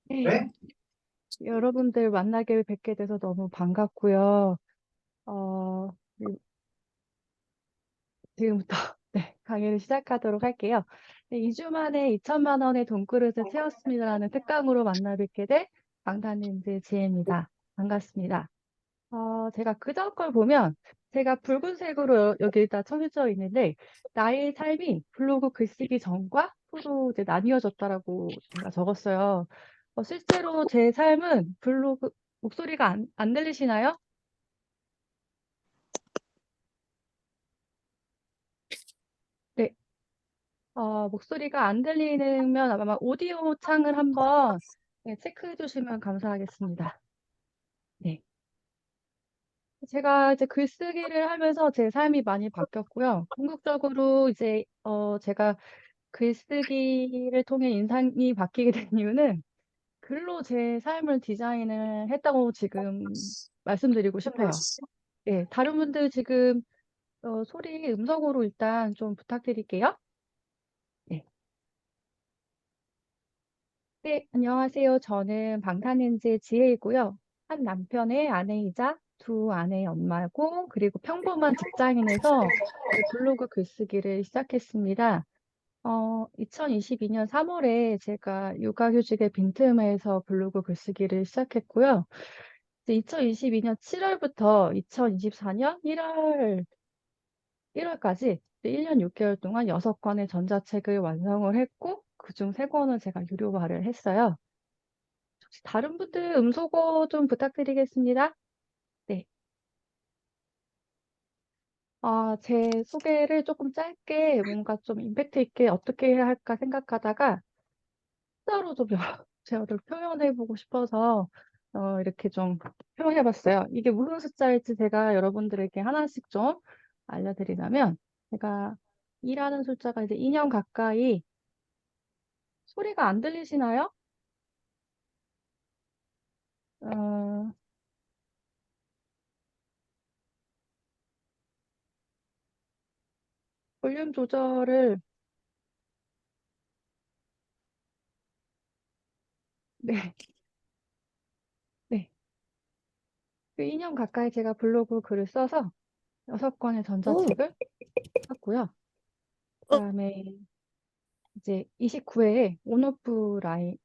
네, 여러분들 만나게 뵙게 돼서 너무 반갑고요. 어, 지금부터 네, 강의를 시작하도록 할게요. 네, 2주 만에 2천만 원의 돈그릇을 채웠습니다라는 특강으로 만나 뵙게 될 방탄님들 지혜입니다. 반갑습니다. 제가 그전 걸 보면 제가 붉은색으로 여기 다 쳐져 있는데 나의 삶이 블로그 글쓰기 전과 후로 이제 나뉘어졌다라고 제가 적었어요. 실제로 제 삶은 블로그 목소리가 안 들리시나요? 네. 목소리가 안 들리면 아마 오디오 창을 한번 네, 체크해 주시면 감사하겠습니다. 네. 제가 이제 글쓰기를 하면서 제 삶이 많이 바뀌었고요. 궁극적으로 이제 제가 글쓰기를 통해 인상이 바뀌게 된 이유는 글로 제 삶을 디자인을 했다고 지금 말씀드리고 싶어요. 네, 다른 분들 지금 소리 음성으로 일단 좀 부탁드릴게요. 네. 네, 안녕하세요. 저는 방탄엔지의 지혜이고요. 한 남편의 아내이자 두 아내의 엄마고, 그리고 평범한 직장인에서 이제 블로그 글쓰기를 시작했습니다. 2022년 3월에 제가 육아휴직의 빈틈에서 블로그 글쓰기를 시작했고요. 이제 2022년 7월부터 2024년 1월까지 1년 6개월 동안 6권의 전자책을 완성을 했고, 그중 3권을 제가 유료화를 했어요. 혹시 다른 분들 음소거 좀 부탁드리겠습니다. 네. 제 소개를 조금 짧게 뭔가 좀 임팩트 있게 어떻게 해야 할까 생각하다가 숫자로 좀 제가 표현해보고 싶어서 이렇게 좀 표현해봤어요. 이게 무슨 숫자일지 제가 여러분들에게 하나씩 좀 알려드리자면 제가 2라는 숫자가 이제 2년 가까이 소리가 안 들리시나요? 어, 볼륨 조절을 네, 네. 그 2년 가까이 제가 블로그 글을 써서 6권의 오, 전자책을 샀고요. 어, 그다음에 이제 29회에 온오프 라인,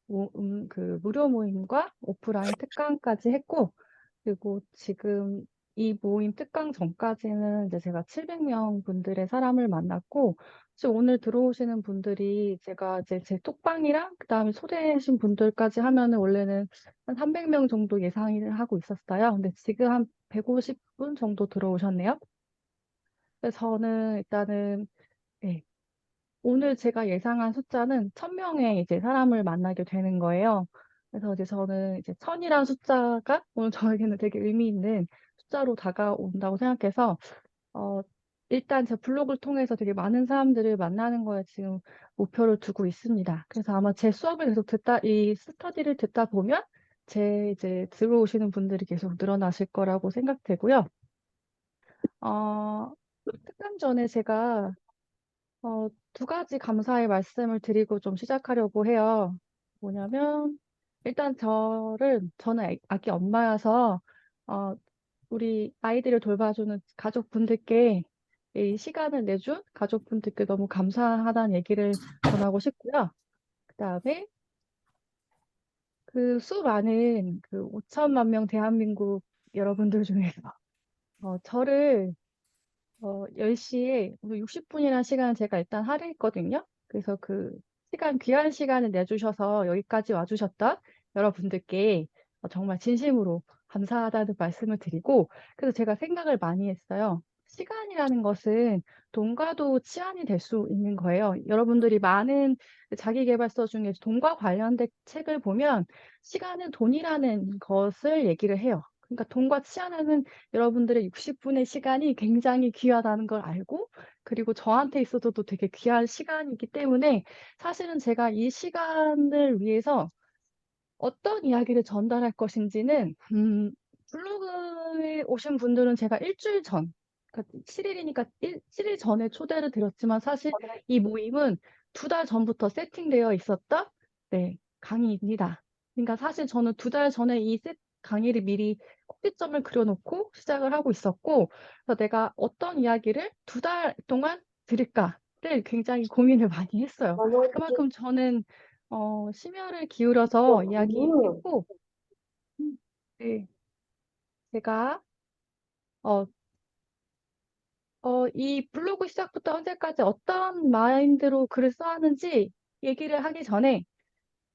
그 무료 모임과 오프라인 특강까지 했고, 그리고 지금 이 모임 특강 전까지는 이제 제가 700명 분들의 사람을 만났고, 지금 오늘 들어오시는 분들이 제가 이제 제 톡방이랑 그다음에 초대하신 분들까지 하면은 원래는 한 300명 정도 예상을 하고 있었어요. 근데 지금 한 150분 정도 들어오셨네요. 그래서 저는 일단은 네, 오늘 제가 예상한 숫자는 1000명의 이제 사람을 만나게 되는 거예요. 그래서 이제 저는 이제 1000이라는 숫자가 오늘 저에게는 되게 의미 있는 숫자로 다가온다고 생각해서, 어, 일단 제 블로그를 통해서 되게 많은 사람들을 만나는 거에 지금 목표를 두고 있습니다. 그래서 아마 제 수업을 계속 이 스터디를 듣다 보면 제 이제 들어오시는 분들이 계속 늘어나실 거라고 생각되고요. 어, 특강 전에 제가 두 가지 감사의 말씀을 드리고 좀 시작하려고 해요. 뭐냐면, 일단 저는 아기 엄마여서, 어, 우리 아이들을 돌봐주는 가족분들께 이 시간을 내준 가족분들께 너무 감사하다는 얘기를 전하고 싶고요. 그 다음에 그 수많은 그 5천만 명 대한민국 여러분들 중에서 저를 10시에 60분이라는 시간을 제가 일단 할애했거든요. 그래서 그 귀한 시간을 내주셔서 여기까지 와주셨던 여러분들께 정말 진심으로 감사하다는 말씀을 드리고, 그래서 제가 생각을 많이 했어요. 시간이라는 것은 돈과도 치환이 될 수 있는 거예요. 여러분들이 많은 자기계발서 중에 돈과 관련된 책을 보면 시간은 돈이라는 것을 얘기를 해요. 그러니까 돈과 치환하는 여러분들의 60분의 시간이 굉장히 귀하다는 걸 알고, 그리고 저한테 있어서도 되게 귀한 시간이기 때문에 사실은 제가 이 시간을 위해서 어떤 이야기를 전달할 것인지는, 블로그에 오신 분들은 제가 일주일 전, 그러니까 7일이니까 7일 전에 초대를 드렸지만 사실 이 모임은 2달 전부터 세팅되어 있었던 네, 강의입니다. 그러니까 사실 저는 2달 전에 이 강의를 미리 꼭지점을 그려놓고 시작을 하고 있었고, 그래서 내가 어떤 이야기를 2달 동안 들을까를 굉장히 고민을 많이 했어요. 그만큼 저는 심혈을 기울여서 이야기했고, 네, 제가 어, 이 블로그 시작부터 현재까지 어떤 마인드로 글을 써왔는지 얘기를 하기 전에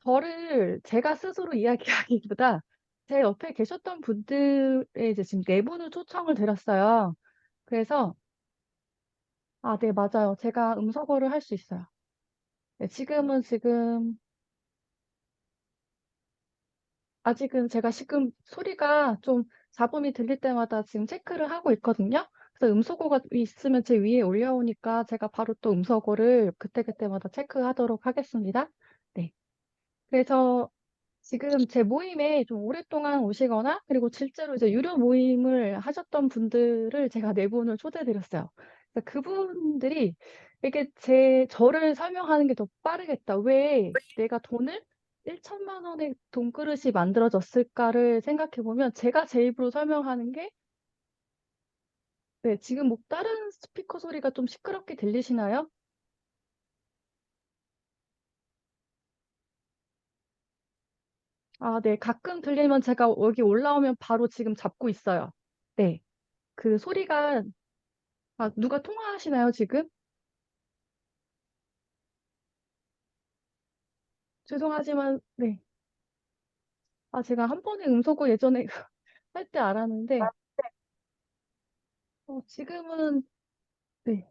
저를 제가 스스로 이야기하기보다 제 옆에 계셨던 분들의 이제 지금 4분을 초청을 드렸어요. 그래서, 아, 네, 맞아요. 제가 음소거를 할 수 있어요. 네, 아직은 제가 지금 소리가 좀 잡음이 들릴 때마다 지금 체크를 하고 있거든요. 그래서 음소거가 있으면 제 위에 올려오니까 제가 바로 또 음소거를 그때그때마다 체크하도록 하겠습니다. 네. 그래서 지금 제 모임에 좀 오랫동안 오시거나 그리고 실제로 이제 유료 모임을 하셨던 분들을 제가 4분을 초대드렸어요. 그래서 그분들이 이게 저를 설명하는 게 더 빠르겠다. 왜 내가 돈을 1천만 원의 돈그릇이 만들어졌을까를 생각해 보면 제가 제 입으로 설명하는 게, 네, 지금 뭐 다른 스피커 소리가 좀 시끄럽게 들리시나요? 아, 네. 가끔 들리면 제가 여기 올라오면 바로 지금 잡고 있어요. 네. 그 소리가, 아, 누가 통화하시나요, 지금? 죄송하지만, 네. 아, 제가 한 번에 음소거 예전에 할 때 알았는데, 지금은, 네.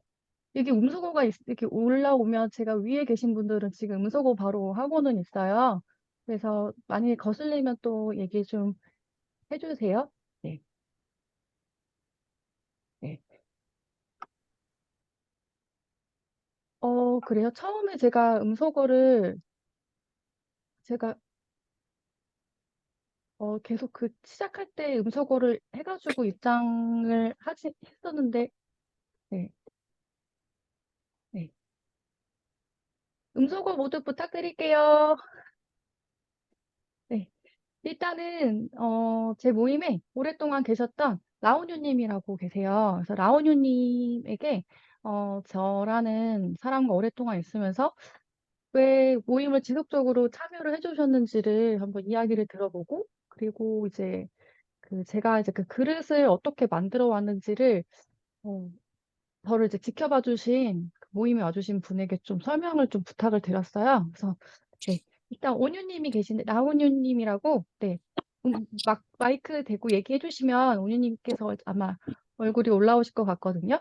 이게 음소거가 이렇게 올라오면 제가 위에 계신 분들은 지금 음소거 바로 하고는 있어요. 그래서 만약에 거슬리면 또 얘기 좀 해주세요. 네. 네. 그래요. 처음에 제가 음소거를 제가 계속 그 시작할 때 음소거를 해가지고 입장을 했었는데, 네. 네. 음소거 모두 부탁드릴게요. 네. 일단은 제 모임에 오랫동안 계셨던 라온유님이라고 계세요. 그래서 라온유님에게 저라는 사람과 오랫동안 있으면서 왜 모임을 지속적으로 참여를 해주셨는지를 한번 이야기를 들어보고, 그리고 이제 제가 이제 그 그릇을 어떻게 만들어 왔는지를 어, 저를 이제 지켜봐 주신 그 모임에 와주신 분에게 좀 설명을 좀 부탁을 드렸어요. 그래서 네, 일단 온유님이 계신데 나온유님이라고, 네, 막 마이크 대고 얘기해 주시면 온유님께서 아마 얼굴이 올라오실 것 같거든요.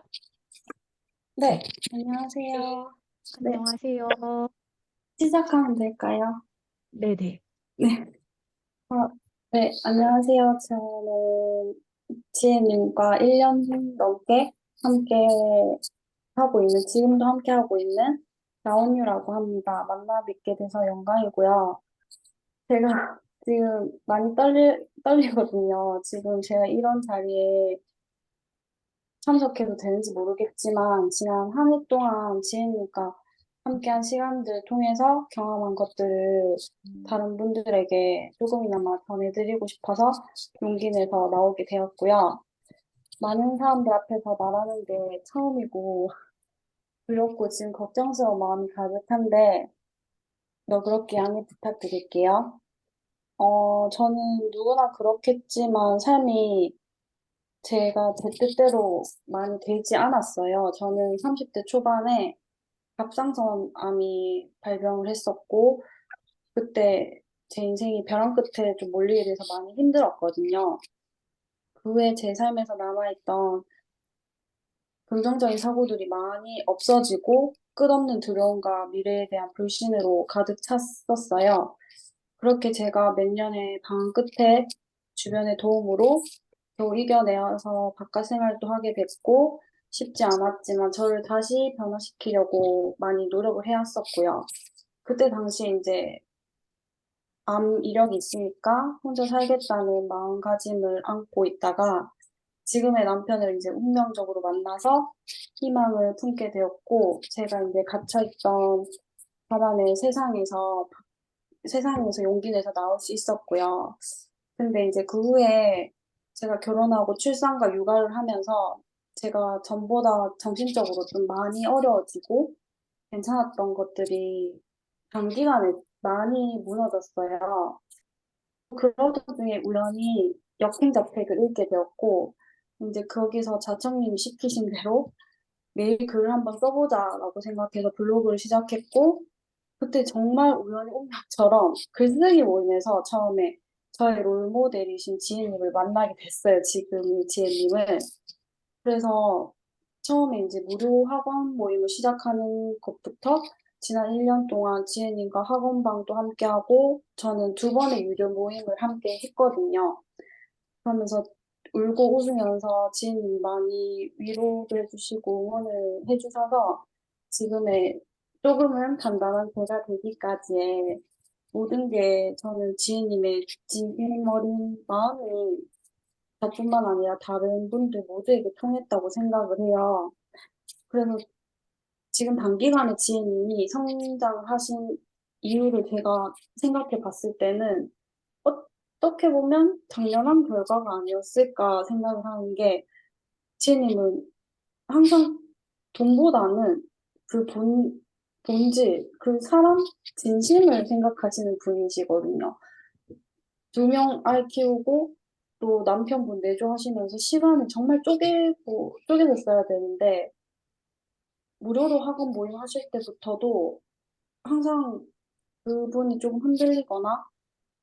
네, 네, 안녕하세요. 네, 안녕하세요. 시작하면 될까요? 네네. 네, 어, 네, 안녕하세요. 저는 지혜님과 1년 넘게 함께 하고 있는, 지금도 함께 하고 있는 나온유라고 합니다. 만나 뵙게 돼서 영광이고요. 제가 지금 많이 떨리거든요. 지금 제가 이런 자리에 참석해도 되는지 모르겠지만, 지난 한 해 동안 지혜님과 함께한 시간들 통해서 경험한 것들을 다른 분들에게 조금이나마 전해드리고 싶어서 용기 내서 나오게 되었고요. 많은 사람들 앞에서 말하는 게 처음이고 두렵고 지금 걱정스러운 마음이 가득한데 너그럽게 양해 부탁드릴게요. 저는 누구나 그렇겠지만 삶이 제가 제 뜻대로 많이 되지 않았어요. 저는 30대 초반에 갑상선 암이 발병을 했었고, 그때 제 인생이 벼랑 끝에 좀 몰리게 돼서 많이 힘들었거든요. 그 후에 제 삶에서 남아있던 긍정적인 사고들이 많이 없어지고, 끝없는 두려움과 미래에 대한 불신으로 가득 찼었어요. 그렇게 제가 몇 년의 방황 끝에 주변의 도움으로 겨우 이겨내서 바깥 생활도 하게 됐고, 쉽지 않았지만 저를 다시 변화시키려고 많이 노력을 해왔었고요. 그때 당시에 이제 암 이력이 있으니까 혼자 살겠다는 마음가짐을 안고 있다가 지금의 남편을 이제 운명적으로 만나서 희망을 품게 되었고, 제가 이제 갇혀있던 가난의 세상에서 세상에서 용기 내서 나올 수 있었고요. 근데 이제 그 후에 제가 결혼하고 출산과 육아를 하면서 제가 전보다 정신적으로 좀 많이 어려워지고 괜찮았던 것들이 단기간에 많이 무너졌어요. 그러던 중에 우연히 역행자책을 읽게 되었고, 이제 거기서 자청님이 시키신 대로 매일 글을 한번 써보자라고 생각해서 블로그를 시작했고, 그때 정말 우연히 운명처럼 글쓰기 모임에서 처음에 저의 롤모델이신 지혜님을 만나게 됐어요. 지금 이 지혜님을. 그래서 처음에 이제 무료 학원 모임을 시작하는 것부터 지난 1년 동안 지혜님과 학원방도 함께하고 저는 두 번의 유료 모임을 함께 했거든요. 그러면서 울고 웃으면서 지혜님이 많이 위로도 해주시고 응원을 해주셔서 지금의 조금은 단단한 제가 되기까지의 모든 게 저는 지혜님의 진심 어린 마음이 저뿐만 아니라 다른 분들 모두에게 통했다고 생각을 해요. 그래서 지금 단기간에 지혜님이 성장하신 이유를 제가 생각해 봤을 때는 어떻게 보면 당연한 결과가 아니었을까 생각을 하는 게 지혜님은 항상 돈보다는 그 본질, 그 사람 진심을 생각하시는 분이시거든요. 두 명 아이 키우고 또 남편분 내조하시면서 시간을 정말 쪼개서 써야 되는데 무료로 학원 모임 하실 때부터도 항상 그분이 조금 흔들리거나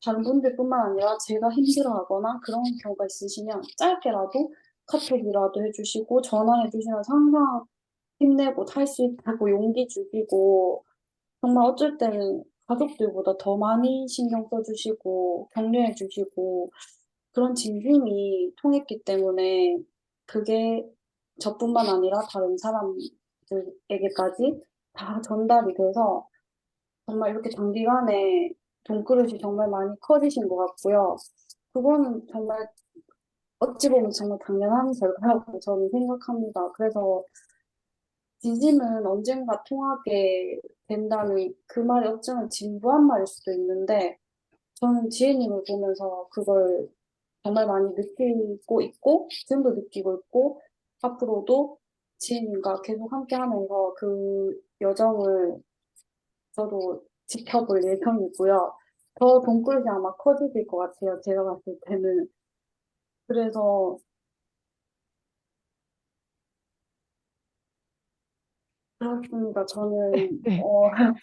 다른 분들뿐만 아니라 제가 힘들어하거나 그런 경우가 있으시면 짧게라도 카톡이라도 해주시고 전화해 주시면서 항상 힘내고 할 수 있다고 용기 주시고 정말 어쩔 때는 가족들보다 더 많이 신경 써주시고 격려해 주시고 그런 진심이 통했기 때문에 그게 저뿐만 아니라 다른 사람들에게까지 다 전달이 돼서 정말 이렇게 단기간에 돈그릇이 정말 많이 커지신 것 같고요. 그거는 정말 어찌 보면 정말 당연한 결과라고 저는 생각합니다. 그래서 진심은 언젠가 통하게 된다는 그 말이 어쩌면 진부한 말일 수도 있는데 저는 지혜님을 보면서 그걸 정말 많이 느끼고 있고 지금도 느끼고 있고 앞으로도 지혜님과 계속 함께하면서 그 여정을 저도 지켜볼 예정이고요. 더 돈꿀이 아마 커지실 것 같아요. 제가 봤을 때는. 그래서 그렇습니다. 네, 저는 네. 뭐 감사.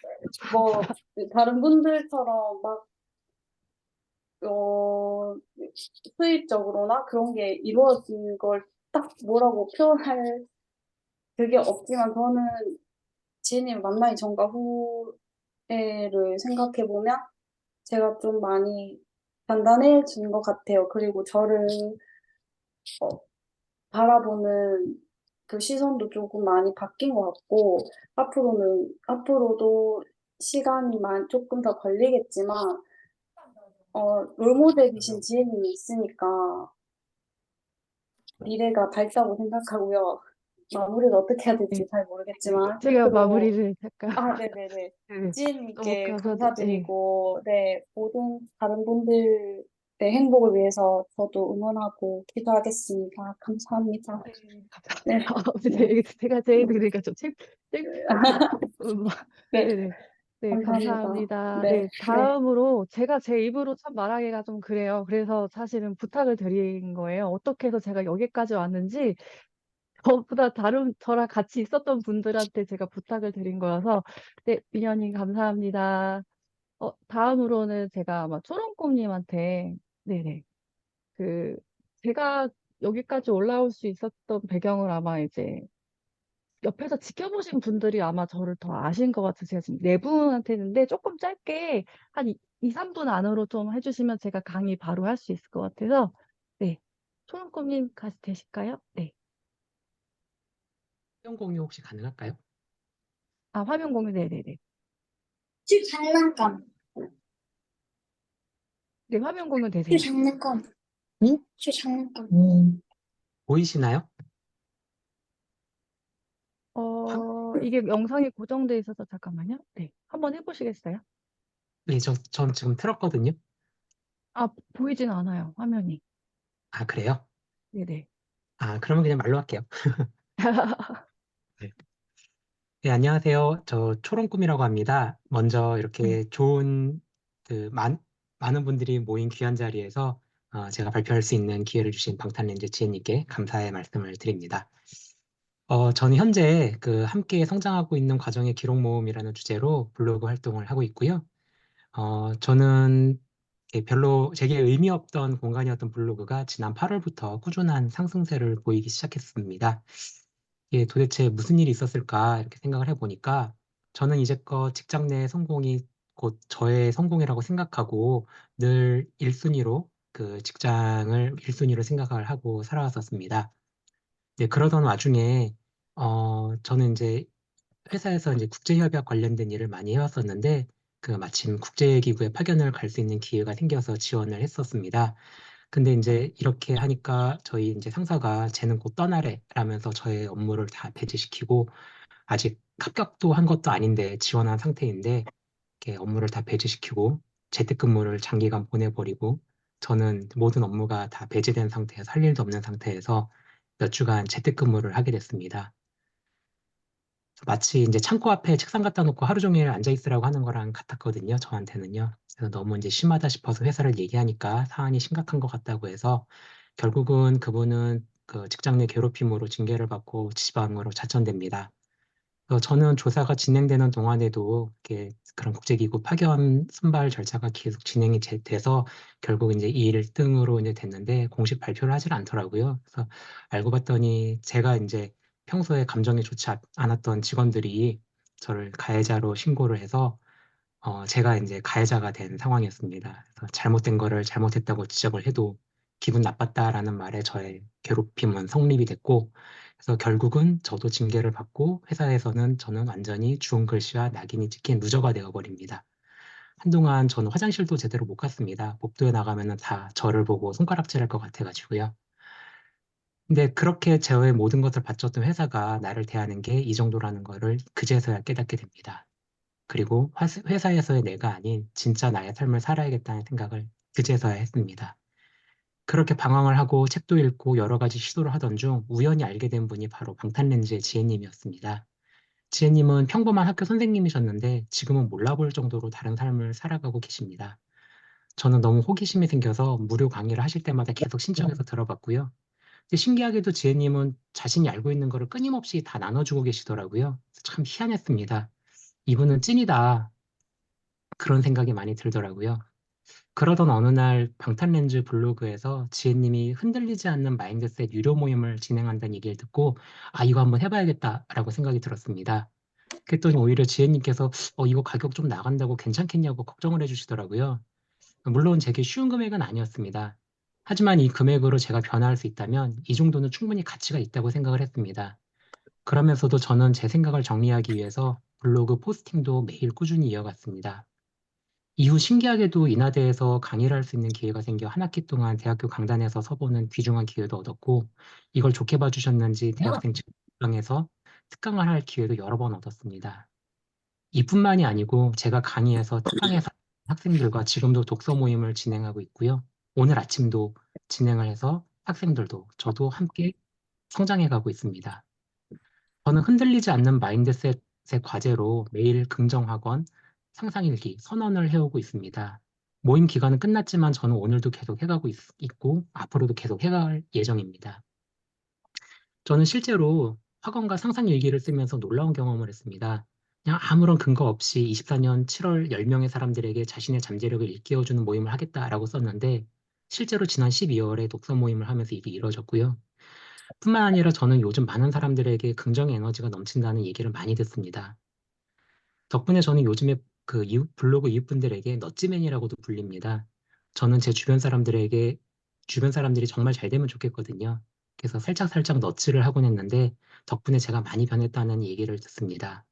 다른 분들처럼 막 수입적으로나 그런 게 이루어진 걸 딱 뭐라고 표현할 그게 없지만 저는 지혜님 만나기 전과 후에를 생각해 보면 제가 좀 많이 단단해진 것 같아요. 그리고 저를 어, 바라보는 그 시선도 조금 많이 바뀐 것 같고, 앞으로도 시간이만 조금 더 걸리겠지만, 롤모델이신 지혜님이 있으니까 미래가 밝다고 생각하고요. 마무리를 어떻게 해야 네. 될지 잘 모르겠지만, 제가 앞으로, 마무리를 잠깐. 네네네. 네. 너무 지혜님께 감사드, 네. 감사드리고, 네, 모든 다른 분들의 행복을 위해서 저도 응원하고 기도하겠습니다. 감사합니다. 네, 네, 감사합니다. 네. 제가 제 얘기 들으니까 좀 창피하네요. 네, 네네. 네, 감사합니다. 감사합니다. 네, 네, 네. 다음으로 제가 제 입으로 참 말하기가 좀 그래요. 그래서 사실은 부탁을 드린 거예요. 어떻게 해서 제가 여기까지 왔는지 저보다 저랑 같이 있었던 분들한테 제가 부탁을 드린 거여서, 네, 민현님 감사합니다. 다음으로는 제가 아마 초롱꽃님한테, 네네. 그, 제가 여기까지 올라올 수 있었던 배경을 아마 이제 옆에서 지켜보신 분들이 아마 저를 더 아신 것 같아서 제가 지금 네 분한테 했는데 조금 짧게 한 3분 안으로 좀 해주시면 제가 강의 바로 할 수 있을 것 같아서, 네. 초롱꽃님 같이 되실까요? 네. 화면 공유 혹시 가능할까요? 아, 화면 공유, 네네네. 장난감, 네, 화면 공유 되세요. 장난감, 응? 장난감. 보이시나요? 화, 이게 영상이 고정돼 있어서 잠깐만요. 네. 한번 해보시겠어요? 네, 전 지금 틀었거든요. 아, 보이진 않아요, 화면이. 아, 그래요? 네네. 아, 그러면 그냥 말로 할게요. 네. 네, 안녕하세요. 저 초롱꿈이라고 합니다. 먼저 네. 이렇게 좋은, 많은 분들이 모인 귀한 자리에서 제가 발표할 수 있는 기회를 주신 방탄렌즈 지혜님께 감사의 말씀을 드립니다. 저는 현재 함께 성장하고 있는 과정의 기록 모음이라는 주제로 블로그 활동을 하고 있고요. 저는 이렇게 별로 제게 의미 없던 공간이었던 블로그가 지난 8월부터 꾸준한 상승세를 보이기 시작했습니다. 이게 도대체 무슨 일이 있었을까 이렇게 생각을 해보니까 저는 이제껏 직장 내 성공이 곧 저의 성공이라고 생각하고 늘 1순위로 그 직장을 1순위로 생각을 하고 살아왔었습니다. 네, 그러던 와중에 저는 이제 회사에서 이제 국제협약 관련된 일을 많이 해왔었는데 마침 국제기구에 파견을 갈 수 있는 기회가 생겨서 지원을 했었습니다. 근데 이제 이렇게 하니까 저희 이제 상사가 쟤는 곧 떠나래 라면서 저의 업무를 다 배제시키고 아직 합격도 한 것도 아닌데 지원한 상태인데 이렇게 업무를 다 배제시키고 재택근무를 장기간 보내버리고 저는 모든 업무가 다 배제된 상태에서 할 일도 없는 상태에서 몇 주간 재택근무를 하게 됐습니다. 마치 이제 창고 앞에 책상 갖다 놓고 하루 종일 앉아 있으라고 하는 거랑 같았거든요. 저한테는요. 그래서 너무 이제 심하다 싶어서 회사를 얘기하니까 사안이 심각한 것 같다고 해서 결국은 그분은 그 직장 내 괴롭힘으로 징계를 받고 지방으로 자천됩니다. 저는 조사가 진행되는 동안에도 이렇게 그런 국제기구 파견 선발 절차가 계속 진행이 돼서 결국 이제 1등으로 이제 됐는데 공식 발표를 하질 않더라고요. 그래서 알고 봤더니 제가 이제 평소에 감정이 좋지 않았던 직원들이 저를 가해자로 신고를 해서 제가 이제 가해자가 된 상황이었습니다. 그래서 잘못된 거를 잘못했다고 지적을 해도 기분 나빴다라는 말에 저의 괴롭힘은 성립이 됐고, 그래서 결국은 저도 징계를 받고 회사에서는 저는 완전히 주은 글씨와 낙인이 찍힌 루저가 되어버립니다. 한동안 저는 화장실도 제대로 못 갔습니다. 복도에 나가면은 다 저를 보고 손가락질할 것 같아가지고요. 근데 그렇게 저의 모든 것을 바쳤던 회사가 나를 대하는 게 이 정도라는 거를 그제서야 깨닫게 됩니다. 그리고 회사에서의 내가 아닌 진짜 나의 삶을 살아야겠다는 생각을 그제서야 했습니다. 그렇게 방황을 하고 책도 읽고 여러 가지 시도를 하던 중 우연히 알게 된 분이 바로 방탄렌즈의 지혜님이었습니다. 지혜님은 평범한 학교 선생님이셨는데 지금은 몰라볼 정도로 다른 삶을 살아가고 계십니다. 저는 너무 호기심이 생겨서 무료 강의를 하실 때마다 계속 신청해서 들어봤고요. 근데 신기하게도 지혜님은 자신이 알고 있는 거를 끊임없이 다 나눠주고 계시더라고요. 참 희한했습니다. 이분은 찐이다. 그런 생각이 많이 들더라고요. 그러던 어느 날 방탄렌즈 블로그에서 지혜님이 흔들리지 않는 마인드셋 유료 모임을 진행한다는 얘기를 듣고 아, 이거 한번 해봐야겠다라고 생각이 들었습니다. 그랬더니 오히려 지혜님께서 이거 가격 좀 나간다고 괜찮겠냐고 걱정을 해주시더라고요. 물론 제게 쉬운 금액은 아니었습니다. 하지만 이 금액으로 제가 변화할 수 있다면 이 정도는 충분히 가치가 있다고 생각을 했습니다. 그러면서도 저는 제 생각을 정리하기 위해서 블로그 포스팅도 매일 꾸준히 이어갔습니다. 이후 신기하게도 인하대에서 강의를 할 수 있는 기회가 생겨 한 학기 동안 대학교 강단에서 서보는 귀중한 기회도 얻었고 이걸 좋게 봐주셨는지 대학생 측강에서 특강을 할 기회도 여러 번 얻었습니다. 이뿐만이 아니고 제가 강의에서 특강에서 학생들과 지금도 독서 모임을 진행하고 있고요. 오늘 아침도 진행을 해서 학생들도 저도 함께 성장해가고 있습니다. 저는 흔들리지 않는 마인드셋의 과제로 매일 긍정학원, 상상일기, 선언을 해오고 있습니다. 모임 기간은 끝났지만 저는 오늘도 계속 해가고 있고 앞으로도 계속 해갈 예정입니다. 저는 실제로 학원과 상상일기를 쓰면서 놀라운 경험을 했습니다. 그냥 아무런 근거 없이 24년 7월 10명의 사람들에게 자신의 잠재력을 일깨워주는 모임을 하겠다라고 썼는데 실제로 지난 12월에 독서 모임을 하면서 이게 이루어졌고요. 뿐만 아니라 저는 요즘 많은 사람들에게 긍정의 에너지가 넘친다는 얘기를 많이 듣습니다. 덕분에 저는 요즘에 블로그 이웃분들에게 넛지맨이라고도 불립니다. 저는 제 주변 사람들이 정말 잘 되면 좋겠거든요. 그래서 살짝살짝 넛츠를 하곤 했는데 덕분에 제가 많이 변했다는 얘기를 듣습니다.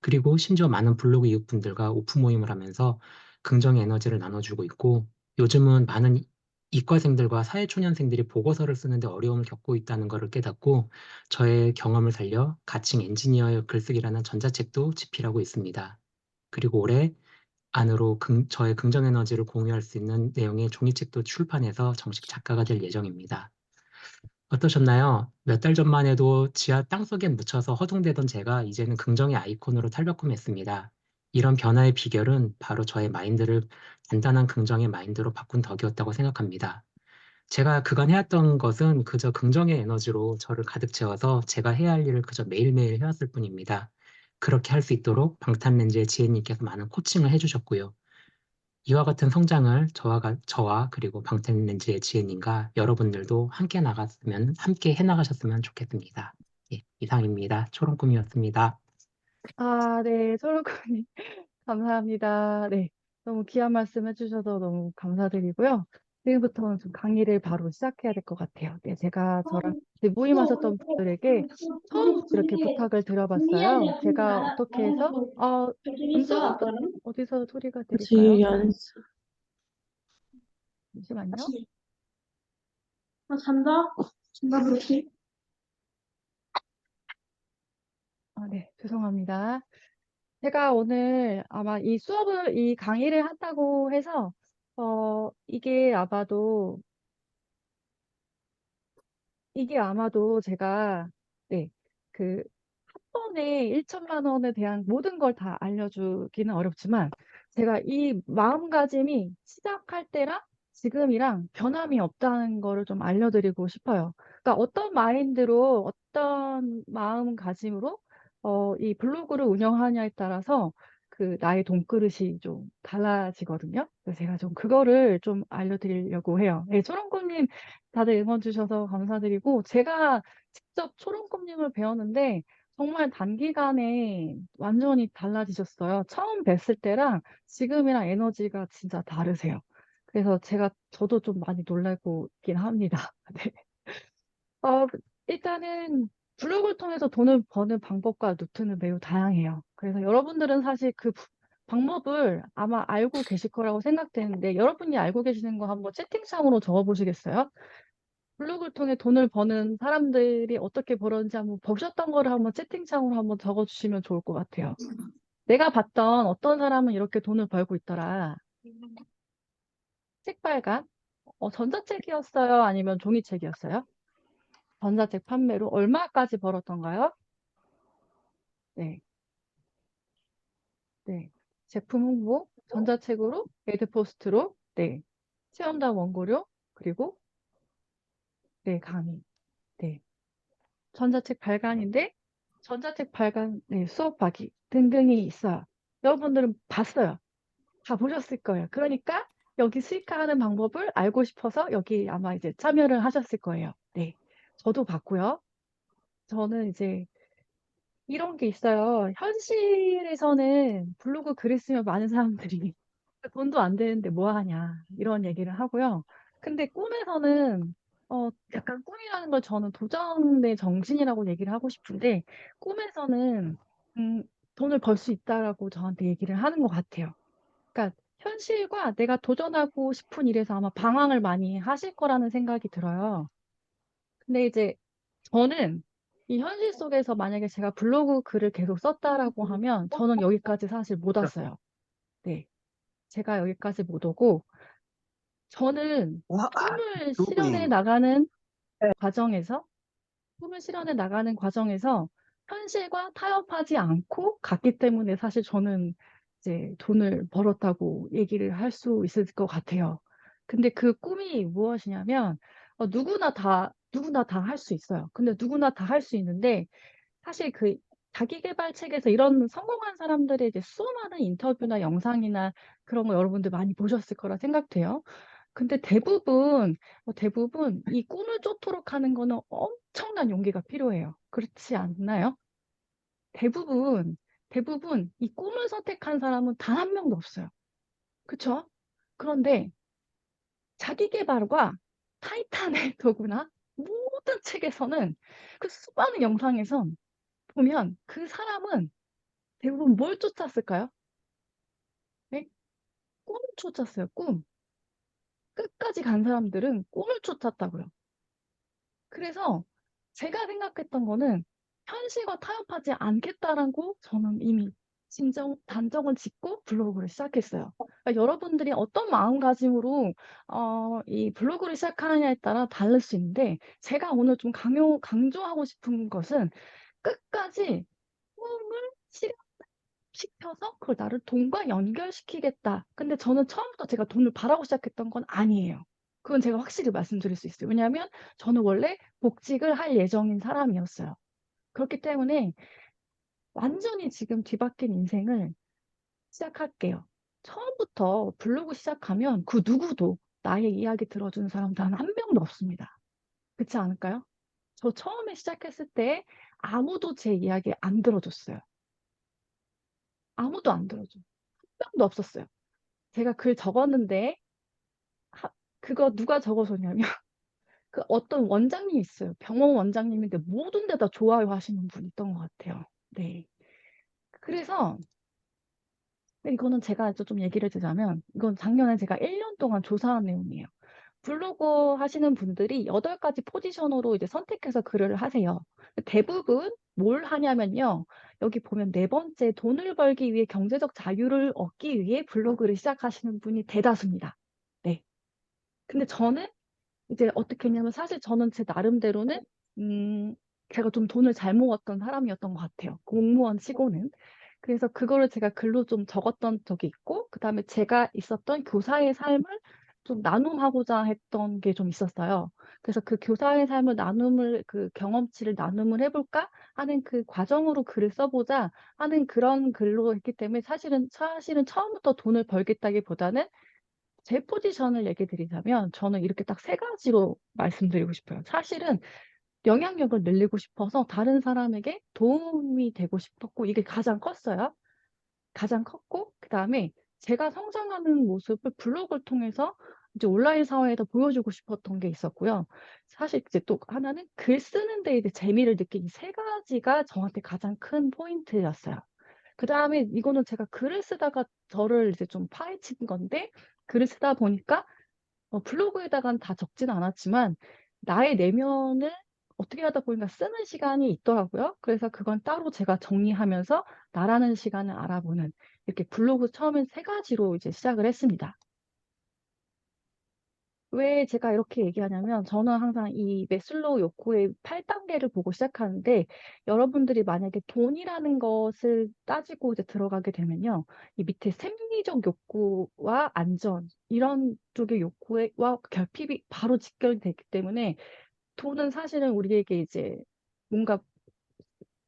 그리고 심지어 많은 블로그 이웃분들과 오프 모임을 하면서 긍정의 에너지를 나눠주고 있고 요즘은 많은 이과생들과 사회초년생들이 보고서를 쓰는데 어려움을 겪고 있다는 것을 깨닫고 저의 경험을 살려 가칭 엔지니어의 글쓰기라는 전자책도 집필하고 있습니다. 그리고 올해 안으로 저의 긍정 에너지를 공유할 수 있는 내용의 종이책도 출판해서 정식 작가가 될 예정입니다. 어떠셨나요? 몇 달 전만 해도 지하 땅속에 묻혀서 허둥대던 제가 이제는 긍정의 아이콘으로 탈바꿈했습니다. 이런 변화의 비결은 바로 저의 마인드를 단단한 긍정의 마인드로 바꾼 덕이었다고 생각합니다. 제가 그간 해왔던 것은 그저 긍정의 에너지로 저를 가득 채워서 제가 해야 할 일을 그저 매일매일 해왔을 뿐입니다. 그렇게 할 수 있도록 방탄렌즈의 지혜님께서 많은 코칭을 해주셨고요. 이와 같은 성장을 저와 그리고 방탄렌즈의 지혜님과 여러분들도 함께 해나가셨으면 좋겠습니다. 예, 이상입니다. 초롱꿈이었습니다. 아, 네, 소로코님 감사합니다. 네, 너무 귀한 말씀 해주셔서 너무 감사드리고요. 지금부터는 좀 강의를 바로 시작해야 될 것 같아요. 네, 제가 저랑 같이 모임하셨던 분들에게 처음 이렇게 부탁을 드려봤어요. 제가 어떻게 해서, 어디서 소리가 들릴까요? 잠시만요. 잔다? 잔다, 그렇지? 아, 네, 죄송합니다. 제가 오늘 아마 이 강의를 한다고 해서, 이게 아마도 제가, 네, 그, 한 번에 1천만 원에 대한 모든 걸 다 알려주기는 어렵지만, 제가 이 마음가짐이 시작할 때랑 지금이랑 변함이 없다는 거를 좀 알려드리고 싶어요. 그러니까 어떤 마인드로, 어떤 마음가짐으로, 이 블로그를 운영하냐에 따라서 나의 돈그릇이 좀 달라지거든요. 그래서 제가 좀 그거를 좀 알려드리려고 해요. 네, 초롱꽃님 다들 응원 주셔서 감사드리고, 제가 직접 초롱꽃님을 배웠는데, 정말 단기간에 완전히 달라지셨어요. 처음 뵀을 때랑 지금이랑 에너지가 진짜 다르세요. 그래서 저도 좀 많이 놀라고 있긴 합니다. 네. 어, 일단은 블로그를 통해서 돈을 버는 방법과 루트는 매우 다양해요. 그래서 여러분들은 사실 방법을 아마 알고 계실 거라고 생각되는데, 여러분이 알고 계시는 거 한번 채팅창으로 적어보시겠어요? 블로그를 통해 돈을 버는 사람들이 어떻게 벌었는지 한번 보셨던 거를 한번 채팅창으로 한번 적어주시면 좋을 것 같아요. 내가 봤던 어떤 사람은 이렇게 돈을 벌고 있더라. 책발간? 전자책이었어요? 아니면 종이책이었어요? 전자책 판매로 얼마까지 벌었던가요? 네, 네. 제품 홍보, 전자책으로, 메드포스트로, 네. 체험단 원고료, 그리고, 네, 강의. 네. 전자책 발간인데 전자책 발간 네, 수업하기 등등이 있어요. 여러분들은 봤어요. 다 보셨을 거예요. 그러니까 여기 수익화하는 방법을 알고 싶어서 여기 아마 이제 참여를 하셨을 거예요. 네. 저도 봤고요. 저는 이제 이런 게 있어요. 현실에서는 블로그 글을 쓰면 많은 사람들이 돈도 안 되는데 뭐 하냐 이런 얘기를 하고요. 근데 꿈에서는 약간 꿈이라는 걸 저는 도전의 정신이라고 얘기를 하고 싶은데 꿈에서는 음, 돈을 벌 수 있다라고 저한테 얘기를 하는 것 같아요. 그러니까 현실과 내가 도전하고 싶은 일에서 아마 방황을 많이 하실 거라는 생각이 들어요. 근데 이제 저는 이 현실 속에서 만약에 제가 블로그 글을 계속 썼다라고 하면 저는 여기까지 사실 못 왔어요. 네. 제가 여기까지 못 오고 저는 과정에서 꿈을 실현해 나가는 과정에서 현실과 타협하지 않고 갔기 때문에 사실 저는 이제 돈을 벌었다고 얘기를 할 수 있을 것 같아요. 근데 그 꿈이 무엇이냐면 누구나 다 할 수 있어요. 근데 누구나 다 할 수 있는데 사실 자기계발 책에서 이런 성공한 사람들의 이제 수많은 인터뷰나 영상이나 그런 거 여러분들 많이 보셨을 거라 생각돼요. 근데 대부분 이 꿈을 쫓도록 하는 거는 엄청난 용기가 필요해요. 그렇지 않나요? 대부분, 대부분 이 꿈을 선택한 사람은 단 한 명도 없어요. 그쵸? 그런데 자기계발과 타이탄의 도구나 모든 책에서는 그 수많은 영상에선 보면 그 사람은 대부분 뭘 쫓았을까요? 네? 꿈을 쫓았어요, 꿈. 끝까지 간 사람들은 꿈을 쫓았다고요. 그래서 제가 생각했던 거는 현실과 타협하지 않겠다라고 저는 이미 단정을 짓고 블로그를 시작했어요. 그러니까 여러분들이 어떤 마음가짐으로 이 블로그를 시작하느냐에 따라 다를 수 있는데, 제가 오늘 좀 강조하고 싶은 것은 끝까지 꿈을 실현시켜서 그걸 나를 돈과 연결시키겠다. 근데 저는 처음부터 제가 돈을 바라고 시작했던 건 아니에요. 그건 제가 확실히 말씀드릴 수 있어요. 왜냐하면 저는 원래 복직을 할 예정인 사람이었어요. 그렇기 때문에 완전히 지금 뒤바뀐 인생을 시작할게요. 처음부터 블로그 시작하면 그 누구도 나의 이야기 들어주는 사람 단 한 명도 없습니다. 그렇지 않을까요? 저 처음에 시작했을 때 아무도 제 이야기 안 들어줬어요. 아무도 안 들어줘. 한 명도 없었어요. 제가 글 적었는데 그거 누가 적어줬냐면 그 어떤 원장님이 있어요. 병원 원장님인데 모든 데다 좋아요 하시는 분이 있던 것 같아요. 네. 그래서 이거는 제가 좀 얘기를 드자면, 이건 작년에 제가 1년 동안 조사한 내용이에요. 블로그 하시는 분들이 8가지 포지션으로 이제 선택해서 글을 하세요. 대부분 뭘 하냐면요. 여기 보면 4번째, 돈을 벌기 위해 경제적 자유를 얻기 위해 블로그를 시작하시는 분이 대다수입니다. 네. 근데 저는 이제 어떻게 했냐면, 사실 저는 제 나름대로는 제가 좀 돈을 잘 모았던 사람이었던 것 같아요. 공무원 치고는. 그래서 그거를 제가 글로 좀 적었던 적이 있고, 그다음에 제가 있었던 교사의 삶을 좀 나눔하고자 했던 게 좀 있었어요. 그래서 그 교사의 삶을 그 경험치를 나눔을 해볼까 하는 그 과정으로 글을 써보자 하는 그런 글로 했기 때문에, 사실은 처음부터 돈을 벌겠다기보다는 제 포지션을 얘기 드리자면, 저는 이렇게 딱 3가지로 말씀드리고 싶어요. 사실은 영향력을 늘리고 싶어서 다른 사람에게 도움이 되고 싶었고, 이게 가장 컸어요. 가장 컸고, 그다음에 제가 성장하는 모습을 블로그를 통해서 이제 온라인 사회에다 보여주고 싶었던 게 있었고요. 사실 이제 또 하나는 글 쓰는 데 이제 재미를 느낀 이 3가지가 저한테 가장 큰 포인트였어요. 그다음에 이거는 제가 글을 쓰다가 저를 이제 좀 파헤친 건데, 글을 쓰다 보니까 블로그에다가는 다 적지는 않았지만 나의 내면을 어떻게 하다 보니까 쓰는 시간이 있더라고요. 그래서 그건 따로 제가 정리하면서 나라는 시간을 알아보는, 이렇게 블로그 처음엔 3가지로 이제 시작을 했습니다. 왜 제가 이렇게 얘기하냐면, 저는 항상 이 매슬로우 욕구의 8단계를 보고 시작하는데, 여러분들이 만약에 돈이라는 것을 따지고 이제 들어가게 되면요, 이 밑에 생리적 욕구와 안전, 이런 쪽의 욕구와 결핍이 바로 직결되기 때문에, 돈은 사실은 우리에게 이제 뭔가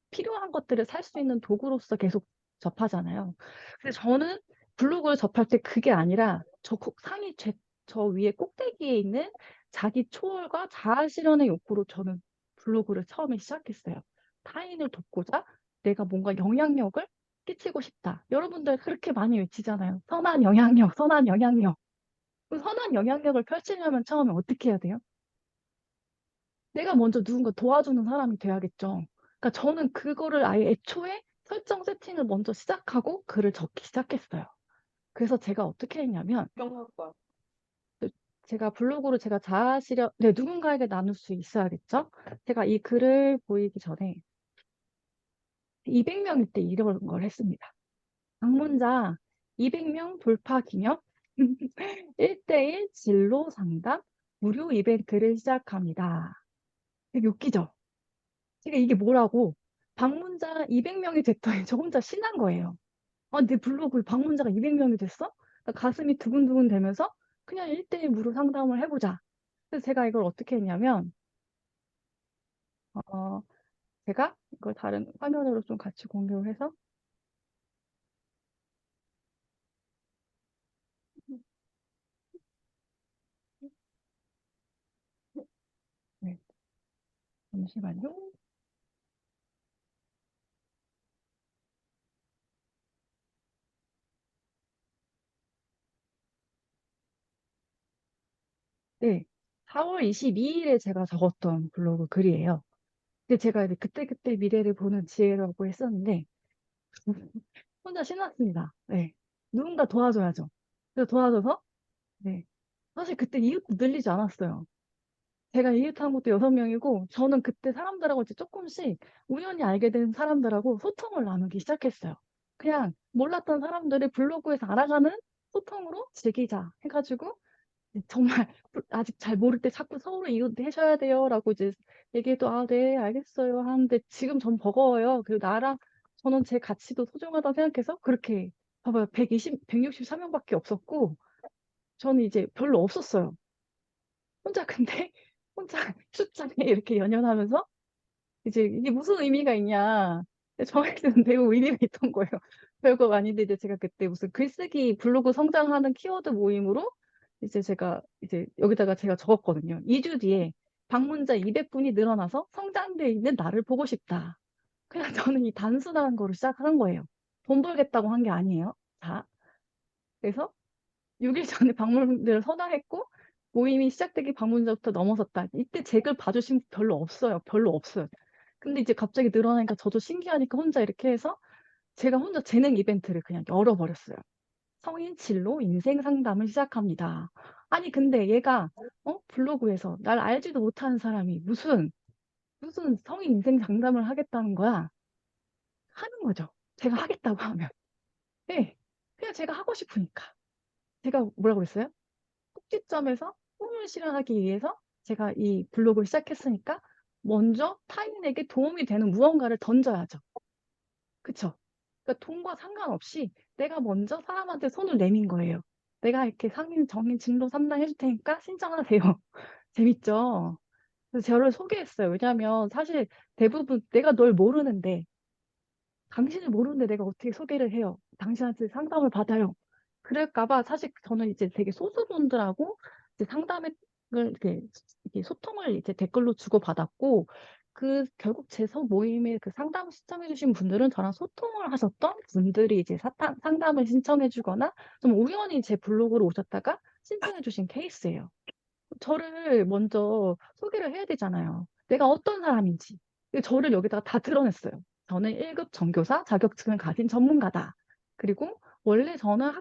필요한 것들을 살 수 있는 도구로서 계속 접하잖아요. 근데 저는 블로그를 접할 때 그게 아니라 저 위에 꼭대기에 있는 자기 초월과 자아 실현의 욕구로 저는 블로그를 처음에 시작했어요. 타인을 돕고자 내가 뭔가 영향력을 끼치고 싶다. 여러분들 그렇게 많이 외치잖아요. 선한 영향력, 선한 영향력. 그 선한 영향력을 펼치려면 처음에 어떻게 해야 돼요? 내가 먼저 누군가 도와주는 사람이 돼야겠죠. 그러니까 저는 그거를 아예 애초에 설정 세팅을 먼저 시작하고 글을 적기 시작했어요. 그래서 제가 어떻게 했냐면, 제가 블로그로 제가 네, 누군가에게 나눌 수 있어야겠죠. 제가 이 글을 보이기 전에 200명일 때 이런 걸 했습니다. 방문자 200명 돌파 기념 1대1 진로 상담 무료 이벤트를 시작합니다. 되게 웃기죠? 제가 이게 뭐라고, 방문자 200명이 됐더니 저 혼자 신난 거예요. 내 블로그 방문자가 200명이 됐어? 나 가슴이 두근두근 되면서 그냥 1대1 무료 상담을 해보자. 그래서 제가 이걸 어떻게 했냐면, 어, 제가 이걸 다른 화면으로 좀 같이 공유를 해서, 네, 잠시만요. 네, 4월 22일에 제가 적었던 블로그 글이에요. 근데 제가 이제 그때그때 미래를 보는 지혜라고 했었는데, 혼자 신났습니다. 네. 누군가 도와줘야죠. 그래서 도와줘서, 네. 사실 그때 이웃도 늘리지 않았어요. 제가 이웃한 것도 6명이고, 저는 그때 사람들하고 이제 조금씩 우연히 알게 된 사람들하고 소통을 나누기 시작했어요. 그냥 몰랐던 사람들을 블로그에서 알아가는 소통으로 즐기자 해가지고 정말 아직 잘 모를 때 자꾸 서로 이거 하셔야 돼요라고 이제 얘기해도 아, 네, 알겠어요 하는데 지금 전 버거워요. 그리고 저는 제 가치도 소중하다고 생각해서 그렇게 봐봐요. 163명밖에 없었고 저는 이제 별로 없었어요. 혼자 근데 혼자 숫자에 이렇게 연연하면서 이제 이게 무슨 의미가 있냐. 근데 저에게는 매우 의미가 있던 거예요. 별거 아닌데 이제 제가 그때 무슨 글쓰기 블로그 성장하는 키워드 모임으로 이제 제가 이제 여기다가 제가 적었거든요. 2주 뒤에 방문자 200분이 늘어나서 성장돼 있는 나를 보고 싶다. 그냥 저는 이 단순한 거로 시작한 거예요. 돈 벌겠다고 한 게 아니에요. 자, 그래서 6일 전에 방문을 선언했고 모임이 시작되기 방문자부터 넘어섰다. 이때 제 글 봐주신 분 별로 없어요. 별로 없어요. 근데 이제 갑자기 늘어나니까 저도 신기하니까 혼자 이렇게 해서 제가 혼자 재능 이벤트를 그냥 열어버렸어요. 성인 진로 인생 상담을 시작합니다. 아니 근데 얘가 블로그에서 날 알지도 못하는 사람이 무슨 성인 인생 상담을 하겠다는 거야. 하는 거죠. 제가 하겠다고 하면. 네. 그냥 제가 하고 싶으니까. 제가 뭐라고 그랬어요? 꼭지점에서 꿈을 실현하기 위해서 제가 이 블로그를 시작했으니까 먼저 타인에게 도움이 되는 무언가를 던져야죠. 그쵸? 그러니까 돈과 상관없이 내가 먼저 사람한테 손을 내민 거예요. 내가 이렇게 상인, 정인, 진로 상담해줄 테니까 신청하세요. 재밌죠? 그래서 저를 소개했어요. 왜냐하면 사실 대부분 내가 널 모르는데 당신을 모르는데 내가 어떻게 소개를 해요? 당신한테 상담을 받아요. 그럴까 봐 사실 저는 이제 되게 소수분들하고 이제 상담을 이렇게 소통을 이제 댓글로 주고받았고 결국 제 모임에 그 상담 신청해 주신 분들은 저랑 소통을 하셨던 분들이 이제 상담을 신청해 주거나 좀 우연히 제 블로그로 오셨다가 신청해 주신 케이스예요. 저를 먼저 소개를 해야 되잖아요. 내가 어떤 사람인지. 저를 여기다가 다 드러냈어요. 저는 1급 정교사 자격증을 가진 전문가다. 그리고 원래 저는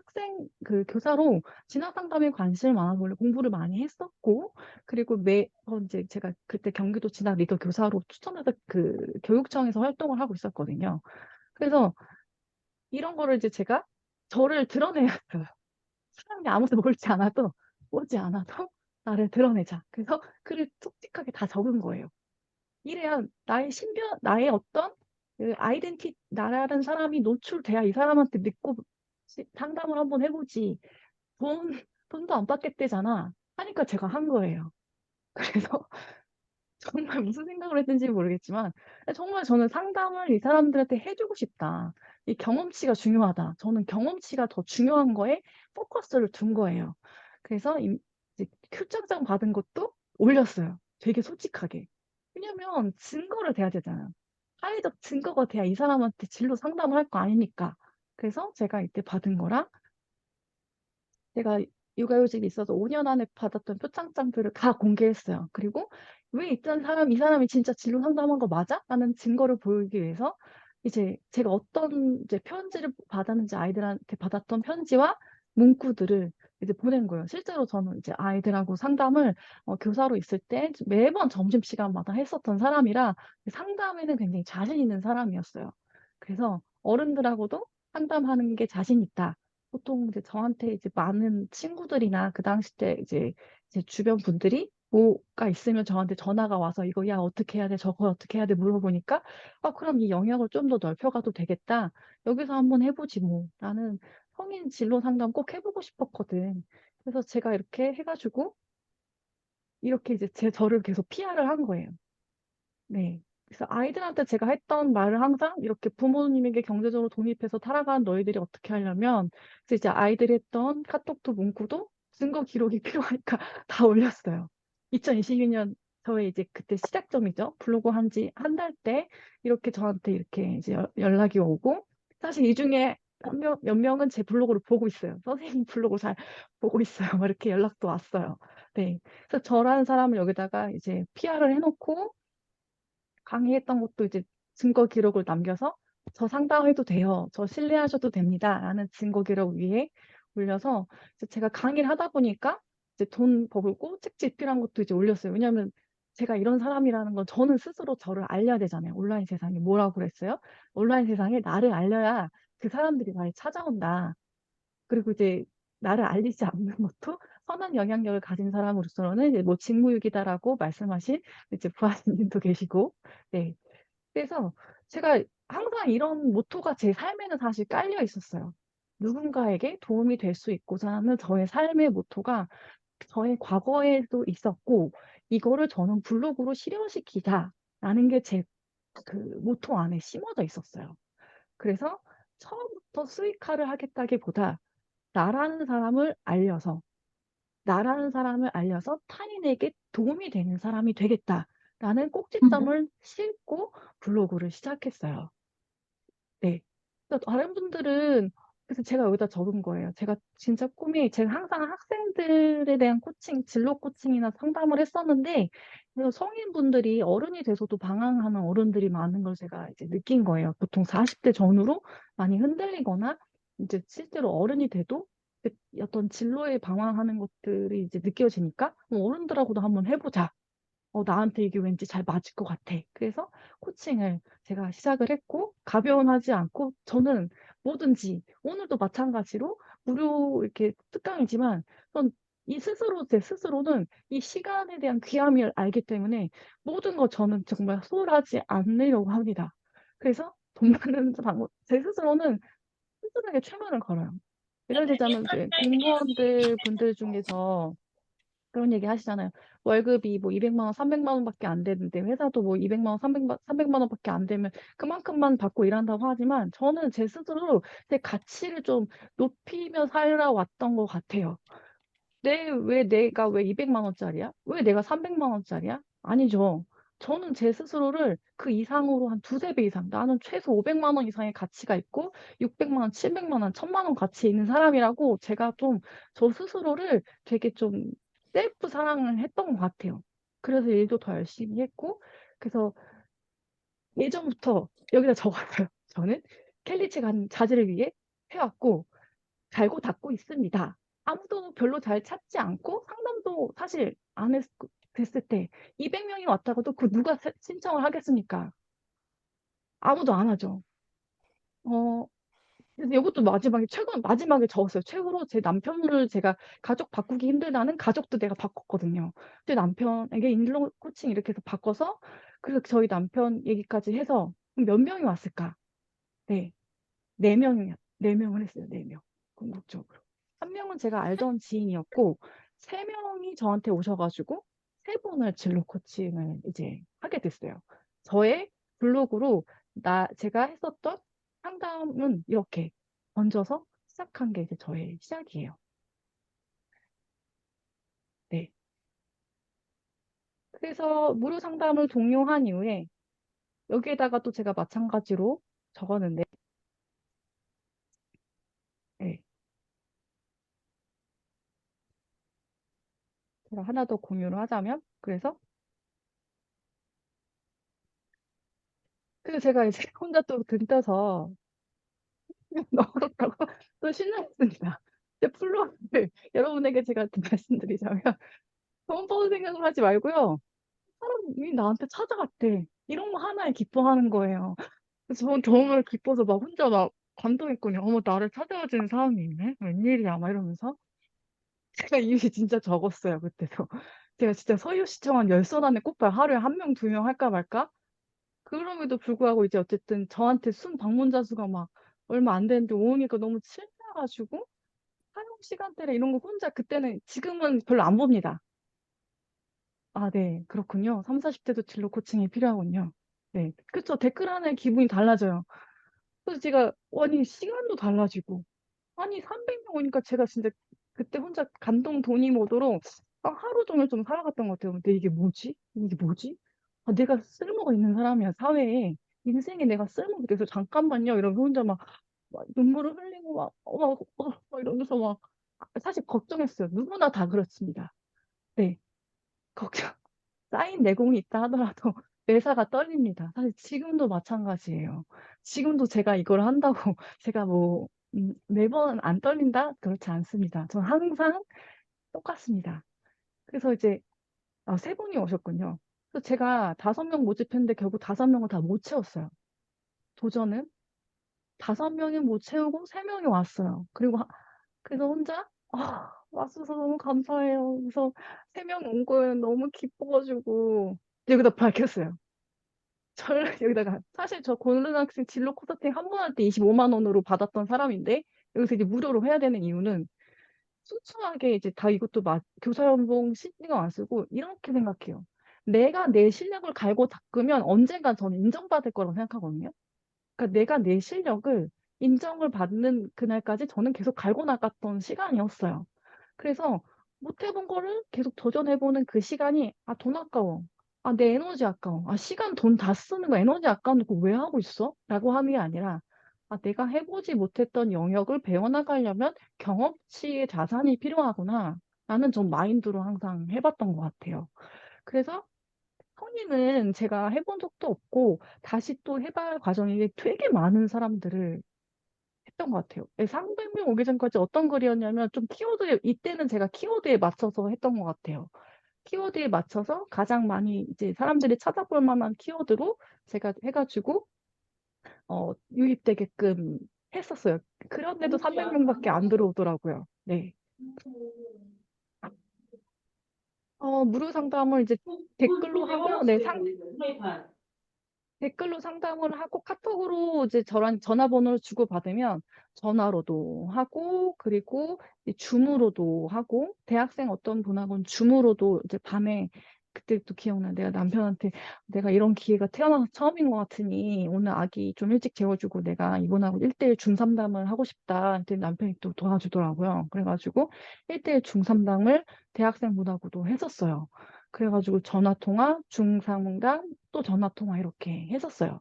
교사로 진학 상담에 관심을 많아서 원래 공부를 많이 했었고, 그리고 이제 제가 그때 경기도 진학 리더 교사로 추천해서 교육청에서 활동을 하고 있었거든요. 그래서 이런 거를 이제 제가 저를 드러내야 했어요. 사람이 아무도 모르지 않아도 나를 드러내자. 그래서 글을 촉직하게 다 적은 거예요. 이래야 나의 신변, 나의 어떤 나라는 사람이 노출돼야 이 사람한테 믿고 상담을 한번 해보지. 돈, 돈도 안 받겠대잖아. 하니까 제가 한 거예요. 그래서 정말 무슨 생각을 했는지 모르겠지만 정말 저는 상담을 이 사람들한테 해주고 싶다. 이 경험치가 중요하다. 저는 경험치가 더 중요한 거에 포커스를 둔 거예요. 그래서 이제 출장장 받은 것도 올렸어요. 되게 솔직하게. 왜냐면 증거를 대야 되잖아요. 사회적 증거가 돼야 이 사람한테 진로 상담을 할 거 아닙니까? 그래서 제가 이때 받은 거랑 제가 육아휴직이 있어서 5년 안에 받았던 표창장들을 다 공개했어요. 그리고 이 사람이 진짜 진로 상담한 거 맞아? 라는 증거를 보이기 위해서 이제 제가 어떤 이제 편지를 받았는지 아이들한테 받았던 편지와 문구들을 이제 보낸 거예요. 실제로 저는 이제 아이들하고 상담을 교사로 있을 때 매번 점심시간마다 했었던 사람이라 상담에는 굉장히 자신 있는 사람이었어요. 그래서 어른들하고도 상담하는 게 자신 있다. 보통 이제 저한테 이제 많은 친구들이나 그 당시 때 이제 제 주변 분들이 뭐가 있으면 저한테 전화가 와서 이거 야 어떻게 해야 돼 저거 어떻게 해야 돼 물어보니까 그럼 이 영역을 좀 더 넓혀가도 되겠다. 여기서 한번 해보지 뭐. 나는 성인 진로 상담 꼭 해보고 싶었거든. 그래서 제가 이렇게 해가지고 이렇게 이제 저를 계속 PR을 한 거예요. 네. 그래서 아이들한테 제가 했던 말을 항상 이렇게 부모님에게 경제적으로 독립해서 살아가는 너희들이 어떻게 하려면 그래서 이제 아이들이 했던 카톡도 문구도 증거 기록이 필요하니까 다 올렸어요. 2022년 저의 이제 그때 시작점이죠. 블로그 한 지 한 달 때 이렇게 저한테 이렇게 이제 연락이 오고 사실 이 중에 몇 명은 제 블로그를 보고 있어요. 선생님 블로그 잘 보고 있어요. 막 이렇게 연락도 왔어요. 네. 그래서 저라는 사람을 여기다가 이제 PR을 해놓고 강의했던 것도 이제 증거 기록을 남겨서 저 상담해도 돼요. 저 신뢰하셔도 됩니다. 라는 증거 기록 위에 올려서 이제 제가 강의를 하다 보니까 이제 돈 벌고 책지 필요한 것도 이제 올렸어요. 왜냐하면 제가 이런 사람이라는 건 저는 스스로 저를 알려야 되잖아요. 온라인 세상에 뭐라고 그랬어요? 온라인 세상에 나를 알려야 그 사람들이 나를 찾아온다. 그리고 이제 나를 알리지 않는 것도 선한 영향력을 가진 사람으로서는 이제 뭐 직무유기다라고 말씀하신 이제 부하님도 계시고, 네. 그래서 제가 항상 이런 모토가 제 삶에는 사실 깔려 있었어요. 누군가에게 도움이 될 수 있고자 하는 저의 삶의 모토가 저의 과거에도 있었고, 이거를 저는 블로그로 실현시키자라는 게 제 그 모토 안에 심어져 있었어요. 그래서 처음부터 수익화를 하겠다기보다 나라는 사람을 알려서 나라는 사람을 알려서 타인에게 도움이 되는 사람이 되겠다라는 꼭지점을 싣고 블로그를 시작했어요. 네. 그래서 다른 분들은 그래서 제가 여기다 적은 거예요. 제가 진짜 꿈이 제가 항상 학생들에 대한 코칭, 진로 코칭이나 상담을 했었는데 그래서 성인분들이 어른이 돼서도 방황하는 어른들이 많은 걸 제가 이제 느낀 거예요. 보통 40대 전후로 많이 흔들리거나 이제 실제로 어른이 돼도 어떤 진로에 방황하는 것들이 이제 느껴지니까 어른들하고도 한번 해보자. 나한테 이게 왠지 잘 맞을 것 같아. 그래서 코칭을 제가 시작을 했고, 가벼운하지 않고, 저는 뭐든지, 오늘도 마찬가지로 무료 이렇게 특강이지만, 전 이 스스로, 제 스스로는 이 시간에 대한 귀함을 알기 때문에 모든 거 저는 정말 소홀하지 않으려고 합니다. 그래서 돈 버는 방법, 제 스스로는 스스로에게 최선을 걸어요. 예를 들자면 이제 공무원들 분들 중에서 그런 얘기 하시잖아요. 월급이 뭐 200만 원, 300만 원밖에 안 되는데 회사도 뭐 200만 원, 300만 원밖에 안 되면 그만큼만 받고 일한다고 하지만 저는 제 스스로 제 가치를 좀 높이며 살아왔던 것 같아요. 왜 내가 왜 200만 원짜리야? 왜 내가 300만 원짜리야? 아니죠. 저는 제 스스로를 그 이상으로 한 두세 배 이상, 나는 최소 500만 원 이상의 가치가 있고, 600만 원, 700만 원, 1000만 원 가치 있는 사람이라고 제가 좀 저 스스로를 되게 좀 셀프 사랑을 했던 것 같아요. 그래서 일도 더 열심히 했고, 그래서 예전부터 여기다 적었어요. 저는 캘리체 간 자질을 위해 해왔고, 갈고 닦고 있습니다. 아무도 별로 잘 찾지 않고 상담도 사실 안 됐을 때 200명이 왔다고도 그 누가 신청을 하겠습니까? 아무도 안 하죠. 어, 그래서 이것도 마지막에 적었어요. 최고로 제 남편을 제가 가족 바꾸기 힘들다는 가족도 내가 바꿨거든요. 제 남편에게 인로 코칭 이렇게 해서 바꿔서 그래서 저희 남편 얘기까지 해서 몇 명이 왔을까? 네. 네 명을 했어요. 네 명. 궁극적으로. 한 명은 제가 알던 지인이었고, 세 명이 저한테 오셔가지고, 세 분을 진로 코칭을 이제 하게 됐어요. 저의 블로그로 제가 했었던 상담은 이렇게 얹어서 시작한 게 이제 저의 시작이에요. 네. 그래서 무료 상담을 독려한 이후에 여기에다가 또 제가 마찬가지로 적었는데, 네. 제가 하나 더 공유를 하자면, 그래서 제가 이제 혼자 또 들떠서 넣었다고 또 신났습니다. 근데 플로를 여러분에게 제가 또 말씀드리자면 돈 버는 생각을 하지 말고요. 사람이 나한테 찾아왔대. 이런 거 하나에 기뻐하는 거예요. 그래서 저는 정말 기뻐서 막 혼자 막 감동했거든요. 어머, 나를 찾아와주는 사람이 있네? 웬일이야? 막 이러면서. 제가 이유를 진짜 적었어요, 그때도. 제가 진짜 서류 시청한 10선 안에 꼭봐 하루에 한 명, 두 명 할까 말까? 그럼에도 불구하고 이제 어쨌든 저한테 순 방문자 수가 막 얼마 안 되는데 오니까 너무 친해가지고 사용 시간대를 이런 거 혼자 그때는 지금은 별로 안 봅니다. 아, 네. 그렇군요. 3, 40대도 진로 코칭이 필요하군요. 네. 그쵸. 댓글 하나에 기분이 달라져요. 그래서 제가, 아니, 시간도 달라지고, 아니, 300명 오니까 제가 진짜 그때 혼자 감동 돈이 모도록 하루 종일 좀 살아갔던 것 같아요. 근데 이게 뭐지? 이게 뭐지? 아, 내가 쓸모가 있는 사람이야, 사회에. 인생에 내가 쓸모가 돼서 잠깐만요. 이러면서 혼자 막 눈물을 흘리고 막 이러면서 사실 걱정했어요. 누구나 다 그렇습니다. 네. 걱정. 쌓인 내공이 있다 하더라도 매사가 떨립니다. 사실 지금도 마찬가지예요. 지금도 제가 이걸 한다고 제가 뭐 매번 안 떨린다? 그렇지 않습니다. 저는 항상 똑같습니다. 그래서 이제 세 분이 오셨군요. 그래서 제가 5명 모집했는데 결국 5명을 다 못 채웠어요. 도전은 5명이 못 채우고 3명이 왔어요. 그래서 혼자 와주셔서 너무 감사해요. 그래서 3명 온 거예요. 너무 기뻐가지고 여기다 밝혔어요. 저를 여기다가 사실 저 고등학생 진로 콘서팅 한 번 할 때 25만 원으로 받았던 사람인데 여기서 이제 무료로 해야 되는 이유는 순수하게 이제 다 이것도 교사 연봉 신경 안 쓰고 이렇게 생각해요. 내가 내 실력을 갈고 닦으면 언젠간 저는 인정받을 거라고 생각하거든요. 그러니까 내가 내 실력을 인정을 받는 그날까지 저는 계속 갈고 나갔던 시간이었어요. 그래서 못 해본 거를 계속 도전해보는 그 시간이 돈 아까워. 내 에너지 아까워. 시간 돈 다 쓰는 거 에너지 아까운데 그거 왜 하고 있어? 라고 하는 게 아니라 내가 해보지 못했던 영역을 배워나가려면 경험치의 자산이 필요하구나. 라는 전 마인드로 항상 해봤던 것 같아요. 그래서 성인은 제가 해본 적도 없고 다시 또 해봐야 할 과정이 되게 많은 사람들을 했던 것 같아요. 300명 오기 전까지 어떤 글이었냐면 좀 이때는 제가 키워드에 맞춰서 했던 것 같아요. 키워드에 맞춰서 가장 많이 이제 사람들이 찾아볼 만한 키워드로 제가 해가지고 유입되게끔 했었어요. 그런데도 300명밖에 안 들어오더라고요. 네. 무료 상담을 이제 댓글로 하고, 네, 댓글로 상담을 하고 카톡으로 이제 저랑 전화번호를 주고받으면 전화로도 하고 그리고 이 줌으로도 하고 대학생 어떤 분하고는 줌으로도 이제 밤에 그때 또 기억나. 내가 남편한테 내가 이런 기회가 태어나서 처음인 것 같으니 오늘 아기 좀 일찍 재워주고 내가 이분하고 1대1 줌 상담을 하고 싶다. 그때 남편이 또 도와주더라고요. 그래가지고 1대1 줌 상담을 대학생분하고도 했었어요. 그래가지고 전화통화, 중상담, 또 전화통화 이렇게 했었어요.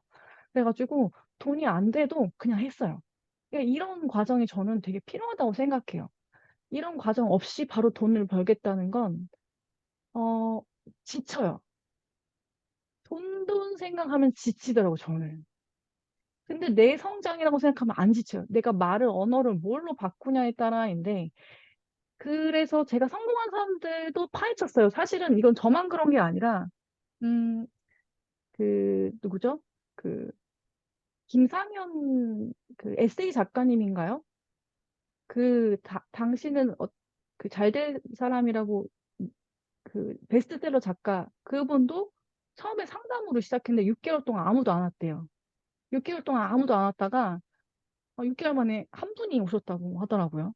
그래가지고 돈이 안 돼도 그냥 했어요. 그러니까 이런 과정이 저는 되게 필요하다고 생각해요. 이런 과정 없이 바로 돈을 벌겠다는 건, 어, 지쳐요. 돈 생각하면 지치더라고, 저는. 근데 내 성장이라고 생각하면 안 지쳐요. 내가 언어를 뭘로 바꾸냐에 따라인데, 그래서 제가 성공한 사람들도 파헤쳤어요. 사실은 이건 저만 그런 게 아니라, 음, 누구죠? 그, 김상현 에세이 작가님인가요? 당신은 그 잘 될 사람이라고 베스트셀러 작가 그분도 처음에 상담으로 시작했는데 6개월 동안 아무도 안 왔대요. 6개월 동안 아무도 안 왔다가 6개월 만에 한 분이 오셨다고 하더라고요.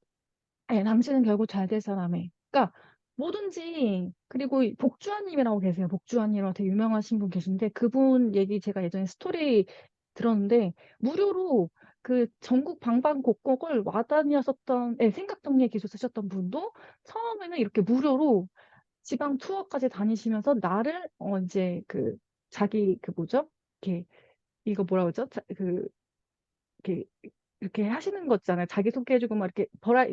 네, 당신은 결국 잘 될 사람에. 그러니까 뭐든지 그리고 복주환님이라고 계세요. 복주환님이라고 되게 유명하신 분 계신데 그분 얘기 제가 예전에 스토리 들었는데 무료로 그 전국 방방곡곡을 와다니셨던 생각 정리에 계속 쓰셨던 분도 처음에는 이렇게 무료로 지방 투어까지 다니시면서 나를 이제 자기 뭐죠? 이렇게 이거 뭐라 그러죠? 이렇게 이렇게 하시는 거 있잖아요. 자기소개해주고 막 이렇게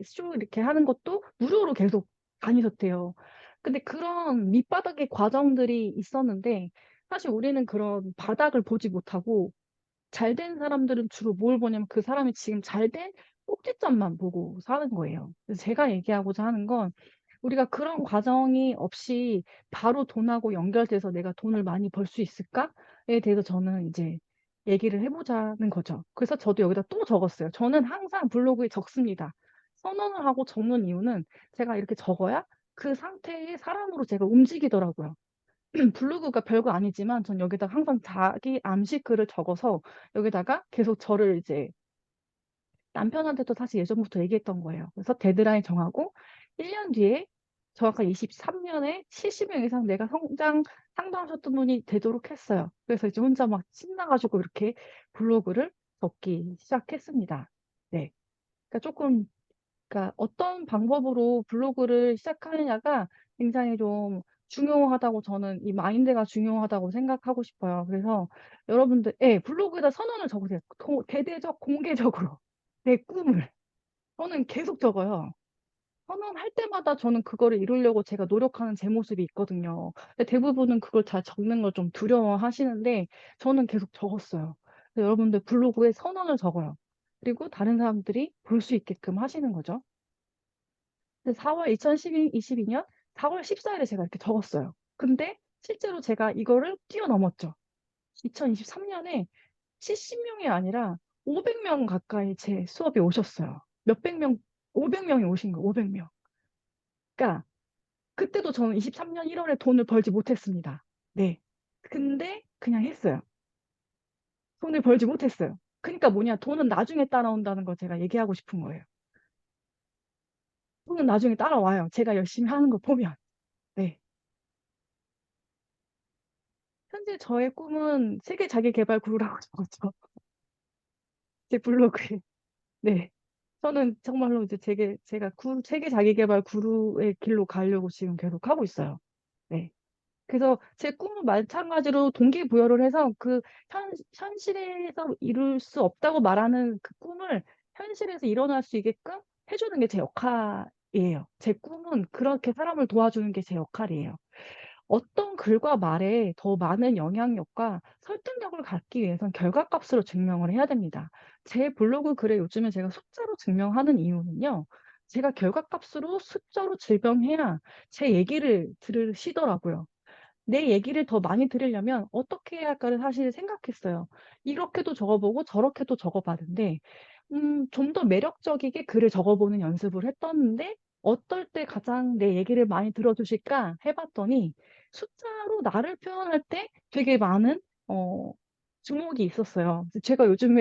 쇼 이렇게 하는 것도 무료로 계속 다니셨대요. 근데 그런 밑바닥의 과정들이 있었는데 사실 우리는 그런 바닥을 보지 못하고 잘 된 사람들은 주로 뭘 보냐면 그 사람이 지금 잘 된 꼭지점만 보고 사는 거예요. 그래서 제가 얘기하고자 하는 건 우리가 그런 과정이 없이 바로 돈하고 연결돼서 내가 돈을 많이 벌 수 있을까에 대해서 저는 이제 얘기를 해보자는 거죠. 그래서 저도 여기다 또 적었어요. 저는 항상 블로그에 적습니다. 선언을 하고 적는 이유는 제가 이렇게 적어야 그 상태의 사람으로 제가 움직이더라고요. 블로그가 별거 아니지만 전 여기다가 항상 자기 암시 글을 적어서 여기다가 계속 저를 이제 남편한테도 사실 예전부터 얘기했던 거예요. 그래서 데드라인 정하고 1년 뒤에 정확한 23년에 70명 이상 내가 상담하셨던 분이 되도록 했어요. 그래서 이제 혼자 막 신나가지고 이렇게 블로그를 적기 시작했습니다. 네. 그러니까 그러니까 어떤 방법으로 블로그를 시작하느냐가 굉장히 좀 중요하다고 저는 이 마인드가 중요하다고 생각하고 싶어요. 그래서 여러분들, 블로그에다 선언을 적으세요. 대대적 공개적으로 내 꿈을. 저는 계속 적어요. 선언할 때마다 저는 그거를 이루려고 제가 노력하는 제 모습이 있거든요. 근데 대부분은 그걸 잘 적는 걸 좀 두려워하시는데 저는 계속 적었어요. 그래서 여러분들 블로그에 선언을 적어요. 그리고 다른 사람들이 볼 수 있게끔 하시는 거죠. 2022년 4월 14일에 제가 이렇게 적었어요. 근데 실제로 제가 이거를 뛰어넘었죠. 2023년에 70명이 아니라 500명 가까이 제 수업에 오셨어요. 몇백 명, 500명이 오신 거예요. 500명. 그러니까 그때도 저는 23년 1월에 돈을 벌지 못했습니다. 네. 근데 그냥 했어요. 돈을 벌지 못했어요. 그러니까 뭐냐, 돈은 나중에 따라온다는 걸 제가 얘기하고 싶은 거예요. 돈은 나중에 따라와요. 제가 열심히 하는 거 보면. 네. 현재 저의 꿈은 세계 자기 개발 구루라고 적었죠. 제 블로그에. 네. 저는 정말로 이제 제가 세계 자기 개발 구루의 길로 가려고 지금 계속 하고 있어요. 네. 그래서 제 꿈은 마찬가지로 동기부여를 해서 그 현실에서 이룰 수 없다고 말하는 그 꿈을 현실에서 일어날 수 있게끔 해주는 게 제 역할이에요. 제 꿈은 그렇게 사람을 도와주는 게 제 역할이에요. 어떤 글과 말에 더 많은 영향력과 설득력을 갖기 위해선 결과값으로 증명을 해야 됩니다. 제 블로그 글에 요즘에 제가 숫자로 증명하는 이유는요. 제가 결과값으로 숫자로 증명해야 제 얘기를 들으시더라고요. 내 얘기를 더 많이 들으려면 어떻게 해야 할까를 사실 생각했어요. 이렇게도 적어보고 저렇게도 적어봤는데, 좀 더 매력적이게 글을 적어보는 연습을 했었는데, 어떨 때 가장 내 얘기를 많이 들어주실까 해봤더니, 숫자로 나를 표현할 때 되게 많은, 주목이 있었어요. 제가 요즘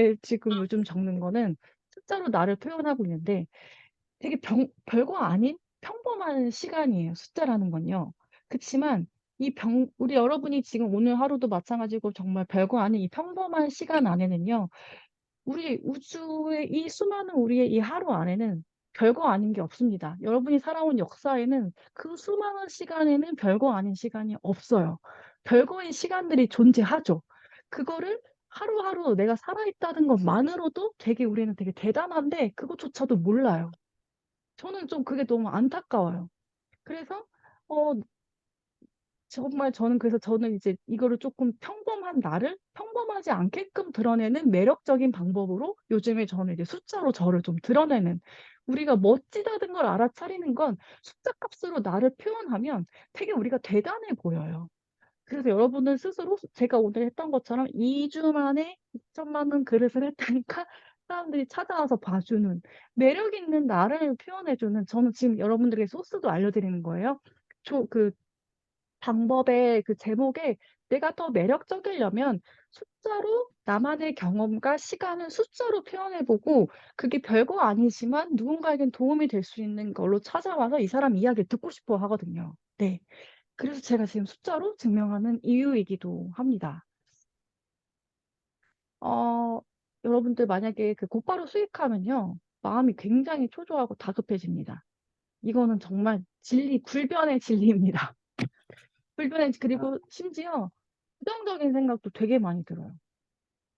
적는 거는 숫자로 나를 표현하고 있는데, 되게 별거 아닌 평범한 시간이에요. 숫자라는 건요. 그치만 우리 여러분이 지금 오늘 하루도 마찬가지고 정말 별거 아닌 이 평범한 시간 안에는요. 우리 우주의 이 수많은 우리의 이 하루 안에는 별거 아닌 게 없습니다. 여러분이 살아온 역사에는 그 수많은 시간에는 별거 아닌 시간이 없어요. 별거인 시간들이 존재하죠. 그거를 하루하루 내가 살아있다는 것만으로도 우리는 되게 대단한데 그것조차도 몰라요. 저는 좀 그게 너무 안타까워요. 그래서 어 정말 저는 이제 이거를 조금 평범한 나를 평범하지 않게끔 드러내는 매력적인 방법으로 요즘에 저는 이제 숫자로 저를 좀 드러내는 우리가 멋지다는 걸 알아차리는 건 숫자 값으로 나를 표현하면 되게 우리가 대단해 보여요. 그래서 여러분들 스스로 제가 오늘 했던 것처럼 2주 만에 2천만 원 그릇을 했다니까 사람들이 찾아와서 봐주는 매력 있는 나를 표현해주는 저는 지금 여러분들에게 소스도 알려드리는 거예요. 그 방법의 그 제목에 내가 더 매력적이려면 숫자로 나만의 경험과 시간을 숫자로 표현해보고 그게 별거 아니지만 누군가에겐 도움이 될 수 있는 걸로 찾아와서 이 사람 이야기를 듣고 싶어 하거든요. 네. 그래서 제가 지금 숫자로 증명하는 이유이기도 합니다. 어, 여러분들 만약에 그 곧바로 수익하면요. 마음이 굉장히 초조하고 다급해집니다. 이거는 정말 불변의 진리입니다. 그리고 심지어 부정적인 생각도 되게 많이 들어요.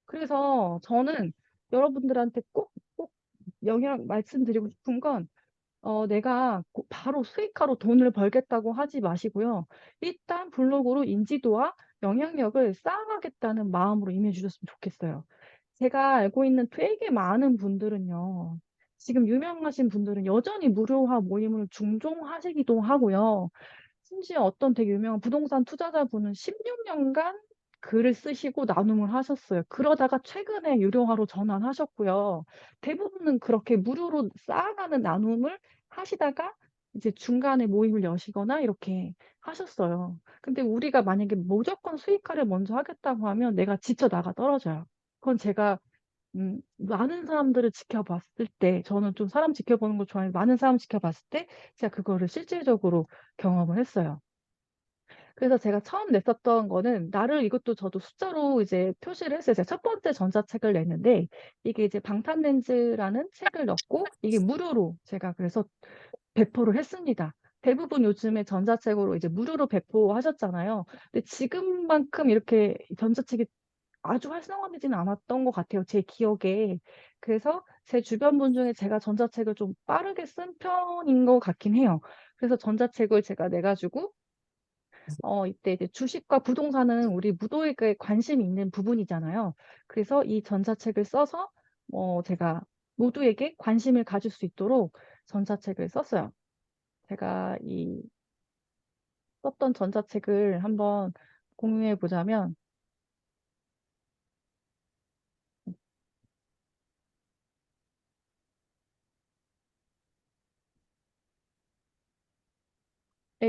그래서 저는 여러분들한테 꼭 말씀드리고 싶은 건 내가 바로 수익화로 돈을 벌겠다고 하지 마시고요. 일단 블로그로 인지도와 영향력을 쌓아가겠다는 마음으로 임해 주셨으면 좋겠어요. 제가 알고 있는 되게 많은 분들은요. 지금 유명하신 분들은 여전히 무료화 모임을 중종하시기도 하고요. 심지어 어떤 되게 유명한 부동산 투자자분은 16년간 글을 쓰시고 나눔을 하셨어요. 그러다가 최근에 유료화로 전환하셨고요. 대부분은 그렇게 무료로 쌓아가는 나눔을 하시다가 이제 중간에 모임을 여시거나 이렇게 하셨어요. 근데 우리가 만약에 무조건 수익화를 먼저 하겠다고 하면 내가 지쳐 나가 떨어져요. 그건 제가 많은 사람들을 지켜봤을 때 저는 좀 사람 지켜보는 걸 좋아해서 많은 사람 지켜봤을 때 제가 그거를 실질적으로 경험을 했어요. 그래서 제가 처음 냈었던 거는 이것도 저도 숫자로 이제 표시를 했어요. 제가 첫 번째 전자책을 냈는데 이게 이제 방탄렌즈라는 책을 넣고 이게 무료로 제가 그래서 배포를 했습니다. 대부분 요즘에 전자책으로 이제 무료로 배포하셨잖아요. 근데 지금만큼 이렇게 전자책이 아주 활성화되지는 않았던 것 같아요. 제 기억에. 그래서 제 주변 분 중에 제가 전자책을 좀 빠르게 쓴 편인 것 같긴 해요. 그래서 전자책을 제가 내가지고 이때 이제 주식과 부동산은 우리 무도에게 관심이 있는 부분이잖아요. 그래서 이 전자책을 써서 제가 모두에게 관심을 가질 수 있도록 전자책을 썼어요. 제가 이 썼던 전자책을 한번 공유해 보자면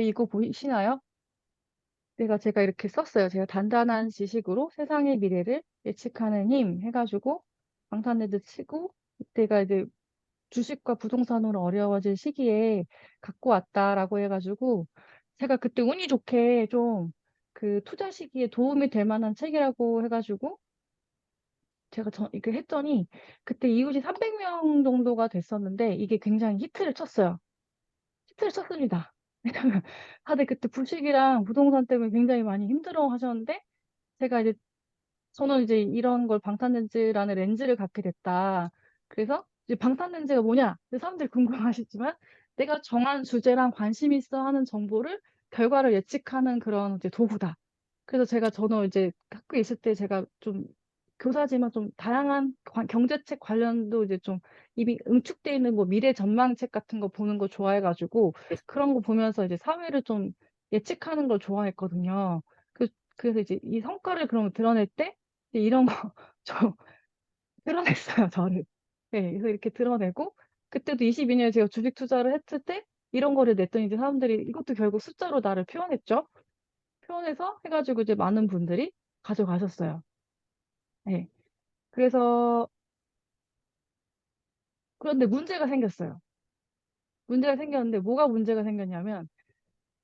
이거 보이시나요? 제가 이렇게 썼어요. 제가 단단한 지식으로 세상의 미래를 예측하는 힘 해가지고 방탄레드 치고 이때가 이제 주식과 부동산으로 어려워질 시기에 갖고 왔다라고 해가지고 제가 그때 운이 좋게 좀 그 투자 시기에 도움이 될 만한 책이라고 해가지고 제가 이렇게 했더니 그때 이웃이 300명 정도가 됐었는데 이게 굉장히 히트를 쳤어요. 히트를 쳤습니다. 왜냐면 다들 그때 부식이랑 부동산 때문에 굉장히 많이 힘들어 하셨는데 제가 이제 저는 이제 이런 걸 방탄렌즈라는 렌즈를 갖게 됐다. 그래서 이제 방탄렌즈가 뭐냐? 사람들이 궁금하시지만 내가 정한 주제랑 관심 있어 하는 정보를 결과를 예측하는 그런 이제 도구다. 그래서 저는 이제 학교에 있을 때 제가 좀 교사지만 좀 다양한 경제책 관련도 이제 좀 이미 응축돼 있는 뭐 미래 전망책 같은 거 보는 거 좋아해가지고 그런 거 보면서 이제 사회를 좀 예측하는 걸 좋아했거든요. 그래서 이제 이 성과를 그럼 드러낼 때 이런 거 좀 드러냈어요, 저를. 네, 그래서 이렇게 드러내고, 그때도 22년에 제가 주식 투자를 했을 때, 이런 거를 냈더니 이제 사람들이 이것도 결국 숫자로 나를 표현했죠. 표현해서 해가지고 이제 많은 분들이 가져가셨어요. 네. 그래서, 그런데 문제가 생겼어요. 문제가 생겼는데, 뭐가 문제가 생겼냐면,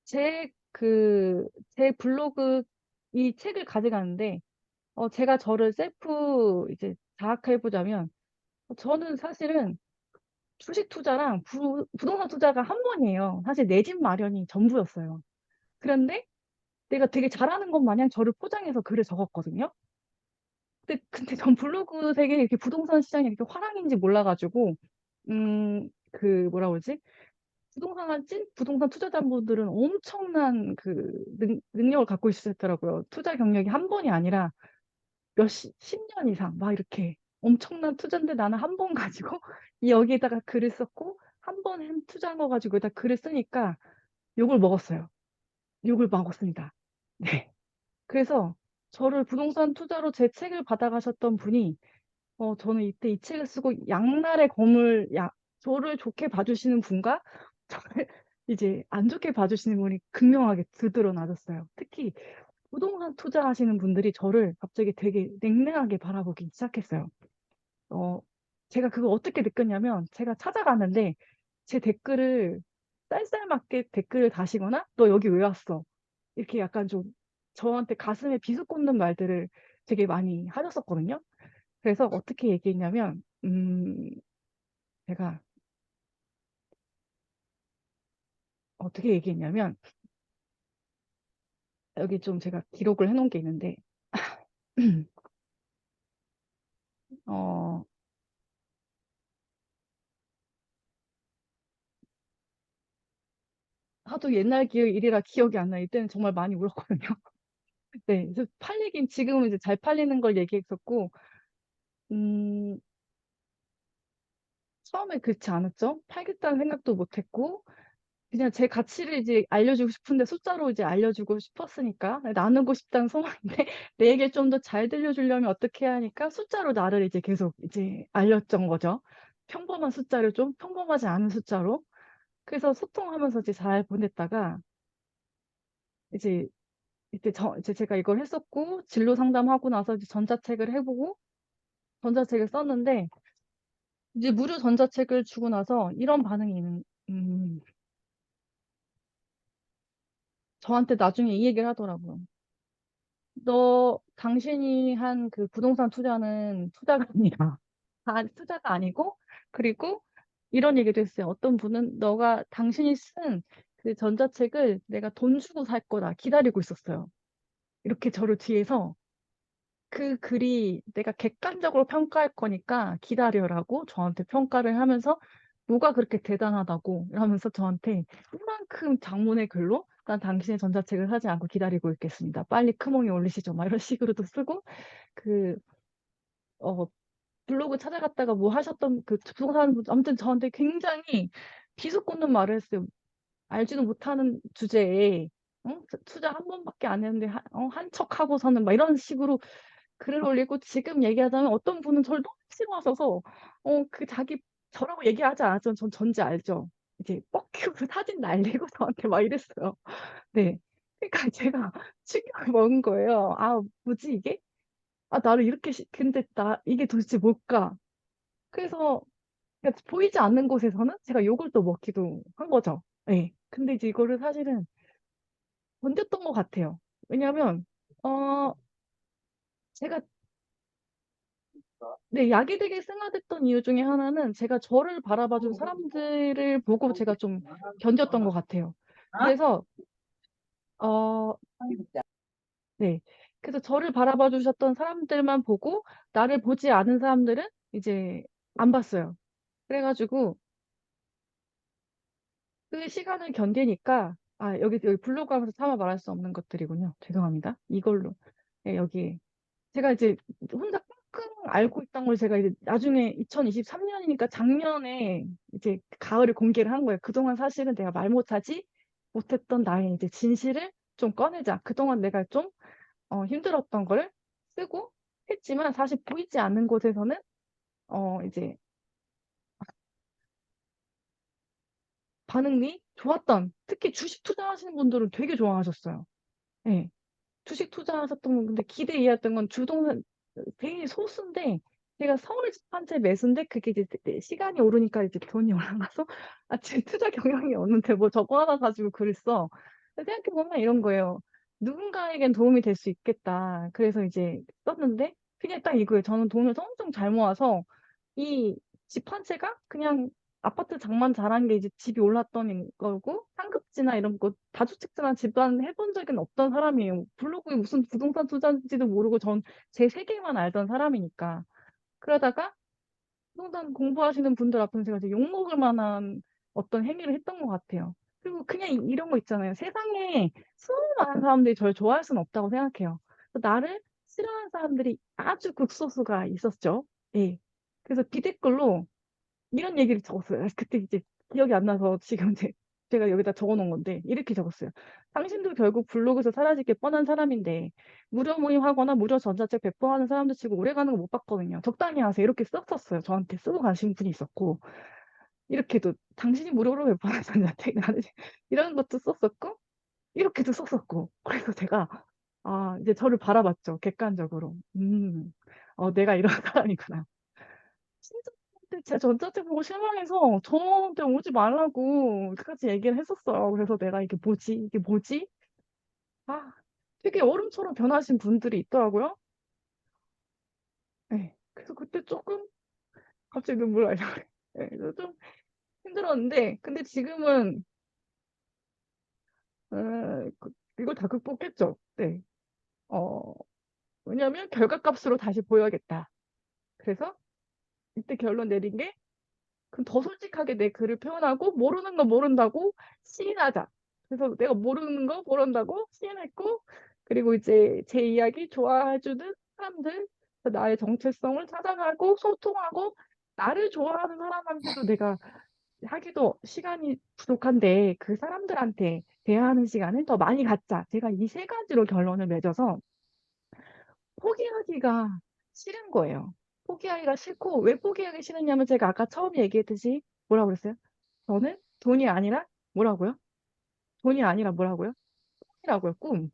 제 블로그, 이 책을 가져가는데, 제가 저를 셀프 이제 자학해보자면, 저는 사실은 주식 투자랑 부동산 투자가 한 번이에요. 사실 내 집 마련이 전부였어요. 그런데 내가 되게 잘하는 것 마냥 저를 포장해서 글을 적었거든요. 근데 전 블로그 세계에 이렇게 부동산 시장이 이렇게 화랑인지 몰라가지고, 뭐라 그러지? 찐 부동산 투자자분들은 엄청난 능력을 갖고 있으셨더라고요. 투자 경력이 한 번이 아니라 10년 이상, 막 이렇게 엄청난 투자인데 나는 한 번 가지고 여기에다가 글을 썼고, 한 번 투자한 거 가지고 여기다 글을 쓰니까 욕을 먹었어요. 욕을 먹었습니다. 네. 그래서 저를 부동산 투자로 제 책을 받아가셨던 분이, 저는 이때 이 책을 쓰고 양날의 검을, 저를 좋게 봐주시는 분과 저를 이제 안 좋게 봐주시는 분이 극명하게 드러나졌어요. 특히 부동산 투자하시는 분들이 저를 갑자기 되게 냉랭하게 바라보기 시작했어요. 어, 제가 그걸 어떻게 느꼈냐면, 제가 찾아갔는데, 제 댓글을, 쌀쌀맞게 댓글을 다시거나, 너 여기 왜 왔어? 이렇게 약간 좀, 저한테 가슴에 비수 꽂는 말들을 되게 많이 하셨었거든요. 그래서 어떻게 얘기했냐면, 제가, 어떻게 얘기했냐면, 여기 좀 제가 기록을 해놓은 게 있는데, 어, 하도 옛날 일이라 기억이 안 나. 이때는 정말 많이 울었거든요. 네, 그래서 지금은 이제 잘 팔리는 걸 얘기했었고, 음, 처음에 그렇지 않았죠? 팔겠다는 생각도 못 했고, 그냥 제 가치를 이제 알려주고 싶은데 숫자로 이제 알려주고 싶었으니까, 나누고 싶다는 소망인데, 내 얘기를 좀 더 잘 들려주려면 어떻게 해야 하니까 숫자로 나를 이제 계속 이제 알렸던 거죠. 평범한 숫자를 좀 평범하지 않은 숫자로. 그래서 소통하면서 이제 잘 보냈다가, 이제 이제 제가 이걸 했었고, 진로 상담하고 나서 이제 전자책을 해보고, 전자책을 썼는데, 이제 무료 전자책을 주고 나서 이런 반응이 저한테 나중에 이 얘기를 하더라고요. 당신이 한 그 부동산 투자는 투자가 아니라, 투자가 아니고, 그리고 이런 얘기도 했어요. 어떤 분은 당신이 쓴 그 전자책을 내가 돈 주고 살 거다 기다리고 있었어요. 이렇게 저를 뒤에서 그 글이 내가 객관적으로 평가할 거니까 기다려라고 저한테 평가를 하면서 뭐가 그렇게 대단하다고 이러면서 저한테 이만큼 장문의 글로 난 당신의 전자책을 사지 않고 기다리고 있겠습니다. 빨리 크몽에 올리시죠. 막 이런 식으로도 쓰고 그 어, 블로그 찾아갔다가 뭐 하셨던 그 부동산 아무튼 저한테 굉장히 비속꽂는 말을 했어요. 알지도 못하는 주제에 투자 한 번밖에 안 했는데 한 척 하고서는 막 이런 식으로 글을 올리고 지금 얘기하자면 어떤 분은 저를 너무 싫어하셔서 저라고 얘기하지 않았지만 전 전지 알죠. 이제 뻑큐로 사진 날리고 저한테 막 이랬어요. 네. 그러니까 제가 충격을 먹은 거예요. '아 뭐지 이게? 아 나를 이렇게 근데 나 이게 도대체 뭘까?' 그래서 그러니까 보이지 않는 곳에서는 제가 욕을 또 먹기도 한 거죠. 예. 근데 이제 이거를 사실은 견뎠던 것 같아요. 왜냐하면 어 제가 네 약이 되게 승화됐던 이유 중에 하나는 제가 저를 바라봐 준 사람들을 보고 제가 좀 견뎠던 것 같아요. 그래서 어 네. 그래서 저를 바라봐 주셨던 사람들만 보고 나를 보지 않은 사람들은 이제 안 봤어요. 그래 가지고 그 시간을 견디니까 여기 블로그 하면서 차마 말할 수 없는 것들이군요. 죄송합니다. 이걸로 예 여기 제가 이제 혼자 끙끙 앓고 있던 걸 제가 이제 나중에 2023 년이니까 작년에 이제 가을에 공개를 한 거예요. "그동안 사실은 내가 말 못하지 못했던 나의 이제 진실을 좀 꺼내자. 그동안 내가 좀 힘들었던 거를 쓰고 했지만 사실 보이지 않는 곳에서는 이제 반응이 좋았던 특히 주식 투자하시는 분들은 되게 좋아하셨어요. 예. 주식 투자하셨던 분 근데 기대 이해했던 건 주동산 되게 소수인데 제가 서울 집 한 채 매수인데 그게 이제 시간이 오르니까 이제 돈이 올라가서 '아 쟤 투자 경영이 없는데 뭐 저거 하나 가지고 글을 써.' 생각해 보면 이런 거예요. '누군가에겐 도움이 될 수 있겠다.' 그래서 이제 썼는데 그냥 딱 이거예요. 저는 돈을 엄청 잘 모아서 이 집 한 채가 그냥 아파트 장만 잘한 게 이제 집이 올랐던 거고 상급지나 이런 거 다주택자나 집안 해본 적은 없던 사람이에요. 블로그에 무슨 부동산 투자인지도 모르고 전 제 세계만 알던 사람이니까. 그러다가 부동산 공부하시는 분들 앞에서 제가 이제 욕먹을 만한 어떤 행위를 했던 것 같아요. 그리고 그냥 이런 거 있잖아요. 세상에 수많은 사람들이 저를 좋아할 수는 없다고 생각해요. 나를 싫어하는 사람들이 아주 극소수가 있었죠. 예. 그래서 비댓글로 이런 얘기를 적었어요. 그때 이제 기억이 안 나서 지금 이제 제가 여기다 적어 놓은 건데 이렇게 적었어요. "당신도 결국 블로그에서 사라질 게 뻔한 사람인데 무료 모임하거나 무료 전자책 배포하는 사람들 치고 오래가는 거 못 봤거든요. 적당히 하세요." 이렇게 썼었어요. 저한테 쓰고 가신 분이 있었고 이렇게도 "당신이 무료로 배포하는 전자책 나는" 이런 것도 썼었고 이렇게도 썼었고 그래서 제가 이제 저를 바라봤죠 객관적으로. '내가 이런 사람이구나.' 친척한테 제 전자책 보고 실망해서 저한테 오지 말라고 끝까지 얘기를 했었어요. 그래서 내가 '이게 뭐지? 이게 뭐지?' 되게 얼음처럼 변하신 분들이 있더라고요. 예. 그래서 그때 쪼끔 갑자기 눈물 나려고 그래. 예. 그래서 좀 힘들었는데 근데 지금은 이걸 다 극복했죠. 네. 어 왜냐하면 '결과값으로 다시 보여야겠다.' 그래서 이때 결론 내린 게 그럼 더 솔직하게 내 글을 표현하고 모르는 거 모른다고 시인하자. 그래서 내가 모르는 거 모른다고 시인했고 그리고 이제 제 이야기 좋아해 주는 사람들 나의 정체성을 찾아가고 소통하고 나를 좋아하는 사람한테도 내가 하기도 시간이 부족한데 그 사람들한테 대화하는 시간을 더 많이 갖자. 제가 이 세 가지로 결론을 맺어서 포기하기가 싫은 거예요. 포기하기가 싫고 왜 포기하기 싫었냐면 제가 아까 처음에 얘기했듯이 뭐라고 그랬어요? 저는 돈이 아니라 뭐라고요? 돈이 아니라 뭐라고요? 꿈이라고요, 꿈.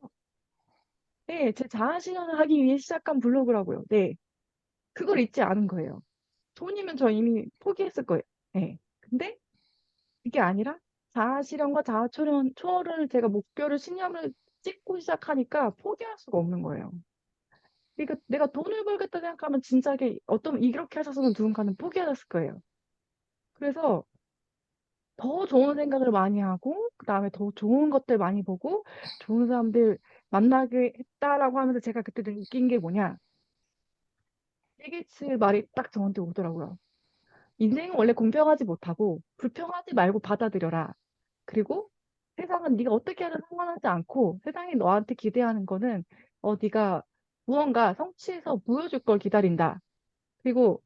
네. 제 자아 실현을 하기 위해 시작한 블로그라고요. 네. 그걸 잊지 않은 거예요. 돈이면 저 이미 포기했을 거예요. 예. 근데 그게 아니라 자아 실현과 자아 초월을 제가 목표를 신념을 찍고 시작하니까 포기할 수가 없는 거예요. 그러니까 내가 돈을 벌겠다 생각하면 진작에 어떤 이렇게 하셔서는 누군가는 포기하셨을 거예요. 그래서 더 좋은 생각을 많이 하고 그다음에 더 좋은 것들 많이 보고 좋은 사람들 만나게 했다라고 하면서 제가 그때 느낀 게 뭐냐. 빌 게이츠 말이 딱 저한테 오더라고요. "인생은 원래 공평하지 못하고 불평하지 말고 받아들여라. 그리고 세상은 네가 어떻게 하든 상관하지 않고 세상이 너한테 기대하는 거는 네가 무언가 성취해서 보여줄 걸 기다린다. 그리고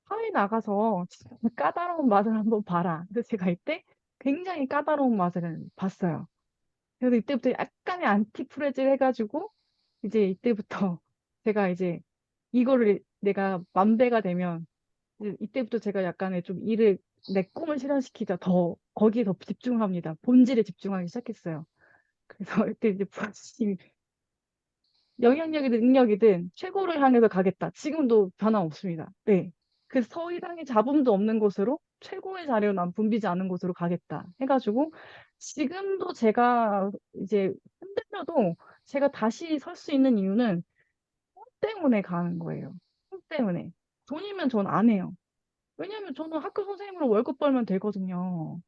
사회에 나가서 진짜 까다로운 맛을 한번 봐라." 그래서 제가 이때 굉장히 까다로운 맛을 봤어요. 그래서 이때부터 약간의 안티프레즈를 해 가지고 이제 이때부터 제가 이제 이거를 내가 만배가 되면 이제 이때부터 제가 약간의 좀 일을 내 꿈을 실현시키자 더 거기에 더 집중합니다. 본질에 집중하기 시작했어요. 그래서 이때 이제 부하님이 영향력이든 능력이든 최고를 향해서 가겠다. 지금도 변함없습니다. 네. 그래서 더 이상의 잡음도 없는 곳으로 최고의 자리로 난 붐비지 않은 곳으로 가겠다. 해가지고 지금도 제가 이제 흔들려도 제가 다시 설 수 있는 이유는 꿈 때문에 가는 거예요. 꿈 때문에. 돈이면 전 안 해요. 왜냐면 저는 학교 선생님으로 월급 벌면 되거든요.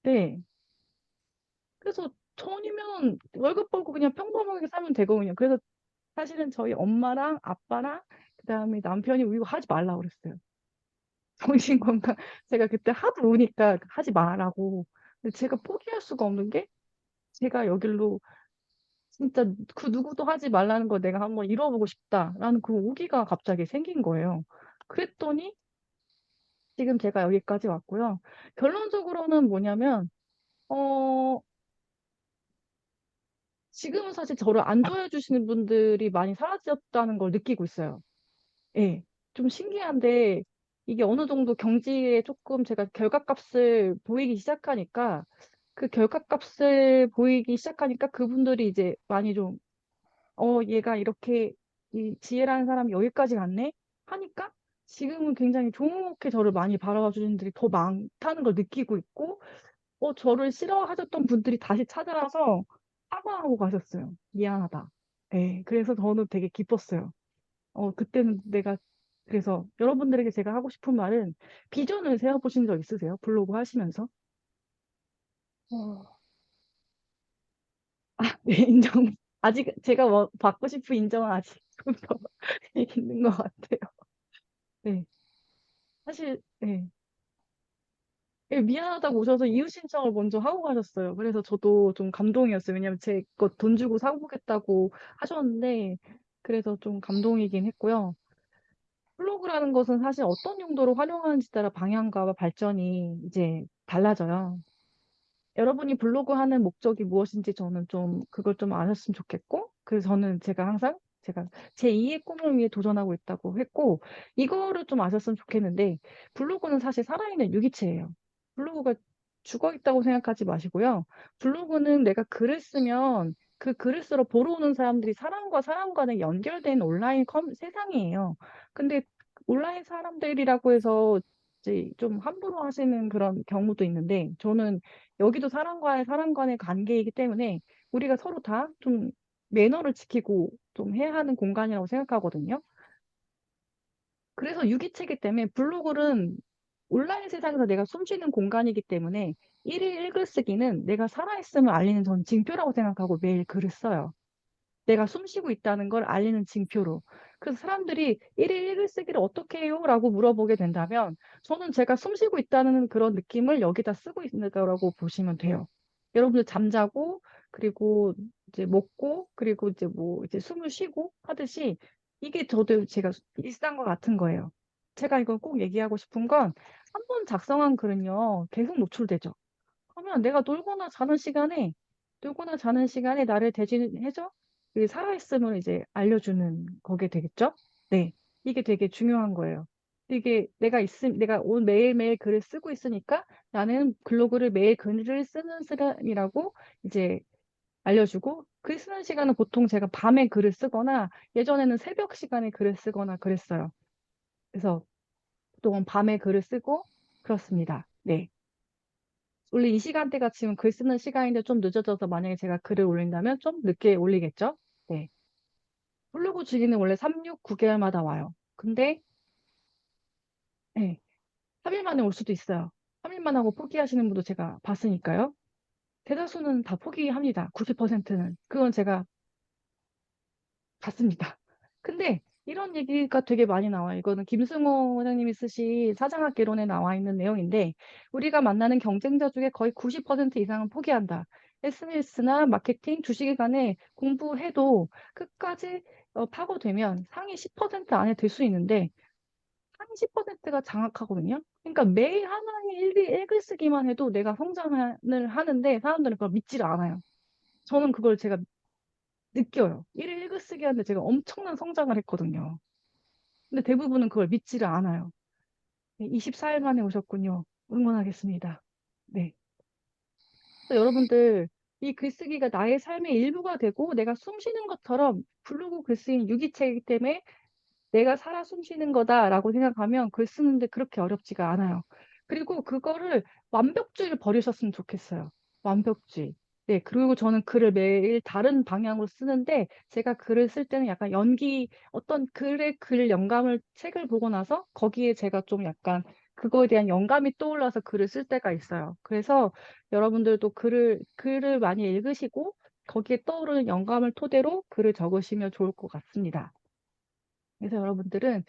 네. 그래서 돈이면 월급 벌고 그냥 평범하게 살면 되거든요. 그래서 사실은 저희 엄마랑 아빠랑 그다음에 남편이 이거 하지 말라 그랬어요. 정신건강 제가 그때 하도 우니까 하지 말라고. 근데 제가 포기할 수가 없는 게 제가 여길로 진짜 그 누구도 하지 말라는 거 내가 한번 잃어보고 싶다라는 그 오기가 갑자기 생긴 거예요. 그랬더니 지금 제가 여기까지 왔고요. 결론적으로는 뭐냐면 어 지금은 사실 저를 안 좋아해 주시는 분들이 많이 사라졌다는 걸 느끼고 있어요. 예. 좀 신기한데 이게 어느 정도 경지에 조금 제가 결과값을 보이기 시작하니까 그 결과값을 보이기 시작하니까 그분들이 이제 많이 좀 얘가 이렇게 이 지혜라는 사람이 여기까지 갔네 하니까 지금은 굉장히 좋게 저를 많이 바라봐 주는 분들이 더 많다는 걸 느끼고 있고 저를 싫어하셨던 분들이 다시 찾아와서 사과하고 가셨어요. 미안하다. 예. 그래서 저는 되게 기뻤어요. 그때는 내가 그래서 여러분들에게 제가 하고 싶은 말은 비전을 세워보신 적 있으세요? 블로그 하시면서? 어, 네, 인정. 아직 제가 뭐 받고 싶은 인정은 아직 좀 더 있는 것 같아요. 네. 사실, 네. 예, 미안하다고 오셔서 이웃 신청을 먼저 하고 가셨어요. 그래서 저도 좀 감동이었어요. 왜냐면 제 거 돈 주고 사보겠다고 하셨는데, 그래서 좀 감동이긴 했고요. 블로그라는 것은 사실 어떤 용도로 활용하는지 따라 방향과 발전이 이제 달라져요. 여러분이 블로그 하는 목적이 무엇인지 저는 좀 그걸 좀 아셨으면 좋겠고, 그래서 저는 제가 항상 제가 제 2의 꿈을 위해 도전하고 있다고 했고, 이거를 좀 아셨으면 좋겠는데, 블로그는 사실 살아있는 유기체예요. 블로그가 죽어 있다고 생각하지 마시고요. 블로그는 내가 글을 쓰면 그 글을 쓰러 보러 오는 사람들이 사람과 사람 간에 연결된 온라인 세상이에요. 근데 온라인 사람들이라고 해서 이제 좀 함부로 하시는 그런 경우도 있는데, 저는 여기도 사람과의 사람 간의 관계이기 때문에 우리가 서로 다 좀 매너를 지키고 좀 해야 하는 공간이라고 생각하거든요. 그래서 유기체이기 때문에 블로그는 온라인 세상에서 내가 숨쉬는 공간이기 때문에 일일 글쓰기는 내가 살아있음을 알리는 전 징표라고 생각하고 매일 글을 써요. 내가 숨쉬고 있다는 걸 알리는 징표로. 그래서 사람들이 일일 일글쓰기를 어떻게 해요? 라고 물어보게 된다면 저는 제가 숨쉬고 있다는 그런 느낌을 여기다 쓰고 있는 거라고 보시면 돼요. 여러분들 잠자고 그리고 이제 먹고 그리고 이제 뭐 이제 숨을 쉬고 하듯이 이게 저도 제가 일상과 같은 거예요. 제가 이걸 꼭 얘기하고 싶은 건 한 번 작성한 글은요 계속 노출되죠. 그러면 내가 놀거나 자는 시간에 나를 대신해줘? 그 살아있음을 이제 알려주는 거게 되겠죠? 네. 이게 되게 중요한 거예요. 이게 내가 오늘 매일매일 글을 쓰고 있으니까 나는 블로그를 매일 글을 쓰는 사람이라고 이제 알려주고 글 쓰는 시간은 보통 제가 밤에 글을 쓰거나 예전에는 새벽 시간에 글을 쓰거나 그랬어요. 그래서 보통은 밤에 글을 쓰고 그렇습니다. 네. 원래 이 시간대가 지금 글 쓰는 시간인데 좀 늦어져서 만약에 제가 글을 올린다면 좀 늦게 올리겠죠? 네. 블로그 주기는 원래 3, 6, 9개월마다 와요. 근데, 네. 3일 만에 올 수도 있어요. 3일만 하고 포기하시는 분도 제가 봤으니까요. 대다수는 다 포기합니다. 90%는. 그건 제가 봤습니다. 근데 이런 얘기가 되게 많이 나와요. 이거는 김승호 원장님이 쓰신 사장학 개론에 나와 있는 내용인데 우리가 만나는 경쟁자 중에 거의 90% 이상은 포기한다. SNS나 마케팅, 주식에 관해 공부해도 끝까지 파고들면 상위 10% 안에 들 수 있는데 상위 10%가 장악하거든요. 그러니까 매일 하나의 읽을 쓰기만 해도 내가 성장을 하는데 사람들은 그걸 믿지를 않아요. 저는 그걸 제가 느껴요. 일일 읽어쓰기 하는데 제가 엄청난 성장을 했거든요. 근데 대부분은 그걸 믿지를 않아요. 24일 만에 오셨군요. 응원하겠습니다. 네. 그래서 여러분들, 이 글쓰기가 나의 삶의 일부가 되고 내가 숨 쉬는 것처럼 블로그 글쓰기는 유기체이기 때문에 내가 살아 숨쉬는 거다라고 생각하면 글 쓰는데 그렇게 어렵지가 않아요. 그리고 그거를 완벽주의를 버리셨으면 좋겠어요. 완벽주의. 네, 그리고 저는 글을 매일 다른 방향으로 쓰는데 제가 글을 쓸 때는 약간 어떤 글 영감을 책을 보고 나서 거기에 제가 좀 약간 그거에 대한 영감이 떠올라서 글을 쓸 때가 있어요. 그래서 여러분들도 글을 많이 읽으시고 거기에 떠오르는 영감을 토대로 글을 적으시면 좋을 것 같습니다. 그래서 여러분들은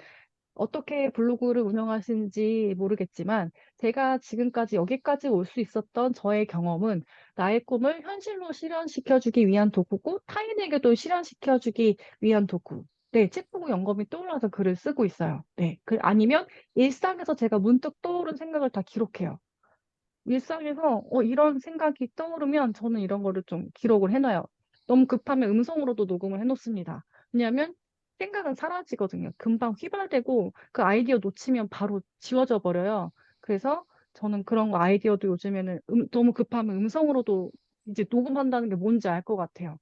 어떻게 블로그를 운영하시는지 모르겠지만 제가 지금까지 여기까지 올 수 있었던 저의 경험은 나의 꿈을 현실로 실현시켜주기 위한 도구고 타인에게도 실현시켜주기 위한 도구. 네, 책 보고 영감이 떠올라서 글을 쓰고 있어요. 네, 아니면 일상에서 제가 문득 떠오른 생각을 다 기록해요. 일상에서 이런 생각이 떠오르면 저는 이런 거를 좀 기록을 해놔요. 너무 급하면 음성으로도 녹음을 해놓습니다. 왜냐하면 생각은 사라지거든요. 금방 휘발되고 그 아이디어 놓치면 바로 지워져 버려요. 그래서 저는 그런 거 아이디어도 요즘에는 너무 급하면 음성으로도 이제 녹음한다는 게 뭔지 알 것 같아요.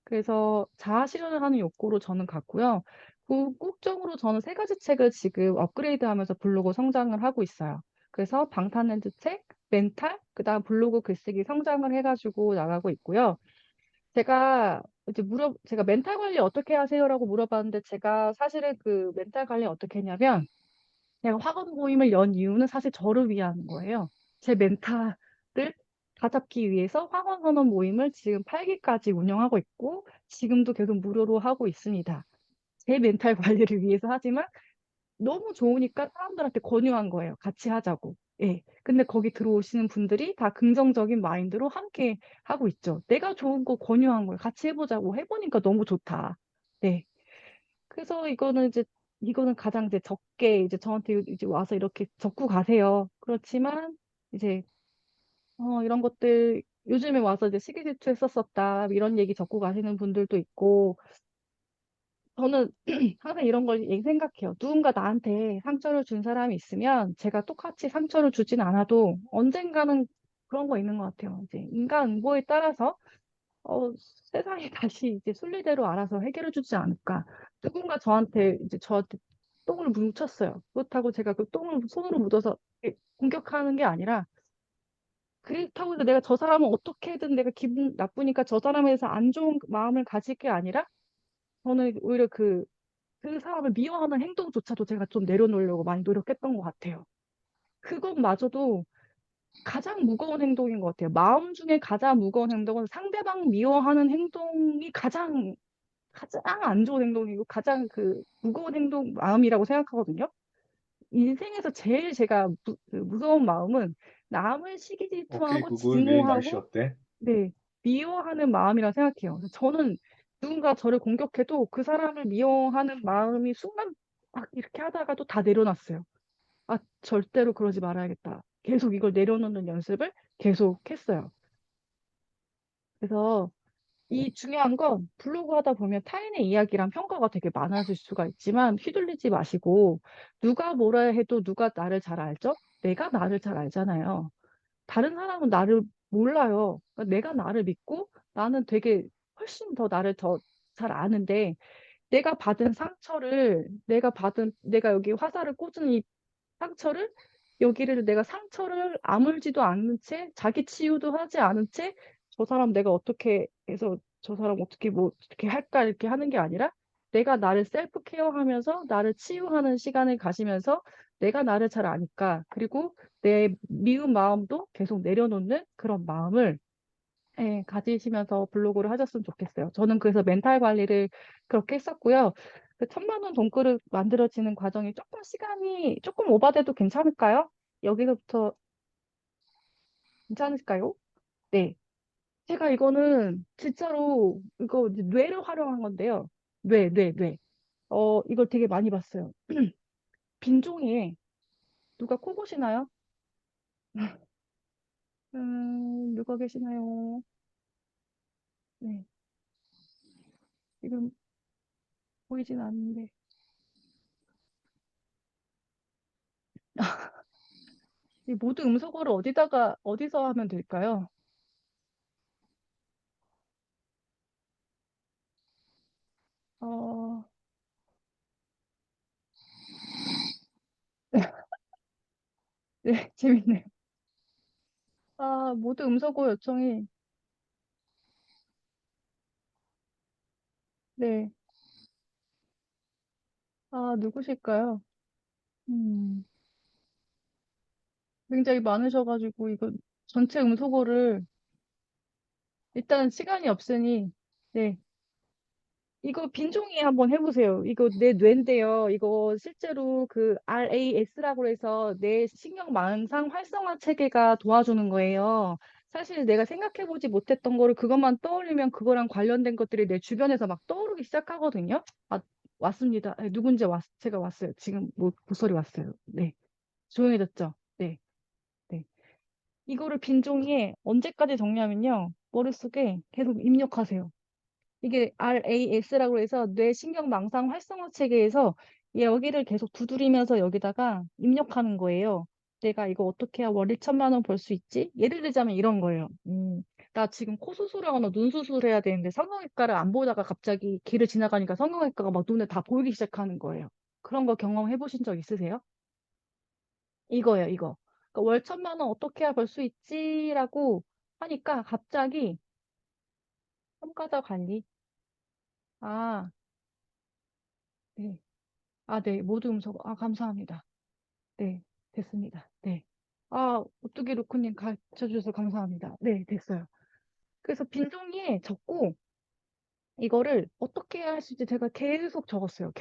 그래서 자아 실현을 하는 욕구로 저는 갔고요. 궁극적으로 저는 세 가지 책을 지금 업그레이드하면서 블로그 성장을 하고 있어요. 그래서 방탄렌즈 책, 멘탈, 그다음 블로그 글쓰기 성장을 해가지고 나가고 있고요. 제가 멘탈 관리 어떻게 하세요라고 물어봤는데 제가 사실은 그 멘탈 관리 어떻게 했냐면 제가 학원 모임을 연 이유는 사실 저를 위한 거예요. 제 멘탈을 다잡기 위해서 학원 선언 모임을 지금 8기까지 운영하고 있고 지금도 계속 무료로 하고 있습니다. 제 멘탈 관리를 위해서 하지만 너무 좋으니까 사람들한테 권유한 거예요. 같이 하자고. 예. 근데 거기 들어오시는 분들이 다 긍정적인 마인드로 함께 하고 있죠. 내가 좋은 거 권유한 거예요. 같이 해보자고. 해보니까 너무 좋다. 네. 그래서 이거는 가장 이제 적게 이제 저한테 이제 와서 이렇게 적고 가세요. 그렇지만 이제 이런 것들 요즘에 와서 이제 시기질투 했었었다 이런 얘기 적고 가시는 분들도 있고 저는 항상 이런 걸 생각해요. 누군가 나한테 상처를 준 사람이 있으면 제가 똑같이 상처를 주진 않아도 언젠가는 그런 거 있는 것 같아요. 이제 인간 응보에 따라서 어, 세상이 다시 이제 순리대로 알아서 해결해 주지 않을까. 누군가 저한테 똥을 묻혔어요. 그렇다고 제가 그 똥을 손으로 묻어서 이렇게 공격하는 게 아니라 그렇다고 해서 내가 저 사람은 어떻게든 내가 기분 나쁘니까 저 사람에 대해서 안 좋은 마음을 가질 게 아니라 저는 오히려 그 사람을 미워하는 행동조차도 제가 좀 내려놓으려고 많이 노력했던 것 같아요. 그것마저도 가장 무거운 행동인 것 같아요. 마음 중에 가장 무거운 행동은 상대방 미워하는 행동이 가장 안 좋은 행동이고 가장 그 무거운 마음이라고 생각하거든요. 인생에서 제일 제가 그 무서운 마음은 남을 시기 오케이, 질투하고 구글 내일 날씨 증오하고 어때? 네, 미워하는 마음이라고 생각해요. 그래서 저는 누군가 저를 공격해도 그 사람을 미워하는 마음이 순간 막 이렇게 하다가도 다 내려놨어요. 아, 절대로 그러지 말아야겠다. 계속 이걸 내려놓는 연습을 계속 했어요. 그래서 이 중요한 건 블로그 하다 보면 타인의 이야기랑 평가가 되게 많아질 수가 있지만 휘둘리지 마시고 누가 뭐라 해도 누가 나를 잘 알죠? 내가 나를 잘 알잖아요. 다른 사람은 나를 몰라요. 그러니까 내가 나를 믿고 나는 되게 훨씬 더 나를 더 잘 아는데 내가 여기 화살을 꽂은 이 상처를 여기를 내가 상처를 아물지도 않는 채 자기 치유도 하지 않은 채 저 사람 내가 어떻게 해서 저 사람 어떻게 뭐 어떻게 할까 이렇게 하는 게 아니라 내가 나를 셀프 케어하면서 나를 치유하는 시간을 가지면서 내가 나를 잘 아니까 그리고 내 미운 마음도 계속 내려놓는 그런 마음을 가지시면서 블로그를 하셨으면 좋겠어요. 저는 그래서 멘탈 관리를 그렇게 했었고요. 그 1,000만 원 돈그릇 만들어지는 과정이 조금 시간이 조금 오바돼도 괜찮을까요? 여기서부터 괜찮을까요? 네. 제가 이거는 진짜로 이거 이제 뇌를 활용한 건데요. 뇌. 이걸 되게 많이 봤어요. 빈종이에 누가 코 고시나요? 누가 계시나요? 네. 지금 보이진 않는데. 이 모드 음소거를 어디서 하면 될까요? 어, 네, 재밌네요. 아, 모드 음소거 요청이, 네. 아, 누구실까요? 음, 굉장히 많으셔가지고, 이거 전체 음소거를, 일단 시간이 없으니, 네. 이거 빈종이 한번 해보세요. 이거 내 뇌인데요. 이거 실제로 그 RAS라고 해서 뇌 신경망상 활성화 체계가 도와주는 거예요. 사실 내가 생각해보지 못했던 거를 그것만 떠올리면 그거랑 관련된 것들이 내 주변에서 막 떠오르기 시작하거든요. 아, 왔습니다. 네, 누군지 제가 왔어요. 지금 뭐, 목소리 왔어요. 네. 조용해졌죠? 네. 네. 이거를 빈종이에 언제까지 적냐면요. 머릿속에 계속 입력하세요. 이게 RAS라고 해서 뇌신경망상 활성화 체계에서 여기를 계속 두드리면서 여기다가 입력하는 거예요. 내가 이거 어떻게 해야 월 1천만 원 벌 수 있지? 예를 들자면 이런 거예요. 나 지금 코 수술하거나 눈 수술해야 되는데 성형외과를 안 보다가 갑자기 길을 지나가니까 성형외과가 막 눈에 다 보이기 시작하는 거예요. 그런 거 경험해 보신 적 있으세요? 이거예요, 이거. 그러니까 월 1천만 원 어떻게 해야 벌 수 있지라고 하니까 갑자기 평가자 관리. 아, 네. 아, 네. 모두 음성, 아, 감사합니다. 네, 됐습니다. 네. 아, 오뚜기 루크님 가르쳐 주셔서 감사합니다. 네, 됐어요. 그래서 빈종이에 적고, 이거를 어떻게 할 수 있지? 제가 계속 적었어요.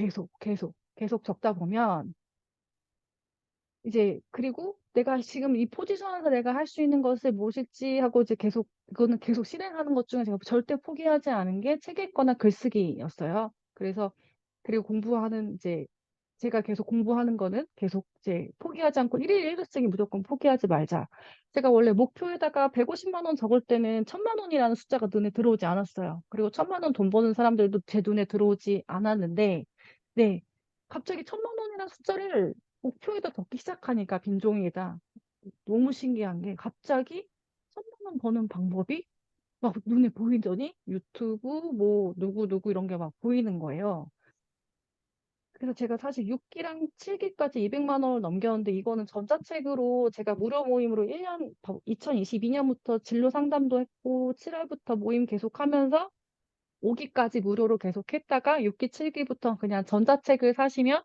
계속 적다 보면, 이제, 그리고 내가 지금 이 포지션에서 내가 할 수 있는 것을 무엇일지 하고 이제 계속, 이거는 계속 실행하는 것 중에 제가 절대 포기하지 않은 게 책 읽거나 글쓰기였어요. 그래서, 그리고 공부하는 이제 제가 계속 공부하는 거는 계속 이제 포기하지 않고 일일 일급쓰기 무조건 포기하지 말자. 제가 원래 목표에다가 150만 원 적을 때는 1000만 원이라는 숫자가 눈에 들어오지 않았어요. 그리고 1000만 원 돈 버는 사람들도 제 눈에 들어오지 않았는데, 네. 갑자기 1000만 원이라는 숫자를 목표에다 적기 시작하니까 빈종이에다 너무 신기한 게 갑자기 1000만 원 버는 방법이 막 눈에 보이더니 유튜브 뭐 누구 이런 게 막 보이는 거예요. 그래서 제가 사실 6기랑 7기까지 200만 원을 넘겼는데 이거는 전자책으로 제가 무료 모임으로 2022년부터 진로 상담도 했고 7월부터 모임 계속하면서 5기까지 무료로 계속했다가 6기, 7기부터 그냥 전자책을 사시면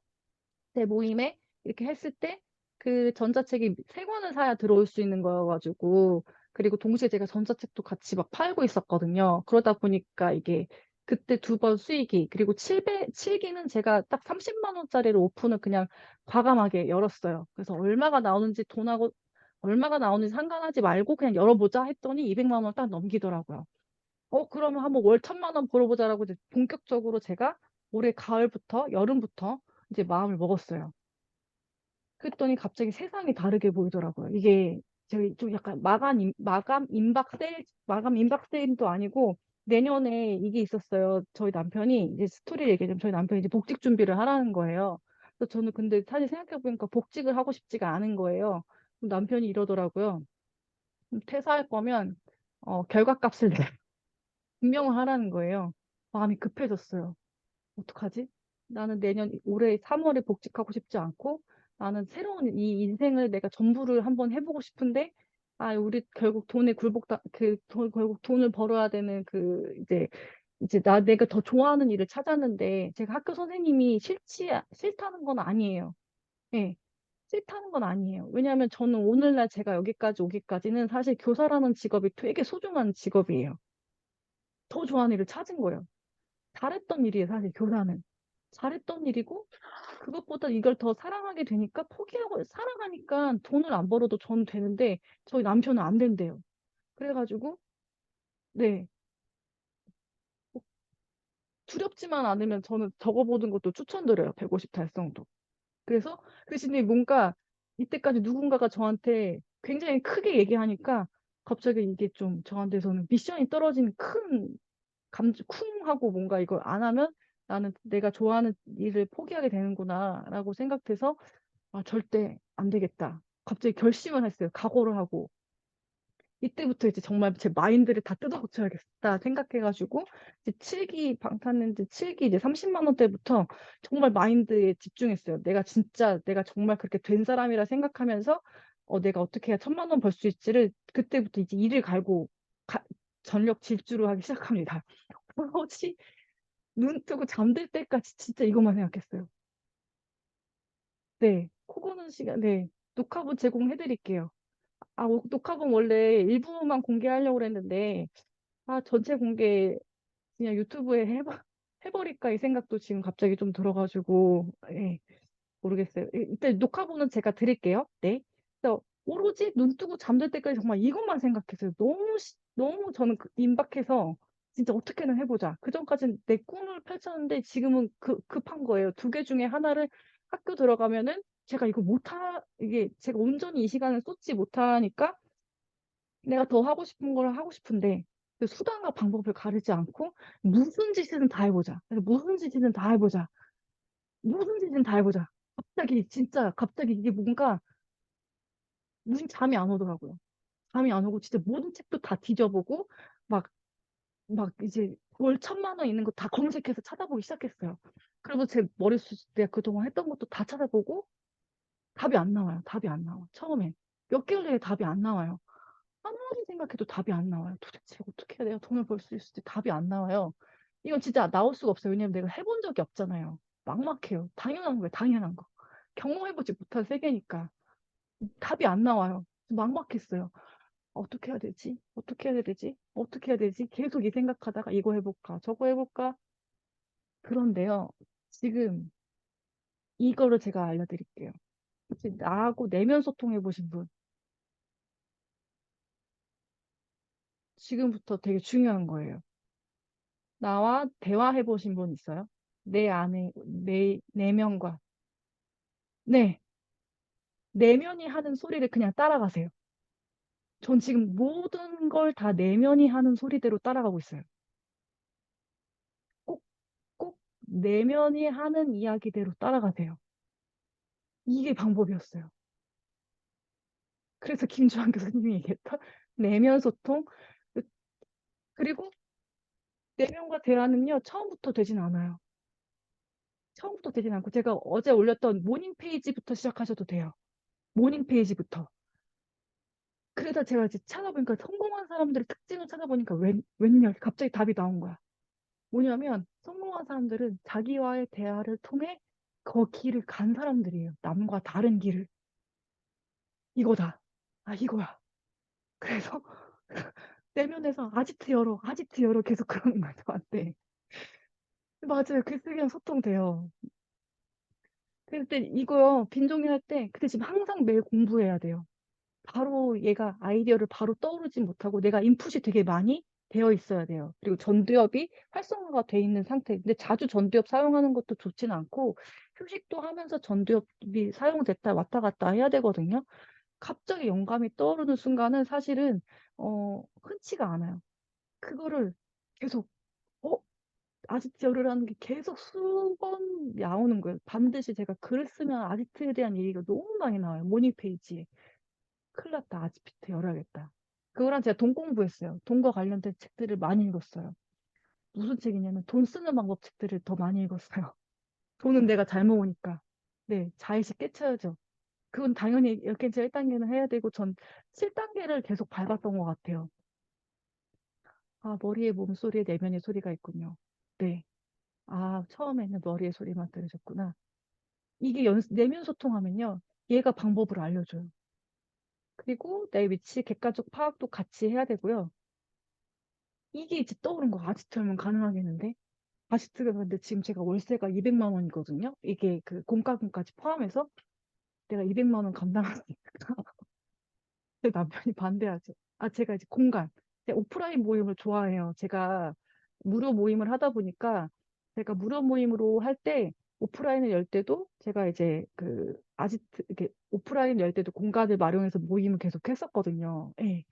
제 모임에 이렇게 했을 때 그 전자책이 세 권을 사야 들어올 수 있는 거여가지고 그리고 동시에 제가 전자책도 같이 막 팔고 있었거든요. 그러다 보니까 이게 그때 두 번 수익이 그리고 7기는 제가 딱 30만 원짜리로 오픈을 그냥 과감하게 열었어요. 그래서 얼마가 나오는지 상관하지 말고 그냥 열어보자 했더니 200만 원 딱 넘기더라고요. 그러면 한번 월 1000만 원 벌어보자라고 이제 본격적으로 제가 올해 가을부터 여름부터 이제 마음을 먹었어요. 그랬더니 갑자기 세상이 다르게 보이더라고요. 이게 저희 좀 약간 마감 임박 세일도 아니고 내년에 이게 있었어요. 저희 남편이 이제 스토리를 얘기하자면 저희 남편이 이제 복직 준비를 하라는 거예요. 그래서 저는 근데 사실 생각해보니까 복직을 하고 싶지가 않은 거예요. 그럼 남편이 이러더라고요. 퇴사할 거면 결과값을 내 증명을 하라는 거예요. 마음이 급해졌어요. 어떡하지? 나는 올해 3월에 복직하고 싶지 않고 나는 새로운 이 인생을 내가 전부를 한번 해보고 싶은데 우리 결국 결국 돈을 벌어야 되는 이제 내가 더 좋아하는 일을 찾았는데 제가 학교 선생님이 싫다는 건 아니에요. 예. 싫다는 건 아니에요. 왜냐하면 저는 오늘날 제가 여기까지 오기까지는 사실 교사라는 직업이 되게 소중한 직업이에요. 더 좋아하는 일을 찾은 거예요. 잘했던 일이에요, 사실 교사는. 잘했던 일이고, 그것보다 이걸 더 사랑하게 되니까 포기하고, 사랑하니까 돈을 안 벌어도 전 되는데, 저희 남편은 안 된대요. 그래가지고, 네. 두렵지만 않으면 저는 적어보는 것도 추천드려요. 150 달성도. 그래서, 그 대신에 뭔가, 이때까지 누군가가 저한테 굉장히 크게 얘기하니까, 갑자기 이게 좀 저한테서는 미션이 떨어진 쿵 하고 뭔가 이걸 안 하면 나는 내가 좋아하는 일을 포기하게 되는구나라고 생각해서 절대 안 되겠다. 갑자기 결심을 했어요. 각오를 하고. 이때부터 이제 정말 제 마인드를 다 뜯어고쳐야겠다 생각해가지고 이제 7기 방탄랜드 7기 이제 30만 원대부터 정말 마인드에 집중했어요. 내가 진짜 내가 정말 그렇게 된 사람이라 생각하면서 내가 어떻게 해야 1,000만 원 벌 수 있지를 그때부터 이제 일을 갈고 전력 질주를 하기 시작합니다. 오로지 눈 뜨고 잠들 때까지 진짜 이것만 생각했어요. 네, 코 고는 시간, 네, 녹화본 제공해드릴게요. 녹화본 원래 일부만 공개하려고 그랬는데, 전체 공개 그냥 유튜브에 해버릴까 이 생각도 지금 갑자기 좀 들어가지고, 예, 모르겠어요. 일단 녹화본은 제가 드릴게요. 네. 그래서 오로지 눈 뜨고 잠들 때까지 정말 이것만 생각했어요. 너무 저는 임박해서 진짜 어떻게든 해보자. 그전까지는 내 꿈을 펼쳤는데 지금은 급한 거예요. 두 개 중에 하나를 학교 들어가면은 제가 이게 제가 온전히 이 시간을 쏟지 못하니까 내가 더 하고 싶은 걸 하고 싶은데 그 수단과 방법을 가리지 않고 무슨 짓이든 다 해보자. 그래서 무슨 짓이든 다 해보자. 무슨 짓이든 다 해보자. 갑자기 진짜 갑자기 이게 뭔가 무슨 잠이 안 오더라고요. 잠이 안 오고 진짜 모든 책도 다 뒤져보고 막 이제 월 1,000만 원 있는 거 다 검색해서 찾아보기 시작했어요. 그리고 제 머릿속에 내가 그동안 했던 것도 다 찾아보고 답이 안 나와요. 답이 안 나와. 처음에 몇 개월 내에 답이 안 나와요. 아무리 생각해도 답이 안 나와요. 도대체 어떻게 해야 내가 돈을 벌 수 있을지 답이 안 나와요. 이건 진짜 나올 수가 없어요. 왜냐면 내가 해본 적이 없잖아요. 막막해요. 당연한 거예요. 당연한 거. 경험해보지 못한 세계니까. 답이 안 나와요. 막막했어요. 어떻게 해야 되지? 어떻게 해야 되지? 어떻게 해야 되지? 계속 이 생각하다가 이거 해볼까? 저거 해볼까? 그런데요. 지금 이거를 제가 알려드릴게요. 혹시 나하고 내면 소통해 보신 분? 지금부터 되게 중요한 거예요. 나와 대화해 보신 분 있어요? 내 안에 내면과 네, 내면이 하는 소리를 그냥 따라가세요. 전 지금 모든 걸 다 내면이 하는 소리대로 따라가고 있어요. 꼭, 꼭 내면이 하는 이야기대로 따라가세요. 이게 방법이었어요. 그래서 김주환 교수님이 얘기했던 내면 소통. 그리고 내면과 대화는요, 처음부터 되진 않아요. 처음부터 되진 않고 제가 어제 올렸던 모닝 페이지부터 시작하셔도 돼요. 모닝 페이지부터. 그러다 제가 이제 찾아보니까 성공한 사람들의 특징을 찾아보니까 웬열 갑자기 답이 나온 거야. 뭐냐면 성공한 사람들은 자기와의 대화를 통해 그 길을 간 사람들이에요. 남과 다른 길을. 이거다. 이거야. 그래서 내면에서 아지트 열어 계속 그러는 거예요, 저한테. 맞아요. 글쓰기랑 소통돼요. 그때 이거요, 빈종이 할 때, 근데 지금 항상 매일 공부해야 돼요. 바로 얘가 아이디어를 바로 떠오르지 못하고 내가 인풋이 되게 많이 되어 있어야 돼요. 그리고 전두엽이 활성화가 돼 있는 상태. 근데 자주 전두엽 사용하는 것도 좋지는 않고 휴식도 하면서 전두엽이 사용됐다 왔다 갔다 해야 되거든요. 갑자기 영감이 떠오르는 순간은 사실은 흔치가 않아요. 그거를 계속 어 아지트열이라는 게 계속 수번 나오는 거예요. 반드시 제가 글을 쓰면 아지트에 대한 얘기가 너무 많이 나와요. 모닝 페이지에. 큰일 났다. 아지트 열어야겠다. 그거랑 제가 돈 공부했어요. 돈과 관련된 책들을 많이 읽었어요. 무슨 책이냐면 돈 쓰는 방법 책들을 더 많이 읽었어요. 돈은 내가 잘 모으니까. 네, 자의식 깨쳐야죠. 그건 당연히 이렇게 1단계는 해야 되고 전 7단계를 계속 밟았던 것 같아요. 머리에 몸소리에 내면의 소리가 있군요. 네. 처음에는 머리의 소리만 들으셨구나. 이게 내면 소통하면요. 얘가 방법을 알려줘요. 그리고 내 위치 객관적 파악도 같이 해야 되고요. 이게 이제 떠오른 거 아지트면 가능하겠는데? 아지트가 근데 지금 제가 월세가 200만 원이거든요. 이게 그 공과금까지 포함해서 내가 200만 원 감당할 수 있을까? 제 남편이 반대하죠. 제가 이제 제가 오프라인 모임을 좋아해요. 제가 무료 모임을 하다 보니까 제가 무료 모임으로 할 때 오프라인을 열 때도 제가 이제 그 아지트 이렇게 오프라인 열 때도 공간을 마련해서 모임을 계속 했었거든요. 예.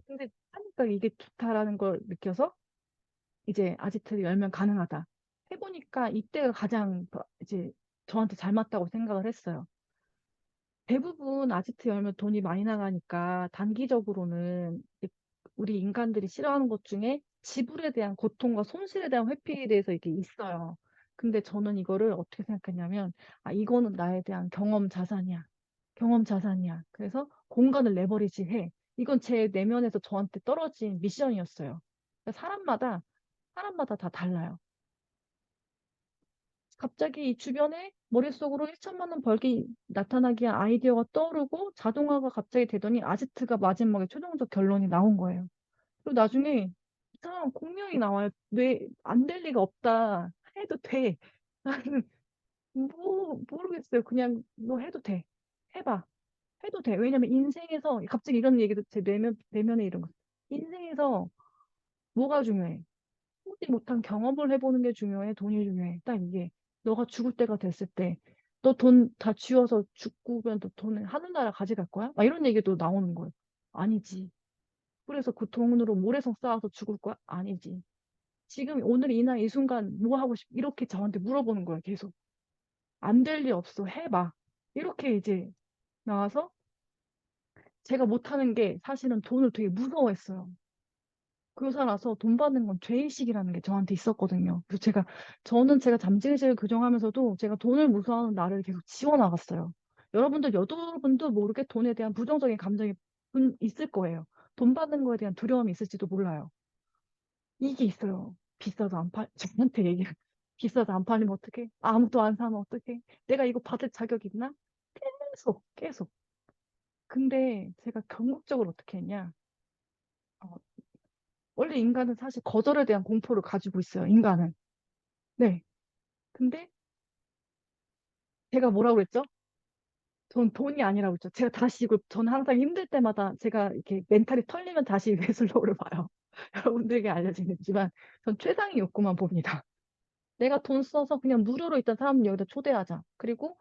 근데 하니까 이게 좋다라는 걸 느껴서 이제 아지트를 열면 가능하다. 해보니까 이때가 가장 이제 저한테 잘 맞다고 생각을 했어요. 대부분 아지트 열면 돈이 많이 나가니까 단기적으로는 우리 인간들이 싫어하는 것 중에 지불에 대한 고통과 손실에 대한 회피에 대해서 이게 있어요. 근데 저는 이거를 어떻게 생각했냐면, 아, 이거는 나에 대한 경험 자산이야. 경험 자산이야. 그래서 공간을 내버리지 해. 이건 제 내면에서 저한테 떨어진 미션이었어요. 그러니까 사람마다 다 달라요. 갑자기 이 주변에 머릿속으로 1천만 원 벌기 나타나기 위한 아이디어가 떠오르고 자동화가 갑자기 되더니 아지트가 마지막에 최종적 결론이 나온 거예요. 그리고 나중에 이상한 공명이 나와요. 왜 안 될 리가 없다. 해도 돼. 나는 모르겠어요. 그냥 너 해도 돼. 해봐. 해도 돼. 왜냐면 인생에서 갑자기 이런 얘기도 제 내면에 이런 거. 인생에서 뭐가 중요해? 해보지 못한 경험을 해보는 게 중요해? 돈이 중요해? 딱 이게. 너가 죽을 때가 됐을 때, 너 돈 다 쥐어서 죽으면 너 돈 하늘나라 가져갈 거야? 막 이런 얘기도 나오는 거예요. 아니지. 그래서 그 돈으로 모래성 쌓아서 죽을 거야? 아니지. 지금 오늘 이날 이 순간 뭐 하고 싶? 이렇게 저한테 물어보는 거예요. 계속. 안 될 리 없어. 해봐. 이렇게 이제 나와서 제가 못하는 게 사실은 돈을 되게 무서워했어요. 교사라서 돈 받는 건 죄의식이라는 게 저한테 있었거든요. 그래서 저는 제가 잠재의식을 교정하면서도 제가 돈을 무서워하는 나를 계속 지워나갔어요. 여러분도 모르게 돈에 대한 부정적인 감정이 있을 거예요. 돈 받는 거에 대한 두려움이 있을지도 몰라요. 이게 있어요. 비싸서 안 팔, 저한테 얘기해. 비싸서 안 팔리면 어떡해? 아무도 안 사면 어떡해? 내가 이거 받을 자격 있나? 계속. 근데 제가 궁극적으로 어떻게 했냐? 어, 원래 인간은 사실 거절에 대한 공포를 가지고 있어요. 인간은. 네. 근데 제가 뭐라고 그랬죠? 전 돈이 아니라고 했죠. 제가 다시 저는 항상 힘들 때마다 제가 이렇게 멘탈이 털리면 다시 웨슬로우를 봐요. 여러분들에게 알려지는지만 전 최상의 욕구만 봅니다. 내가 돈 써서 그냥 무료로 일단 사람을 여기다 초대하자. 그리고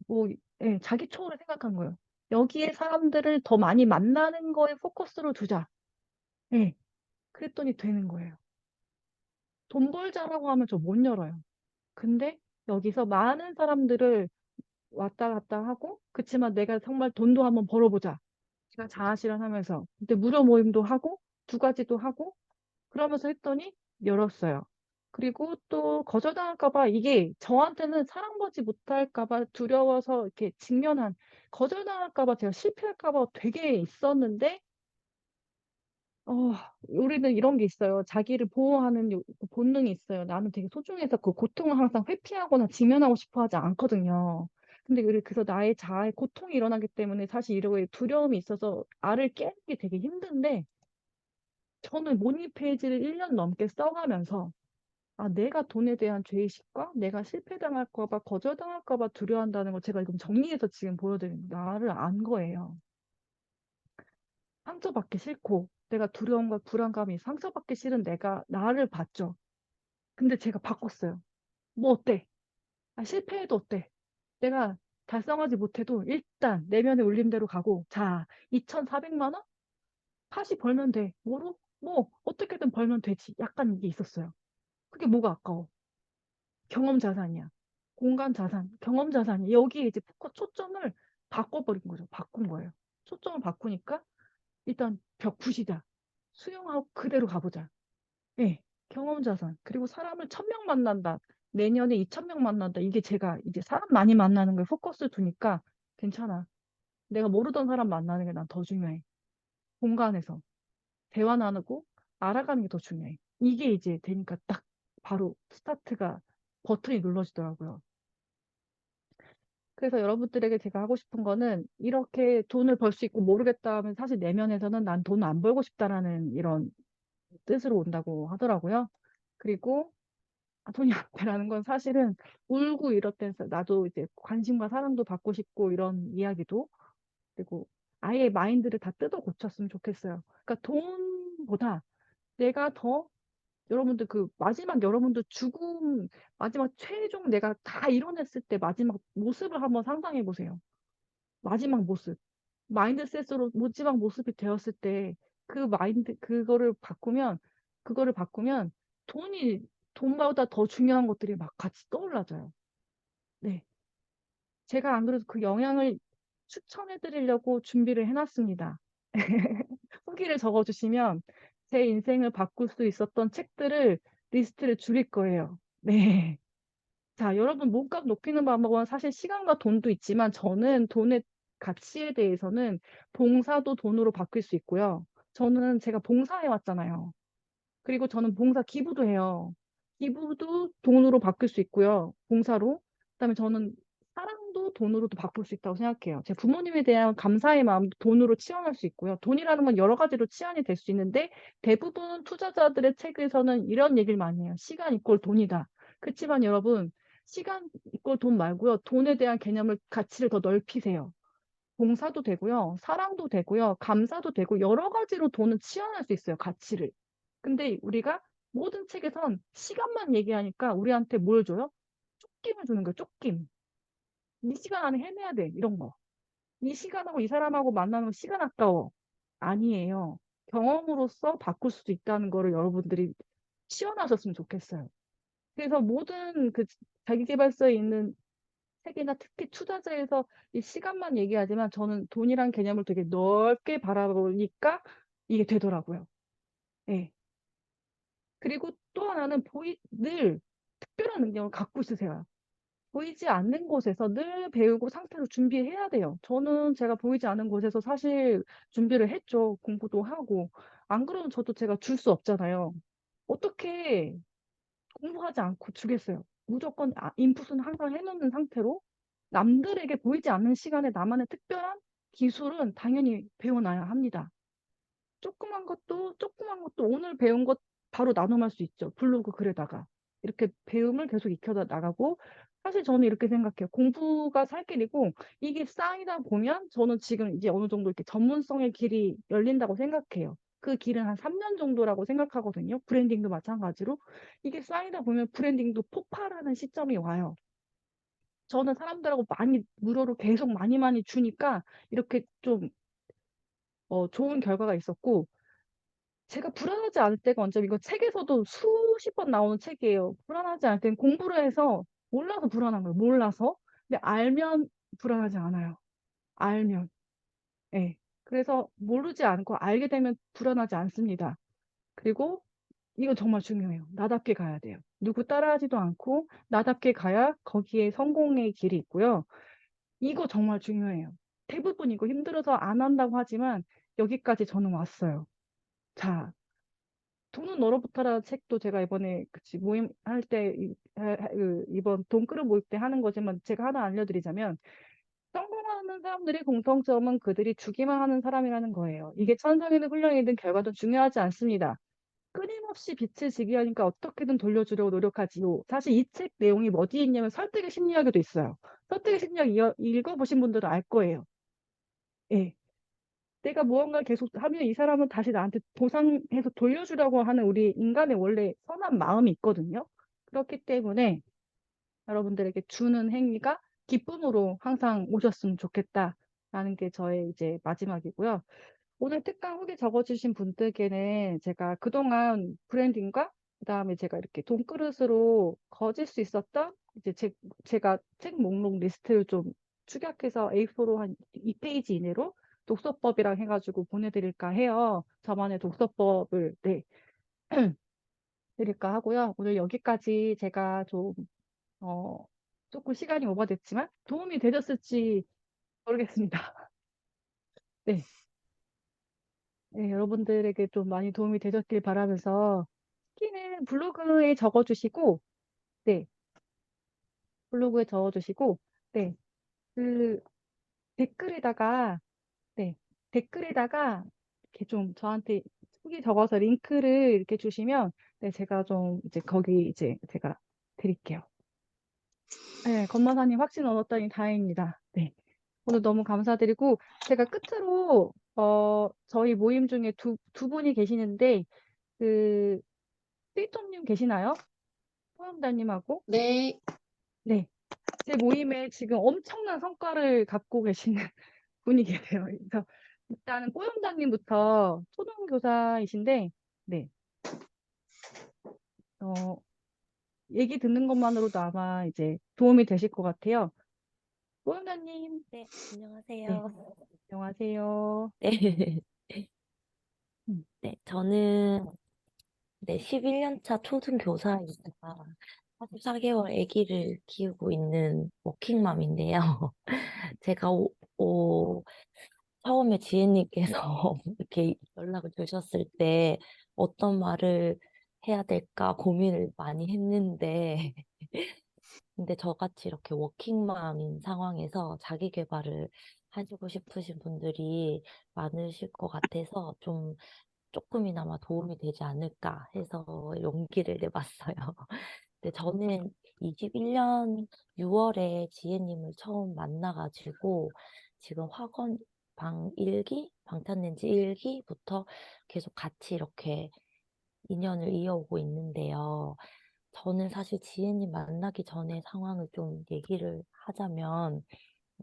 뭐 예, 자기 초월을 생각한 거예요. 여기에 사람들을 더 많이 만나는 거에 포커스를 두자. 예. 그랬더니 되는 거예요. 돈 벌자라고 하면 저 못 열어요. 근데 여기서 많은 사람들을 왔다 갔다 하고, 그치만 내가 정말 돈도 한번 벌어보자. 제가 자아실현하면서. 근데 무료 모임도 하고, 두 가지도 하고, 그러면서 했더니 열었어요. 그리고 또 거절당할까 봐 이게 저한테는 사랑받지 못할까 봐 두려워서 이렇게 거절당할까 봐 제가 실패할까 봐 되게 있었는데, 우리는 이런 게 있어요. 자기를 보호하는 본능이 있어요. 나는 되게 소중해서 그 고통을 항상 회피하거나 직면하고 싶어 하지 않거든요. 근데 그래서 나의 자아의 고통이 일어나기 때문에 사실 이런 두려움이 있어서 알을 깨는 게 되게 힘든데, 저는 모니 페이지를 1년 넘게 써가면서, 아, 내가 돈에 대한 죄의식과 내가 실패당할까 봐, 거절당할까 봐 두려워한다는 걸 제가 지금 정리해서 지금 보여드리는 나를 안 거예요. 상처받기 싫고, 내가 두려움과 불안감이 상처받기 싫은 내가 나를 봤죠. 근데 제가 바꿨어요. 뭐 어때? 아, 실패해도 어때? 내가 달성하지 못해도 일단 내면의 울림대로 가고, 자, 2,400만 원? 다시 벌면 돼. 뭐, 어떻게든 벌면 되지. 약간 이게 있었어요. 그게 뭐가 아까워? 경험 자산이야. 공간 자산, 경험 자산이 여기에 이제 초점을 바꿔버린 거죠. 바꾼 거예요. 초점을 바꾸니까 일단 벽 부시자. 수용하고 그대로 가보자. 예, 경험 자산. 그리고 사람을 1,000명 만난다. 내년에 2,000명 만난다. 이게 제가 이제 사람 많이 만나는 걸 포커스 두니까 괜찮아. 내가 모르던 사람 만나는 게 난 더 중요해. 공간에서 대화 나누고 알아가는 게 더 중요해. 이게 이제 되니까 딱 바로 스타트가 버튼이 눌러지더라고요. 그래서 여러분들에게 제가 하고 싶은 거는 이렇게 돈을 벌 수 있고 모르겠다 하면 사실 내면에서는 난 돈 안 벌고 싶다라는 이런 뜻으로 온다고 하더라고요. 그리고 돈이 안 되라는 건 사실은 울고 이럴 때 나도 이제 관심과 사랑도 받고 싶고 이런 이야기도 그리고 아예 마인드를 다 뜯어 고쳤으면 좋겠어요. 그러니까 돈보다 내가 더 여러분들 여러분들 마지막 최종 내가 다 이뤄냈을 때 마지막 모습을 한번 상상해 보세요. 마지막 모습. 마인드셋으로 마지막 모습이 되었을 때 그거를 바꾸면 돈이, 돈보다 더 중요한 것들이 막 같이 떠올라져요. 네. 제가 안 그래도 그 영향을 추천해 드리려고 준비를 해 놨습니다. 후기를 적어 주시면 제 인생을 바꿀 수 있었던 책들을 리스트를 줄일 거예요. 네. 자, 여러분 몸값 높이는 방법은 사실 시간과 돈도 있지만 저는 돈의 가치에 대해서는 봉사도 돈으로 바뀔 수 있고요. 저는 제가 봉사해 왔잖아요. 그리고 저는 봉사 기부도 해요. 기부도 돈으로 바꿀 수 있고요, 봉사로. 그다음에 저는 사랑도 돈으로도 바꿀 수 있다고 생각해요. 제 부모님에 대한 감사의 마음도 돈으로 치환할 수 있고요. 돈이라는 건 여러 가지로 치환이 될 수 있는데 대부분 투자자들의 책에서는 이런 얘기를 많이 해요. "시간 이꼴 돈이다." 그치만 여러분, 시간 이꼴 돈 말고요. 돈에 대한 개념을 가치를 더 넓히세요. 봉사도 되고요. 사랑도 되고요. 감사도 되고 여러 가지로 돈은 치환할 수 있어요, 가치를. 근데 우리가 모든 책에선 시간만 얘기하니까 우리한테 뭘 줘요? 쫓김을 주는 거예요, 쫓김. "이 시간 안에 해내야 돼." 이런 거. "이 시간하고 이 사람하고 만나는 거 시간 아까워." 아니에요. 경험으로써 바꿀 수도 있다는 거를 여러분들이 시연하셨으면 좋겠어요. 그래서 모든 그 자기계발서에 있는 책이나 특히 투자자에서 이 시간만 얘기하지만 저는 돈이란 개념을 되게 넓게 바라보니까 이게 되더라고요. 예. 그리고 또 하나는 늘 특별한 능력을 갖고 있으세요. 보이지 않는 곳에서 늘 배우고 상태로 준비해야 돼요. 저는 제가 보이지 않는 곳에서 사실 준비를 했죠. 공부도 하고. 안 그러면 저도 제가 줄 수 없잖아요. 어떻게 공부하지 않고 주겠어요. 무조건 인풋은 항상 해 놓는 상태로 남들에게 보이지 않는 시간에 나만의 특별한 기술은 당연히 배워놔야 합니다. 조그만 것도 오늘 배운 것 바로 나눔할 수 있죠, 블로그 글에다가. 이렇게 배움을 계속 익혀 나가고 사실 저는 이렇게 생각해요. 공부가 살 길이고 이게 쌓이다 보면 저는 지금 이제 어느 정도 이렇게 전문성의 길이 열린다고 생각해요. 그 길은 한 3년 정도라고 생각하거든요. 브랜딩도 마찬가지로. 이게 쌓이다 보면 브랜딩도 폭발하는 시점이 와요. 저는 사람들하고 많이 무료로 계속 많이 주니까 이렇게 좀 좋은 결과가 있었고 제가 불안하지 않을 때가 언제면 이거 책에서도 수십 번 나오는 책이에요. 불안하지 않을 땐 공부를 해서 몰라서 불안한 거예요, 몰라서. 근데 알면 불안하지 않아요. 알면. 예. 그래서 모르지 않고 알게 되면 불안하지 않습니다. 그리고 이거 정말 중요해요. 나답게 가야 돼요. 누구 따라하지도 않고 나답게 가야 거기에 성공의 길이 있고요. 이거 정말 중요해요. 대부분 이거 힘들어서 안 한다고 하지만 여기까지 저는 왔어요. 자, 돈은 얼어붙어라 책도 제가 이번에 모임할 때 이번 돈끄러 모일 때 하는 거지만 제가 하나 알려드리자면 성공하는 사람들의 공통점은 그들이 주기만 하는 사람이라는 거예요. 이게 천성이든 훈련이든 결과도 중요하지 않습니다. 끊임없이 빛을 지게 하니까 어떻게든 돌려주려고 노력하지요. 사실 이 책 내용이 어디에 있냐면 설득의 심리학에도 있어요. 설득의 심리학 읽어보신 분들은 알 거예요. 예. 내가 무언가를 계속하면 이 사람은 다시 나한테 보상해서 돌려주려고 하는 우리 인간의 원래 선한 마음이 있거든요. 그렇기 때문에 여러분들에게 주는 행위가 기쁨으로 항상 오셨으면 좋겠다라는 게 저의 이제 마지막이고요. 오늘 특강 후기 적어주신 분들께는 제가 그동안 브랜딩과 그다음에 제가 이렇게 돈그릇으로 거질 수 있었던 이제 제가 책 목록 리스트를 좀 축약해서 A4로 한 2페이지 이내로 독서법이랑 해가지고 보내드릴까 해요. 저만의 독서법을 네, 드릴까 하고요. 오늘 여기까지 제가 어, 조금 시간이 오버됐지만 도움이 되셨을지 모르겠습니다. 네. 네, 여러분들에게 좀 많이 도움이 되셨길 바라면서 특히는 블로그에 적어주시고, 네, 블로그에 적어주시고, 네, 그 댓글에다가, 네, 댓글에다가 이렇게 좀 저한테 후기 적어서 링크를 이렇게 주시면, 네, 제가 좀 이제 거기 이제 제가 드릴게요. 네, 건마사님 확신 얻었다니 다행입니다. 네, 오늘 너무 감사드리고, 제가 끝으로, 저희 모임 중에 두 분이 계시는데, 그, 삐통님 계시나요? 소영자님하고? 네. 네. 제 모임에 지금 엄청난 성과를 갖고 계시는 분이 계세요. 그래서 일단은 꼬영자님부터 초등교사이신데, 네. 얘기 듣는 것만으로도 아마 이제 도움이 되실 것 같아요. 꼬연아님, 네, 네, 안녕하세요. 안녕하세요. 네, 음, 네, 저는 11년 차 초등교사이다가 44개월 아기를 키우고 있는 워킹맘인데요. 제가 처음에 지혜님께서 이렇게 연락을 주셨을 때 어떤 말을 해야 될까 고민을 많이 했는데, 근데 저같이 이렇게 워킹맘인 상황에서 자기 개발을 하시고 싶으신 분들이 많으실 것 같아서 좀 조금이나마 도움이 되지 않을까 해서 용기를 내봤어요. 근데 저는 21년 6월에 지혜님을 처음 만나가지고 지금 학원 방 1기, 방탄렌즈 1기부터 계속 같이 이렇게 인연을 이어오고 있는데요. 저는 사실 지혜님 만나기 전에 상황을 좀 얘기를 하자면,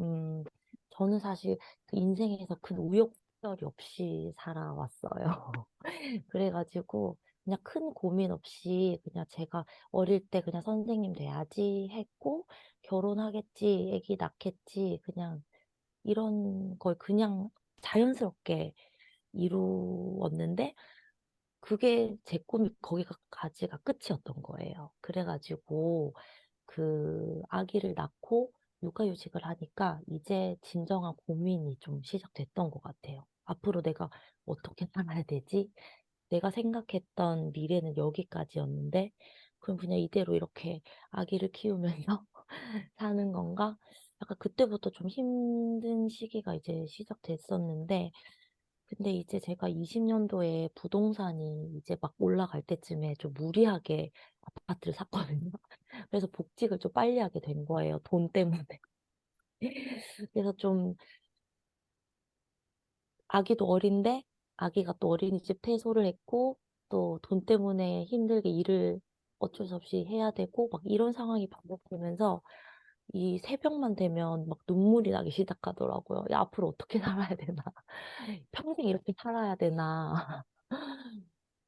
음, 저는 사실 그 인생에서 큰 우여곡절이 없이 살아왔어요. 그래가지고 그냥 큰 고민 없이 그냥 제가 어릴 때 그냥 선생님 돼야지 했고 결혼하겠지, 아기 낳겠지, 그냥 이런 걸 그냥 자연스럽게 이루었는데 그게 제 꿈이 거기까지가 끝이었던 거예요. 그래가지고 그 아기를 낳고 육아휴직을 하니까 이제 진정한 고민이 좀 시작됐던 것 같아요. 앞으로 내가 어떻게 살아야 되지? 내가 생각했던 미래는 여기까지였는데, 그럼 그냥 이대로 이렇게 아기를 키우면서 사는 건가? 약간 그때부터 좀 힘든 시기가 이제 시작됐었는데, 근데 이제 제가 20년도에 부동산이 이제 막 올라갈 때쯤에 좀 무리하게 아파트를 샀거든요. 그래서 복직을 좀 빨리 하게 된 거예요. 돈 때문에. 그래서 좀 아기도 어린데 아기가 또 어린이집 퇴소를 했고 또 돈 때문에 힘들게 일을 어쩔 수 없이 해야 되고 막 이런 상황이 반복되면서 이 새벽만 되면 막 눈물이 나기 시작하더라고요. 야, 앞으로 어떻게 살아야 되나? 평생 이렇게 살아야 되나?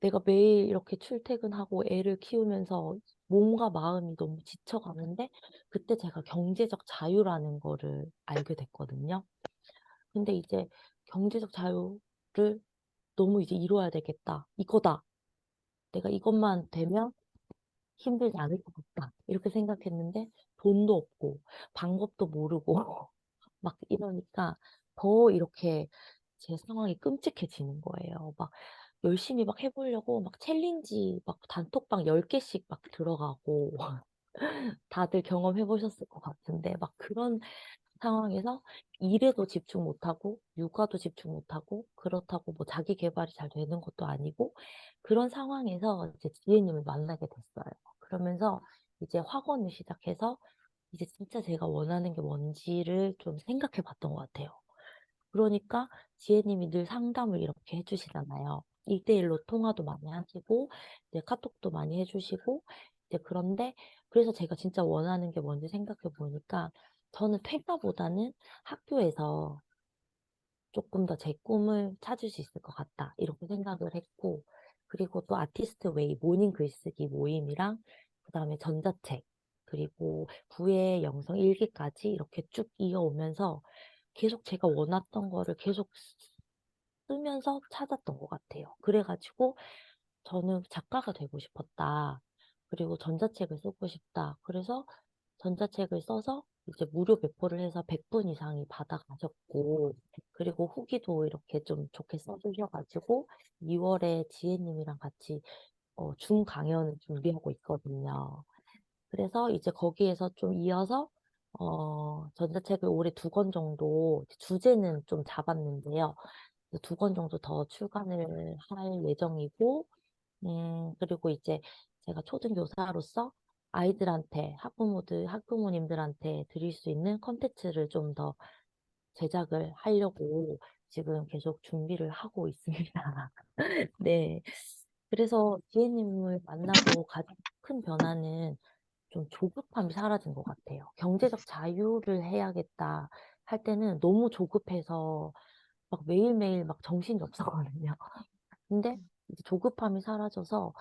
내가 매일 이렇게 출퇴근하고 애를 키우면서 몸과 마음이 너무 지쳐가는데 그때 제가 경제적 자유라는 거를 알게 됐거든요. 근데 이제 경제적 자유를 너무 이제 이루어야 되겠다. 이거다. 내가 이것만 되면 힘들지 않을 것 같다. 이렇게 생각했는데 돈도 없고 방법도 모르고 막 이러니까 더 이렇게 제 상황이 끔찍해지는 거예요. 막 열심히 막 해보려고 막 챌린지 막 단톡방 10개씩 막 들어가고 다들 경험해 보셨을 것 같은데 막 그런 상황에서 일에도 집중 못하고 육아도 집중 못하고 그렇다고 뭐 자기 개발이 잘 되는 것도 아니고 그런 상황에서 이제 지혜님을 만나게 됐어요. 그러면서 이제 학원을 시작해서 이제 진짜 제가 원하는 게 뭔지를 좀 생각해 봤던 것 같아요. 그러니까 지혜님이 늘 상담을 이렇게 해주시잖아요. 1대1로 통화도 많이 하시고, 이제 카톡도 많이 해주시고, 이제 그런데, 그래서 제가 진짜 원하는 게 뭔지 생각해 보니까, 저는 퇴사보다는 학교에서 조금 더 제 꿈을 찾을 수 있을 것 같다. 이렇게 생각을 했고, 그리고 또 아티스트 웨이 모닝 글쓰기 모임이랑, 그 다음에 전자책, 그리고 부의 영성 일기까지 이렇게 쭉 이어오면서 계속 제가 원했던 거를 계속 쓰면서 찾았던 것 같아요. 그래가지고 저는 작가가 되고 싶었다. 그리고 전자책을 쓰고 싶다. 그래서 전자책을 써서 이제 무료 배포를 해서 100분 이상이 받아가셨고, 그리고 후기도 이렇게 좀 좋게 써주셔가지고, 2월에 지혜님이랑 같이 중 강연을 준비하고 있거든요. 그래서 이제 거기에서 좀 이어서, 전자책을 올해 2권 정도, 주제는 좀 잡았는데요. 2권 정도 더 출간을 할 예정이고, 그리고 이제 제가 초등교사로서 아이들한테, 학부모님들한테 드릴 수 있는 컨텐츠를 좀 더 제작을 하려고 지금 계속 준비를 하고 있습니다. 네. 그래서 지혜님을 만나고 가장 큰 변화는 좀 조급함이 사라진 것 같아요. 경제적 자유를 해야겠다 할 때는 너무 조급해서 막 매일매일 막 정신이 없었거든요. 근데 이제 조급함이 사라져서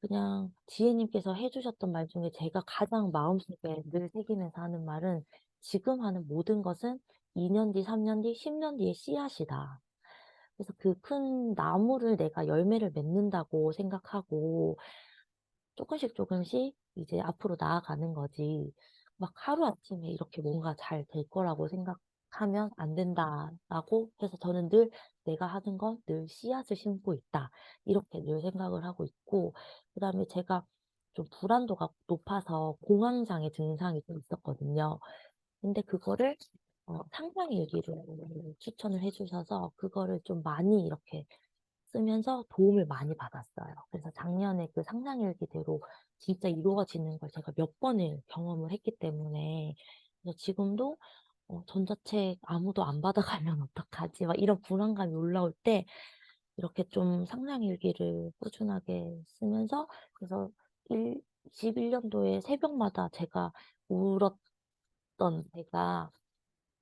그냥 지혜님께서 해주셨던 말 중에 제가 가장 마음속에 늘 새기면서 하는 말은 지금 하는 모든 것은 2년 뒤, 3년 뒤, 10년 뒤의 씨앗이다. 그래서 그 큰 나무를 내가 열매를 맺는다고 생각하고 조금씩 이제 앞으로 나아가는 거지. 막 하루아침에 이렇게 뭔가 잘 될 거라고 생각하면 안 된다라고 해서 저는 늘 내가 하는 건 늘 씨앗을 심고 있다. 이렇게 늘 생각을 하고 있고, 그다음에 제가 좀 불안도가 높아서 공황장애 증상이 좀 있었거든요. 근데 그거를 상상일기를 추천을 해주셔서 그거를 좀 많이 이렇게 쓰면서 도움을 많이 받았어요. 그래서 작년에 그 상상일기대로 진짜 이루어지는 걸 제가 몇 번을 경험을 했기 때문에 그래서 지금도 전자책 아무도 안 받아가면 어떡하지? 막 이런 불안감이 올라올 때 이렇게 좀 상상일기를 꾸준하게 쓰면서 그래서 21년도에 새벽마다 제가 울었던 때가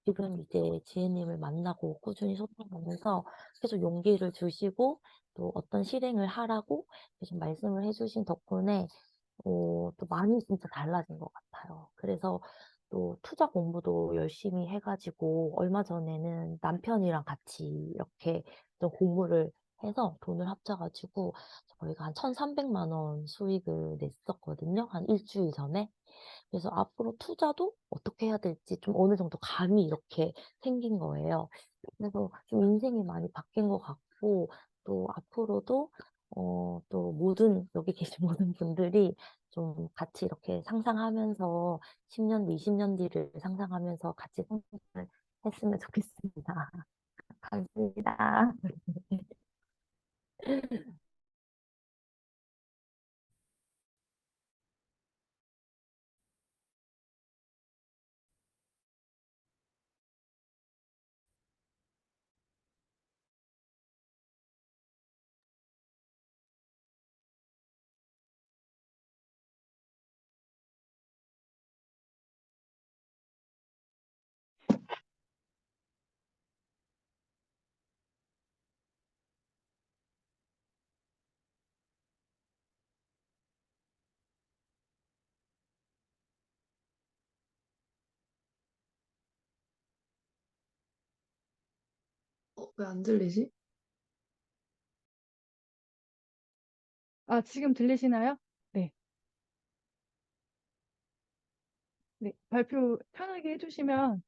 지금 이제 지혜님을 만나고 꾸준히 소통하면서 계속 용기를 주시고 또 어떤 실행을 하라고 계속 말씀을 해주신 덕분에 또 많이 진짜 달라진 것 같아요. 그래서 또 투자 공부도 열심히 해가지고 얼마 전에는 남편이랑 같이 이렇게 좀 공부를 해서 돈을 합쳐가지고 저희가 한 1,300만 원 수익을 냈었거든요. 한 일주일 전에. 그래서 앞으로 투자도 어떻게 해야 될지 좀 어느 정도 감이 이렇게 생긴 거예요. 그래서 좀 인생이 많이 바뀐 것 같고, 또 앞으로도, 또 여기 계신 모든 분들이 좀 같이 이렇게 상상하면서 10년 뒤, 20년 뒤를 상상하면서 같이 성장을 했으면 좋겠습니다. 감사합니다. 왜 안 들리지? 아, 지금 들리시나요? 네. 네. 발표 편하게 해주시면.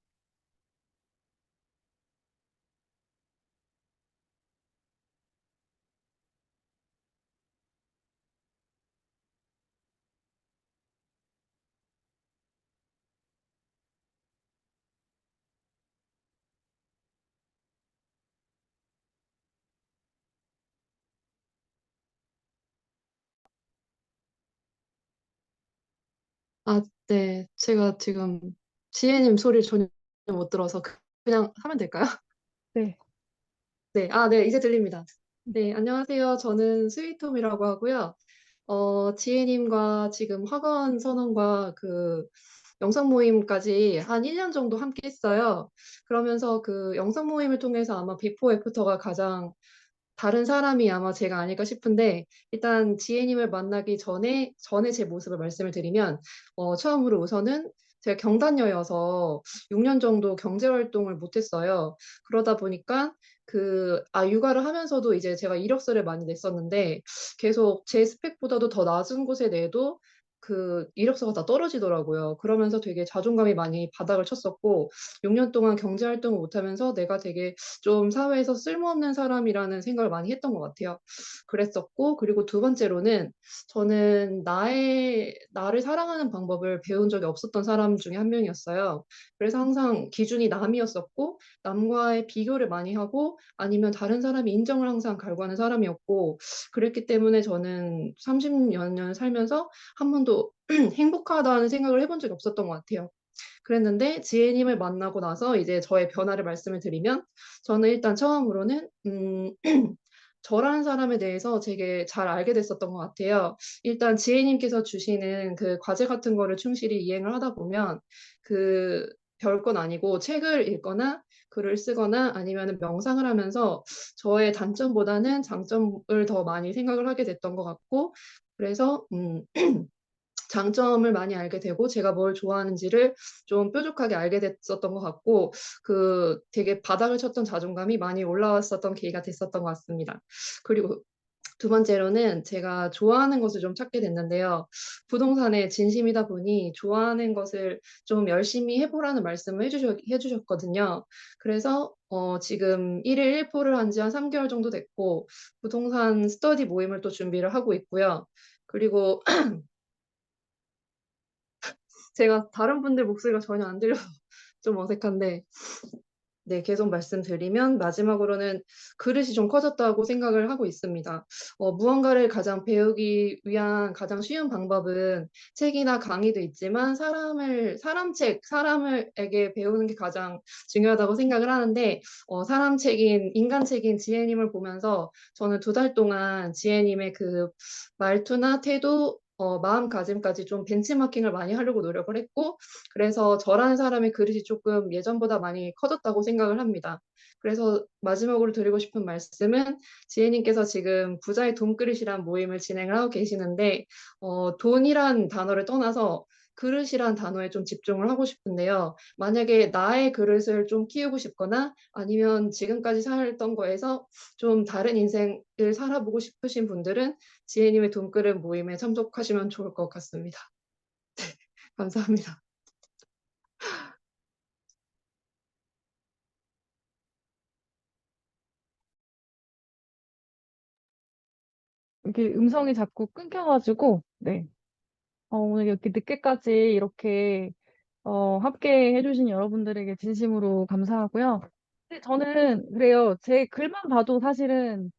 아, 네. 제가 지금 지혜님 소리를 전혀 못 들어서 그냥 하면 될까요? 네. 네. 아, 네. 이제 들립니다. 네. 안녕하세요. 저는 스위트홈이라고 하고요. 지혜님과 지금 학원 선언과 그 영상 모임까지 한 1년 정도 함께 했어요. 그러면서 그 영상 모임을 통해서 아마 비포 애프터가 가장 다른 사람이 아마 제가 아닐까 싶은데, 일단 지혜님을 만나기 전에 제 모습을 말씀을 드리면, 처음으로 우선은 제가 경단녀여서 6년 정도 경제활동을 못했어요. 그러다 보니까 육아를 하면서도 이제 제가 이력서를 많이 냈었는데, 계속 제 스펙보다도 더 낮은 곳에 내도 그 이력서가 다 떨어지더라고요. 그러면서 되게 자존감이 많이 바닥을 쳤었고, 6년 동안 경제활동을 못하면서 내가 되게 좀 사회에서 쓸모없는 사람이라는 생각을 많이 했던 것 같아요. 그랬었고, 그리고 두 번째로는 저는 나를 사랑하는 방법을 배운 적이 없었던 사람 중에 한 명이었어요. 그래서 항상 기준이 남이었었고, 남과의 비교를 많이 하고, 아니면 다른 사람이 인정을 항상 갈구하는 사람이었고, 그랬기 때문에 저는 30여 년 살면서 한 번도 행복하다는 생각을 해본 적이 없었던 것 같아요. 그랬는데 지혜님을 만나고 나서 이제 저의 변화를 말씀을 드리면 저는 일단 처음으로는 저라는 사람에 대해서 되게 잘 알게 됐었던 것 같아요. 일단 지혜님께서 주시는 그 과제 같은 거를 충실히 이행을 하다 보면 그 별건 아니고 책을 읽거나 글을 쓰거나 아니면 명상을 하면서 저의 단점보다는 장점을 더 많이 생각을 하게 됐던 것 같고 그래서 장점을 많이 알게 되고 제가 뭘 좋아하는지를 좀 뾰족하게 알게 됐었던 것 같고 그 되게 바닥을 쳤던 자존감이 많이 올라왔었던 계기가 됐었던 것 같습니다. 그리고 두 번째로는 제가 좋아하는 것을 좀 찾게 됐는데요. 부동산에 진심이다 보니 좋아하는 것을 좀 열심히 해보라는 말씀을 해주셨거든요. 그래서 지금 1일 1포를 한 지 한 3개월 정도 됐고 부동산 스터디 모임을 또 준비를 하고 있고요. 그리고 제가 다른 분들 목소리가 전혀 안 들려서 좀 어색한데 네, 계속 말씀드리면 마지막으로는 그릇이 좀 커졌다고 생각을 하고 있습니다. 무언가를 가장 배우기 위한 가장 쉬운 방법은 책이나 강의도 있지만 사람에게 배우는 게 가장 중요하다고 생각을 하는데, 인간 책인 지혜님을 보면서 저는 2달 동안 지혜님의 그 말투나 태도, 마음가짐까지 좀 벤치마킹을 많이 하려고 노력을 했고, 그래서 저라는 사람의 그릇이 조금 예전보다 많이 커졌다고 생각을 합니다. 그래서 마지막으로 드리고 싶은 말씀은 지혜님께서 지금 부자의 돈그릇이란 모임을 진행을 하고 계시는데 돈이란 단어를 떠나서 그릇이란 단어에 좀 집중을 하고 싶은데요. 만약에 나의 그릇을 좀 키우고 싶거나 아니면 지금까지 살던 거에서 좀 다른 인생을 살아보고 싶으신 분들은 지혜님의 돈그릇 모임에 참석하시면 좋을 것 같습니다. 감사합니다. 이게 음성이 자꾸 끊겨가지고, 네. 오늘 이렇게 늦게까지 이렇게, 함께 해주신 여러분들에게 진심으로 감사하고요. 근데 저는 그래요. 제 글만 봐도 사실은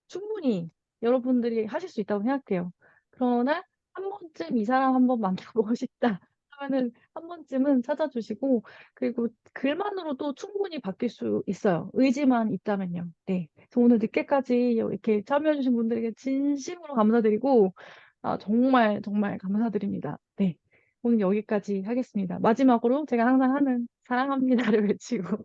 충분히 여러분들이 하실 수 있다고 생각해요. 그러나 한 번쯤 이 사람 한번 만나보고 싶다 하면은 한 번쯤은 찾아주시고, 그리고 글만으로도 충분히 바뀔 수 있어요. 의지만 있다면요. 네. 그래서 오늘 늦게까지 이렇게 참여해주신 분들에게 진심으로 감사드리고, 정말 정말 감사드립니다. 네. 오늘 여기까지 하겠습니다. 마지막으로 제가 항상 하는 사랑합니다를 외치고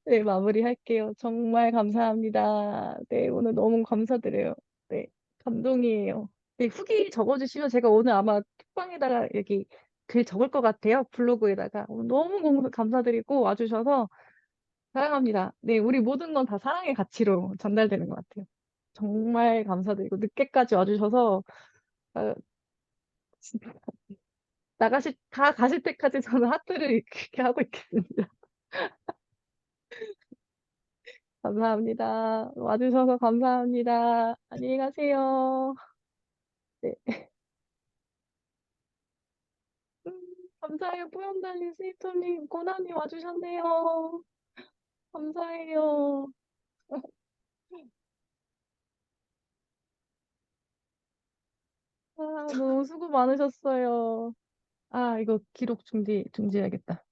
네, 마무리할게요. 정말 감사합니다. 네, 오늘 너무 감사드려요. 네, 감동이에요. 네, 후기 적어주시면 제가 오늘 아마 톡방에다가 여기 글 적을 것 같아요. 블로그에다가. 오늘 너무 감사드리고 와주셔서 사랑합니다. 네, 우리 모든 건 다 사랑의 가치로 전달되는 것 같아요. 정말 감사드리고 늦게까지 와주셔서 어, 진짜 다 가실 때까지 저는 하트를 이렇게 하고 있겠습니다. 감사합니다. 와주셔서 감사합니다. 안녕히 가세요. 네. 음, 감사해요. 뿌연달님, 스위터님, 고나님 와주셨네요. 감사해요. 너무 수고 많으셨어요. 이거 기록 중지해야겠다.